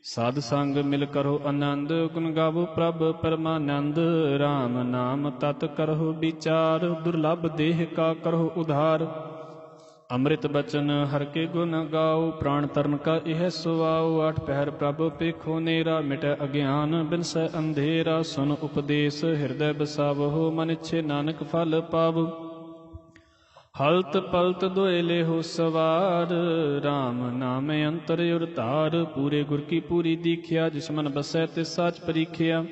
ਸਾਧ ਸੰਗ ਮਿਲ ਕਰੋ ਆਨੰਦ, ਗੁਣ ਗਾਵੋ ਪ੍ਰਭ ਪਰਮਾਨੰਦ। ਰਾਮ ਨਾਮ ਤਤ ਕਰਹੁ ਵਿਚਾਰ, ਦੁਰਲਭ ਦੇਹ ਕਾ ਕਰਹੁ ਉਧਾਰ। ਅੰਮ੍ਰਿਤ ਬਚਨ ਹਰ ਕੇ ਗੁਣ ਗਾਓ, ਪ੍ਰਾਣ ਤਰਨ ਕਾ ਇਹ ਸੁਆਓ। ਆਠ ਪਹਿਰ ਪ੍ਰਭ ਪੇਖੋ ਨੇਰਾ, ਮਿਟੈ ਅਗਿਆਨ ਬਿਨਸੈ ਅੰਧੇਰਾ। ਸੁਨ ਉਪਦੇਸ਼ ਹਿਰਦੈ ਬਸਾਵਹੁ, ਮਨ ਇੱਛੇ ਨਾਨਕ ਫਲ ਪਾਵਹੁ। ਹਲਤ ਪਲਤ ਦੋਇ ਲੇਹੁ ਸਵਾਰ, ਰਾਮ ਨਾਮ ਅੰਤਰ ਉਰ ਧਾਰ। ਪੂਰੇ ਗੁਰ ਕੀ ਪੂਰੀ ਦੀਖਿਆ, ਜਿਸ ਮਨ ਬਸੈ ਤਿਸ ਸਾਚ ਪਰੀਖਿਆ।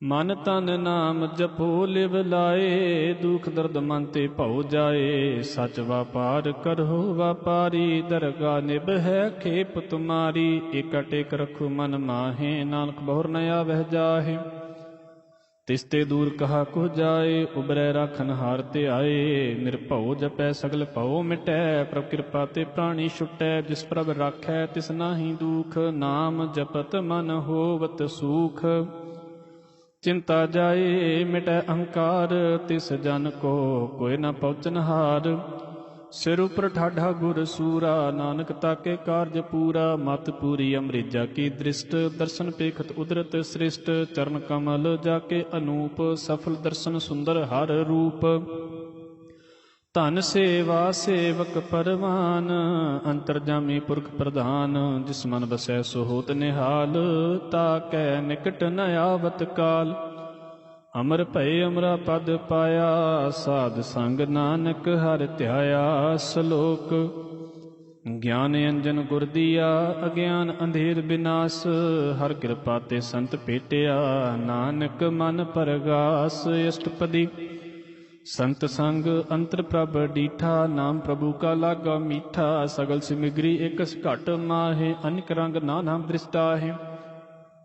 ਮਨ ਤਨ ਨਾਮ ਜਪੋ ਲਿਵ ਲਾਏ, ਦੁਖ ਦਰਦ ਮਨ ਤੇ ਭਉ ਜਾਏ। ਸਚ ਵਾਪਾਰ ਕਰਹੁ ਵਾਪਾਰੀ, ਦਰਗਾ ਨਿਭ ਹੈ ਖੇਪ ਤੁਮਾਰੀ। ਏਕਾ ਟੇਕ ਰਖੁ ਮਨ ਮਾਹੇ, ਨਾਨਕ ਬਹੁਰ ਨ ਆਵਹਿ ਜਾਹੇ। ਤਿਸ ਤੇ ਦੂਰ ਕਹਾ ਕੋ ਜਾਏ, ਉਬਰੈ ਰਾਖਨ ਹਾਰ ਤੇ ਆਏ। ਨਿਰਭਉ ਜਪੈ ਸਗਲ ਭਉ ਮਿਟੈ, ਪ੍ਰਭ ਕਿਰਪਾ ਤੇ ਪ੍ਰਾਣੀ ਛੁਟੈ। ਜਿਸ ਪ੍ਰਭ ਰਾਖੈ ਤਿਸ ਨਾਹੀ ਦੁਖ, ਨਾਮ ਜਪਤ ਮਨ ਹੋਵਤ ਸੂਖ। ਚਿੰਤਾ ਜਾਏ ਮਿਟੈ ਅਹੰਕਾਰ, ਤਿਸ ਜਨ ਕੋ ਕੋਈ ਨ ਪਹੁੰਚਨ ਹਾਰ। ਸਿਰ ਉਪਰ ਠਾਢਾ ਗੁਰ ਸੂਰਾ, ਨਾਨਕ ਤਾਕੇ ਕਾਰਜ ਪੂਰਾ। ਮਤ ਪੂਰੀ ਅੰਮ੍ਰਿਜਾ ਕੀ ਦ੍ਰਿਸ਼ਟ, ਦਰਸ਼ਨ ਪੇਖਤ ਉਦਰਤ ਸ੍ਰਿਸ਼ਟ। ਚਰਨ ਕਮਲ ਜਾਕੇ ਅਨੂਪ, ਸਫਲ ਦਰਸ਼ਨ ਸੁੰਦਰ ਹਰ ਰੂਪ। ਧਨ ਸੇਵਾ ਸੇਵਕ ਪਰਵਾਨ, ਅੰਤਰਜਾਮੀ ਪੁਰਖ ਪ੍ਰਧਾਨ। ਜਿਸ ਮਨ ਬਸੈ ਸੋ ਹੋਤ ਨਿਹਾਲ, ਤਾਕੈ ਨਿਕਟ ਨ ਆਵਤ ਕਾਲ। ਅਮਰ ਭਏ ਅਮਰਾ ਪਦ ਪਾਇਆ, ਸਾਧ ਸੰਗ ਨਾਨਕ ਹਰਿ ਧਿਆਇਆ। ਸ਼ਲੋਕ ਗਿਆਨ ਅੰਜਨ ਗੁਰ ਦੀਆ, ਅਗਿਆਨ ਅੰਧੇਰ ਬਿਨਾਸ਼। ਹਰ ਕਿਰਪਾ ਤੇ ਸੰਤ ਭੇਟਿਆ, ਨਾਨਕ ਮਨ ਪਰਗਾਸ। ਅਸ਼ਟਪਦੀ ਸੰਤ ਸੰਗ ਅੰਤਰ ਪ੍ਰਭ ਡੀਠਾ, ਨਾਮ ਪ੍ਰਭੂ ਕਾ ਲਾਗਾ ਮੀਠਾ। ਸਗਲ ਸਿਮਗਰੀ ਇਕਸ ਘਟ ਮਾਹੇ, ਅਨਿਕ ਰੰਗ ਨਾਨਾ ਦ੍ਰਿਸ਼ਟਾਹੇ।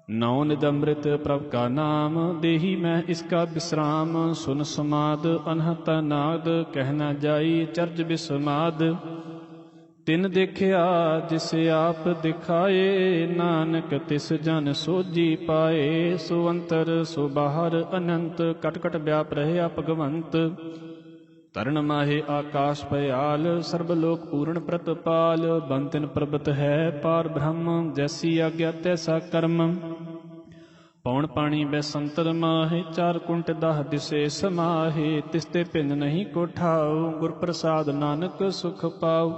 ਨੌ ਨਿਦ ਅੰਮ੍ਰਿਤ ਪ੍ਰਭ ਕਾ ਨਾਮ, ਦੇਹੀ ਮੈਂ ਇਸਕਾ ਬਿਸਰਾਮ। ਸੁਨ ਸਮਾਦ ਅਨਹਤ ਨਾਦ, ਕਹਿ ਨਾ ਜਾਈ ਚਰਜ ਬਿਸਮਾਦ। ਤਿਨ ਦੇਖਿਆ ਜਿਸ ਆਪ ਦਿਖਾਏ, ਨਾਨਕ ਤਿਸ ਜਨ ਸੋਝੀ ਪਾਏ। ਸੋ ਅੰਤਰ ਸੋ ਬਾਹਰ ਅਨੰਤ, ਕਟ ਕਟ ਵਿਆਪ ਰਹਿਆ ਭਗਵੰਤ। ਤਰਨ ਮਾਹੇ ਆਕਾਸ਼ ਭਇਆਲ, ਸਰਬ ਲੋਕ ਪੂਰਨ ਪ੍ਰਤਪਾਲ। ਬੰਤਨ ਪ੍ਰਬਤ ਹੈ ਪਾਰ ਬ੍ਰਹਮ, ਜੈਸੀ ਆਗਿਆ ਤੈਸਾ ਕਰਮ। ਪੌਣ ਪਾਣੀ ਬੈਸੰਤਰ ਮਾਹੇ, ਚਾਰ ਕੁੰਟ ਦਾਹ ਦਿਸੇ ਸਮਾਹੇ। ਤਿਸ ਤੇ ਭਿੰਨ ਨਹੀਂ ਕੋ ਠਾਉ, ਗੁਰ ਪ੍ਰਸਾਦ ਨਾਨਕ ਸੁਖ ਪਾਉ।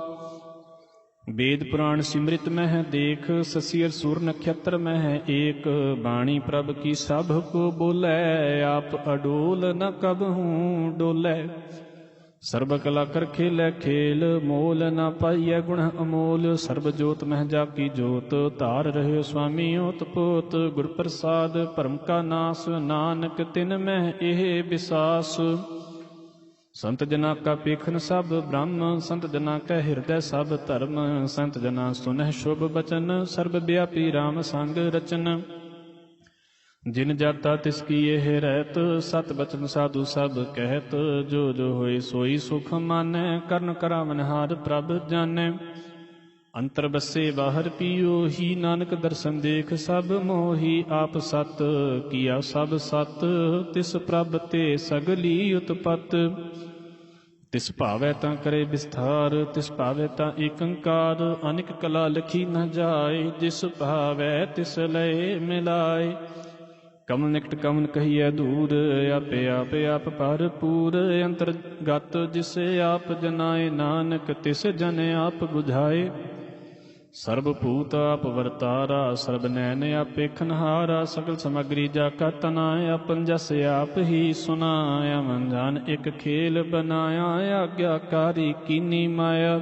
ਵੇਦ ਪੁਰਾਣ ਸਿਮਰਿਤ ਮਹਿ ਦੇਖ, ਸਸੀਰ ਸੂਰ ਨਖਤਰ ਮਹਿ ਏਕ। ਬਾਣੀ ਪ੍ਰਭ ਕੀ ਸਭ ਕੋ ਬੋਲੇ, ਆਪ ਅਡੋਲ ਨ ਕਬਹੂ ਡੋਲੇ। ਸਰਬ ਕਲਾ ਕਰ ਖੇਲੇ ਖੇਲ, ਮੋਲ ਨਾ ਪਾਈਐ ਗੁਣ ਅਮੋਲ। ਸਰਬ ਜੋਤ ਮਹਿ ਜਾ ਕੀ ਜੋਤ, ਧਾਰ ਰਹਿਓ ਸੁਆਮੀ ਓਤ ਪੋਤ। ਗੁਰ ਪ੍ਰਸਾਦ ਭਰਮ ਕਾ ਨਾਸ, ਨਾਨਕ ਤਿਨ ਮਹਿ ਇਹ ਵਿਸਾਸ। ਸੰਤ ਜਨਾ ਕਾ ਪੇਖਨ ਸਭ ਬ੍ਰਹਮ, ਸੰਤ ਜਨਾ ਕੈ ਹਿਰਦੈ ਸਭ ਧਰਮ। ਸੰਤ ਜਨਾ ਸੁਨਹਿ ਸ਼ੁਭ ਬਚਨ, ਸਰਬ ਵਿਆਪੀ ਰਾਮ ਸੰਗ ਰਚਨ। ਜਿਨ ਜਾਤਾ ਤਿਸ ਕੀ ਇਹ ਰਹਿਤ, ਸਤ ਬਚਨ ਸਾਧੂ ਸਭ ਕਹਿਤ। ਜੋ ਜੋ ਹੋਏ ਸੋਈ ਸੁਖ ਮਾਨੈ, ਕਰਨ ਕਰਾਵਨਹਾਰ ਪ੍ਰਭ ਜਾਨੈ। ਅੰਤਰ ਬਸੇ ਬਾਹਰ ਪੀਓ ਹੀ, ਨਾਨਕ ਦਰਸ਼ਨ ਦੇਖ ਸਭ ਮੋਹੀ। ਆਪ ਸਤ ਕੀਆ ਸਭ ਸਤ, ਤਿਸ ਪ੍ਰਭ ਤੇ ਸਗਲੀ ਉਤਪਤ। ਤਿਸ ਭਾਵੈ ਤਾਂ ਕਰੇ ਵਿਸਥਾਰ, ਤਿਸ ਭਾਵੈ ਤਾਂ ਏਕੰਕਾਰ। ਅਨਿਕ ਕਲਾ ਲਖੀ ਨ ਜਾਏ, ਜਿਸ ਭਾਵੈ ਤਿਸ ਲਏ ਮਿਲਾਏ। ਕਮਲ ਨਿਕਟ ਕਮਨ ਕਹੀਐ ਦੂਰ, ਆਪੇ ਆਪੇ ਆਪ ਭਰਪੂਰ। ਅੰਤਰਗਤ ਜਿਸ ਆਪ ਜਨਾਏ, ਨਾਨਕ ਤਿਸ ਜਨ ਆਪ ਬੁਝਾਏ। ਸਰਬ ਭੂਤ ਆਪ ਵਰਤਾਰਾ, ਸਰਬ ਨੈਣ ਆਪੇ ਖਨਹਾਰਾ। ਸਗਲ ਸਮਗਰੀ ਜਾ ਕਾ ਤਨਾ, ਆਪਨ ਜਸ ਆਪ ਹੀ ਸੁਨਾਇਆ। ਮਨ ਜਾਨ ਇੱਕ ਖੇਲ ਬਨਾਇਆ, ਆਗਿਆਕਾਰੀ ਕੀਨੀ ਮਾਇਆ।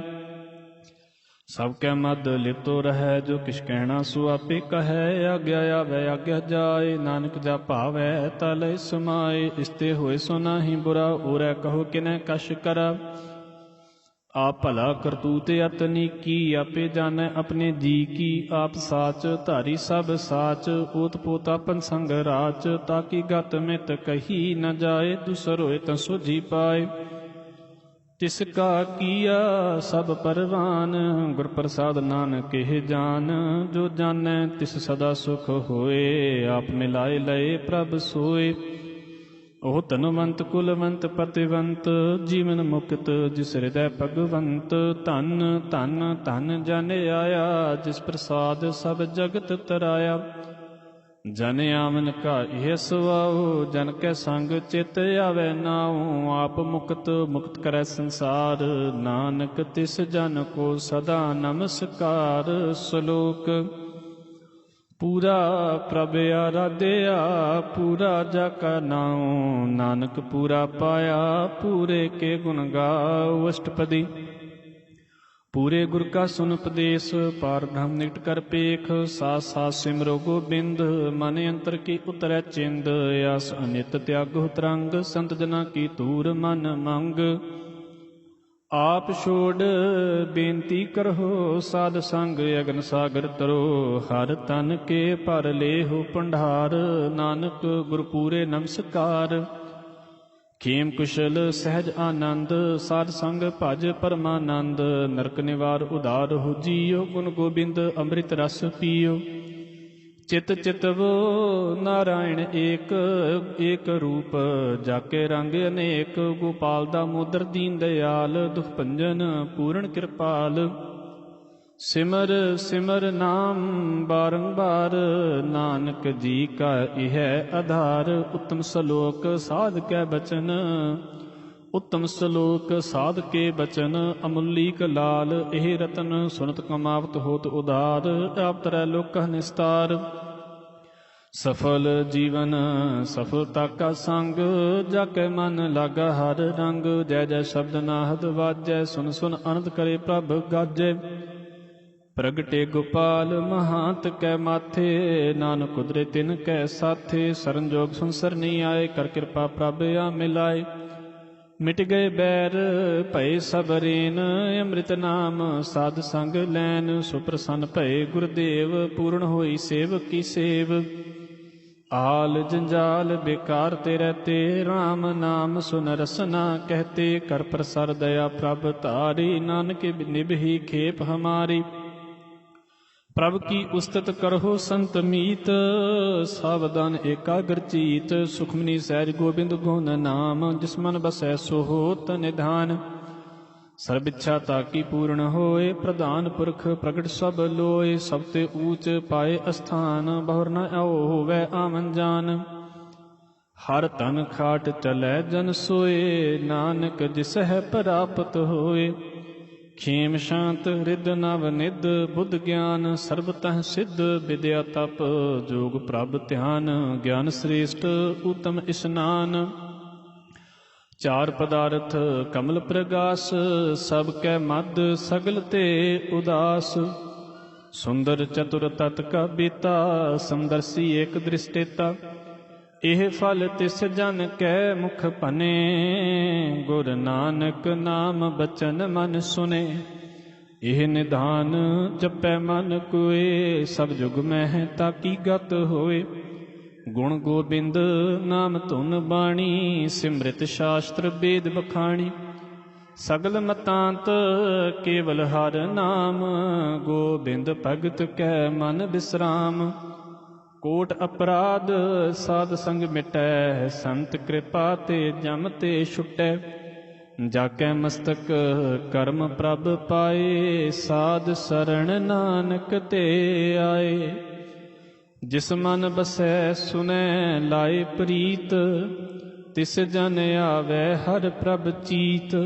ਸਭ ਕੈ ਮਦ ਲਿਪਤੋ ਰਹੈ, ਜੋ ਕਿਛ ਕਹਿਣਾ ਸੋ ਆਪੇ ਕਹੈ। ਆਗਿਆ ਆਵੈ ਆਗਿਆ ਜਾਏ, ਨਾਨਕ ਜਾ ਭਾਵੈ ਤਾ ਲਇ ਸਮਾਏ। ਇਸਤੇ ਹੋਏ ਸੋ ਨਾਹੀ ਬੁਰਾ, ਉਰੈ ਕਹੋ ਕਿਨੈ ਕਛ ਕਰਾ। ਆਪ ਭਲਾ ਕਰਤੂਤ ਅਤਨੀ ਕੀ, ਆਪੇ ਜਾਣੈ ਆਪਣੇ ਜੀ ਕੀ। ਆਪ ਸਾਚ ਧਾਰੀ ਸਭ ਸਾਚ, ਓਤ ਪੋਤ ਆਪਨ ਸੰਗ ਰਾਚ। ਤਾਕੀ ਗਤ ਮਿਤ ਕਹੀ ਨ ਜਾਏ, ਦੁਸਰ ਹੋਏ ਤਾਂ ਸੋਝੀ ਪਾਏ। ਤਿਸ ਕਾ ਕੀਆ ਸਭ ਪਰਵਾਨ, ਗੁਰ ਪ੍ਰਸਾਦ ਨਾਨਕ ਇਹ ਜਾਨ। ਜੋ ਜਾਣੈ ਤਿਸ ਸਦਾ ਸੁਖ ਹੋਏ, ਆਪ ਮਿਲਾਏ ਲਏ ਪ੍ਰਭ ਸੋਏ। ਉਹ ਧਨਵੰਤ ਕੁਲਵੰਤ ਪਤਿਵੰਤ, ਜੀਵਨ ਮੁਕਤ ਜਿਸ ਹਿਰਦੈ ਭਗਵੰਤ। ਧਨ ਧਨ ਧਨ ਜਨ ਆਇਆ, ਜਿਸ ਪ੍ਰਸਾਦ ਸਭ ਜਗਤ ਤਰਾਇਆ। ਜਨ ਆਵਨ ਕਾ ਇਹ ਸੁਆਉ, ਜਨ ਕੈ ਸੰਗ ਚਿਤ ਆਵੈ ਨਾਉ। ਆਪ ਮੁਕਤ ਮੁਕਤ ਕਰੈ ਸੰਸਾਰ, ਨਾਨਕ ਤਿਸ ਜਨ ਕੋ ਸਦਾ ਨਮਸਕਾਰ। ਸ਼ਲੋਕ ਪੂਰਾ ਪ੍ਰਭ ਆਰਾਧਿਆ, ਪੂਰਾ ਜਾ ਕਾ ਨਾਉ। ਨਾਨਕ ਪੂਰਾ ਪਾਇਆ, ਪੂਰੇ ਕੇ ਗੁਣ ਗਾਉ। ਅਸ਼ਟਪਦੀ ਪੂਰੇ ਗੁਰ ਕਾ ਸੁਨ ਉਪਦੇਸ਼, ਪਾਰ ਬ੍ਰਹਮ ਨਿਕਟ ਕਰ ਪੇਖ। ਸਾਥ ਸਾਥ ਸਿਮਰੋ ਗੋਬਿੰਦ, ਮਨ ਅੰਤਰ ਕੀ ਉਤਰੈ ਚਿੰਦ। ਆਸ ਅਨਿਤ ਤਿਆਗੋ ਤਰੰਗ, ਸੰਤ ਜਨਾ ਕੀ ਧੂਰ ਮਨ ਮੰਗ। ਆਪ ਛੋੜ ਬੇਨਤੀ ਕਰੋ, ਸਾਧ ਸੰਗ ਅਗਨ ਸਾਗਰ ਤਰੋ। ਹਰ ਤਨ ਕੇ ਭਰ ਲੇਹੁ ਭੰਡਾਰ, ਨਾਨਕ ਗੁਰ ਪੂਰੇ ਨਮਸਕਾਰ। ਖੇਮ ਕੁਸ਼ਲ ਸਹਿਜ ਆਨੰਦ, ਸਾਧ ਸੰਗ ਭਜ ਪਰਮਾਨੰਦ। ਨਰਕ ਨਿਵਾਰ ਉਧਾਰ ਹੋ ਜੀਓ, ਗੁਣ ਗੋਬਿੰਦ ਅੰਮ੍ਰਿਤ ਰਸ ਪੀਓ। ਚਿਤ ਚਿਤਵੋ ਨਾਰਾਇਣ ਏਕ, ਏਕ ਰੂਪ ਜਾਕੇ ਰੰਗ ਅਨੇਕ। ਗੋਪਾਲ ਦਾਮੋਦਰ ਦੀਨ ਦਿਆਲ, ਦੁਖ ਭੰਜਨ ਪੂਰਨ ਕਿਰਪਾਲ। ਸਿਮਰ ਸਿਮਰ ਨਾਮ ਬਾਰੰਬਾਰ, ਨਾਨਕ ਜੀ ਕਾ ਇਹ ਆਧਾਰ। ਉੱਤਮ ਸਲੋਕ ਸਾਧ ਕੈ ਬਚਨ, ਉੱਤਮ ਸਲੋਕ ਸਾਧ ਕੇ ਬਚਨ। ਅਮੁਲੀਕ ਲਾਲ ਇਹ ਰਤਨ, ਸੁਨਤ ਕਮਾਵਤ ਹੋਤ ਉਦਾਰ। ਆਪ ਤਰੈ ਲੋਕਹ ਨਿਸਤਾਰ। ਸਫਲ ਜੀਵਨ ਸਫਲਤਾ ਕਾ ਸੰਗ, ਜਾਕੇ ਮਨ ਲਾਗਾ ਹਰ ਰੰਗ। ਜੈ ਜੈ ਸ਼ਬਦ ਨਾਹਦ ਵਾਜੈ, ਸੁਨ ਸੁਨ ਅਨੰਦ ਕਰੇ ਪ੍ਰਭ ਗਾਜੈ। ਪ੍ਰਗਟੇ ਗੋਪਾਲ ਮਹਾਂਤ ਕੈ ਮਾਥੇ, ਨਾਨਕ ਕੁਦਰੇ ਤਿਨ ਕੈ ਸਾਥੇ। ਸਰਨਜੋਗ ਸੰਸਰ ਨਹੀਂ ਆਏ, ਕਰ ਕਿਰਪਾ ਪ੍ਰਭ ਆ ਮਿਲਾਏ। ਮਿਟ ਗਏ ਬੈਰ ਭਏ ਸਭ ਰੇਨ, ਅੰਮ੍ਰਿਤ ਨਾਮ ਸਾਧ ਸੰਗ ਲੈਨ। ਸੁਪ੍ਰਸੰਨ ਭਏ ਗੁਰਦੇਵ, ਪੂਰਨ ਹੋਈ ਸੇਵਕ ਕੀ ਸੇਵ। ਆਲ ਜੰਜਾਲ ਬੇਕਾਰ ਤੇ ਰਹਤੇ, ਰਾਮ ਨਾਮ ਸੁਨ ਰਸਨਾ ਕਹਤੇ। ਕਰ ਪ੍ਰਸਰ ਦਇਆ ਪ੍ਰਭ ਧਾਰੀ, ਨਾਨਕ ਨਿਭੀ ਖੇਪ ਹਮਾਰੀ। ਪ੍ਰਭ ਕੀ ਉਸਤਤ ਕਰਹੁ ਸੰਤ ਮੀਤ, ਸਾਵਧਾਨ ਏਕਾਗਰ ਚੀਤ। ਸੁਖਮਨੀ ਸਹਿਜ ਗੋਬਿੰਦ ਗੁਣ ਨਾਮ, ਜਿਸ ਮਨ ਬਸੈ ਸੋ ਹੋਤ ਨਿਧਾਨ। ਸਰਬ ਇੱਛਾ ਤਾਕੀ ਪੂਰਨ ਹੋਏ, ਪ੍ਰਧਾਨ ਪੁਰਖ ਪ੍ਰਗਟ ਸਭ ਲੋਏ। ਸਭ ਤੇ ਊਚ ਪਾਏ ਅਸਥਾਨ, ਬਹੁਰ ਨ ਹੋਵੈ ਆਵਨ ਜਾਨ। ਹਰ ਤਨ ਖਾਟ ਚਲੈ ਜਨ ਸੋਏ, ਨਾਨਕ ਜਿਸ ਹੈ ਪ੍ਰਾਪਤ ਹੋਏ। ਖੇਮ ਸ਼ਾਂਤ ਰਿਦ ਨਵ ਨਿਧ, ਬੁੱਧ ਗਿਆਨ ਸਰਬ ਤਹ ਸਿੱਧ। ਵਿਦਿਆ ਤਪ ਜੋਗ ਪ੍ਰਭ ਧਿਆਨ, ਗਿਆਨ ਸ੍ਰੇਸ਼ਟ ਉਤਮ ਇਸਨਾਨ। ਚਾਰ ਪਦਾਰਥ ਕਮਲ ਪ੍ਰਗਾਸ, ਸਭ ਕੈ ਮਦ ਸਗਲ ਤੇ ਉਦਾਸ। ਸੁੰਦਰ ਚਤੁਰ ਤਤ ਕਾ ਬੀਤਾ, ਸਮਦਰਸੀ ਏਕ ਦ੍ਰਿਸ਼ਟੇਤਾ। ਇਹ ਫਲ ਤਿਸ ਜਨ ਕੈ ਮੁਖ ਭਨੇ, ਗੁਰ ਨਾਨਕ ਨਾਮ ਬਚਨ ਮਨ ਸੁਨੇ। ਇਹ ਨਿਧਾਨ ਜਪੈ ਮਨ ਕੋਏ, ਸਭ ਜੁਗ ਮਹਿ ਤਾਕੀ ਗਤ ਹੋਏ। ਗੁਣ ਗੋਬਿੰਦ ਨਾਮ ਧੁਨ ਬਾਣੀ, ਸਿਮਰਿਤ ਸ਼ਾਸਤਰ ਵੇਦ ਬਖਾਣੀ। ਸਗਲ ਮਤਾਂਤ ਕੇਵਲ ਹਰ ਨਾਮ, ਗੋਬਿੰਦ ਭਗਤ ਕੈ ਮਨ ਬਿਸਰਾਮ। ਕੋਟ ਅਪਰਾਧ ਸਾਧ ਸੰਗ ਮਿਟੈ, ਸੰਤ ਕਿਰਪਾ ਤੇ ਜਮ ਤੇ ਛੁਟੈ। ਜਾ ਕੈ ਮਸਤਕ ਕਰਮ ਪ੍ਰਭ ਪਾਏ, ਸਾਧ ਸਰਣ ਨਾਨਕ ਤੇ ਆਏ। ਜਿਸ ਮਨ ਬਸੈ ਸੁਨੈ ਲਾਏ ਪ੍ਰੀਤ, ਤਿਸ ਜਨ ਆਵੈ ਹਰ ਪ੍ਰਭ ਚੀਤ।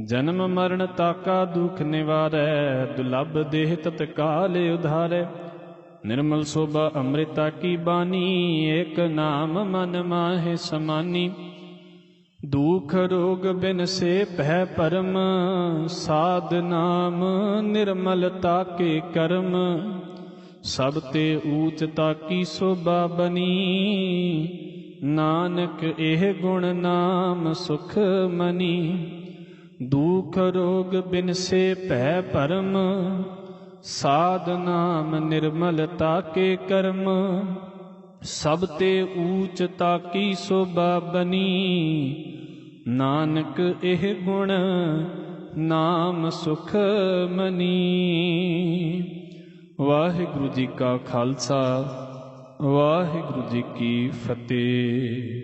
ਜਨਮ ਮਰਨ ਤਾਕਾ ਦੁਖ ਨਿਵਾਰੈ, ਦੁਲਭ ਦੇਹ ਤਤਕਾਲ ਉਧਾਰੈ। ਨਿਰਮਲ ਸੋਭਾ ਅੰਮ੍ਰਿਤਾ ਕੀ ਬਾਣੀ, ਏਕ ਨਾਮ ਮਨ ਮਾਹੇ ਸਮਾਨੀ। ਦੁਖ ਰੋਗ ਬਿਨ ਸੇ ਭੈ ਪਰਮ, ਸਾਧ ਨਾਮ ਨਿਰਮਲਤਾ ਕੇ ਕਰਮ। ਸਭ ਤੇ ਊਚ ਤਾਕੀ ਸੋਭਾ ਬਨੀ, ਨਾਨਕ ਇਹ ਗੁਣ ਨਾਮ ਸੁਖ ਮਨੀ। ਦੁਖ ਰੋਗ ਬਿਨ ਸੇ ਭੈ ਪਰਮ, ਸਾਧ ਨਾਮ ਨਿਰਮਲਤਾ ਕੇ ਕਰਮ। ਸਭ ਤੇ ਊਚ ਤਾਕੀ ਸੋਭਾ ਬਨੀ, ਨਾਨਕ ਇਹ ਗੁਣ ਨਾਮ ਸੁਖ ਮਨੀ। ਵਾਹਿਗੁਰੂ ਜੀ ਕਾ ਖਾਲਸਾ, ਵਾਹਿਗੁਰੂ ਜੀ ਕੀ ਫਤਿਹ।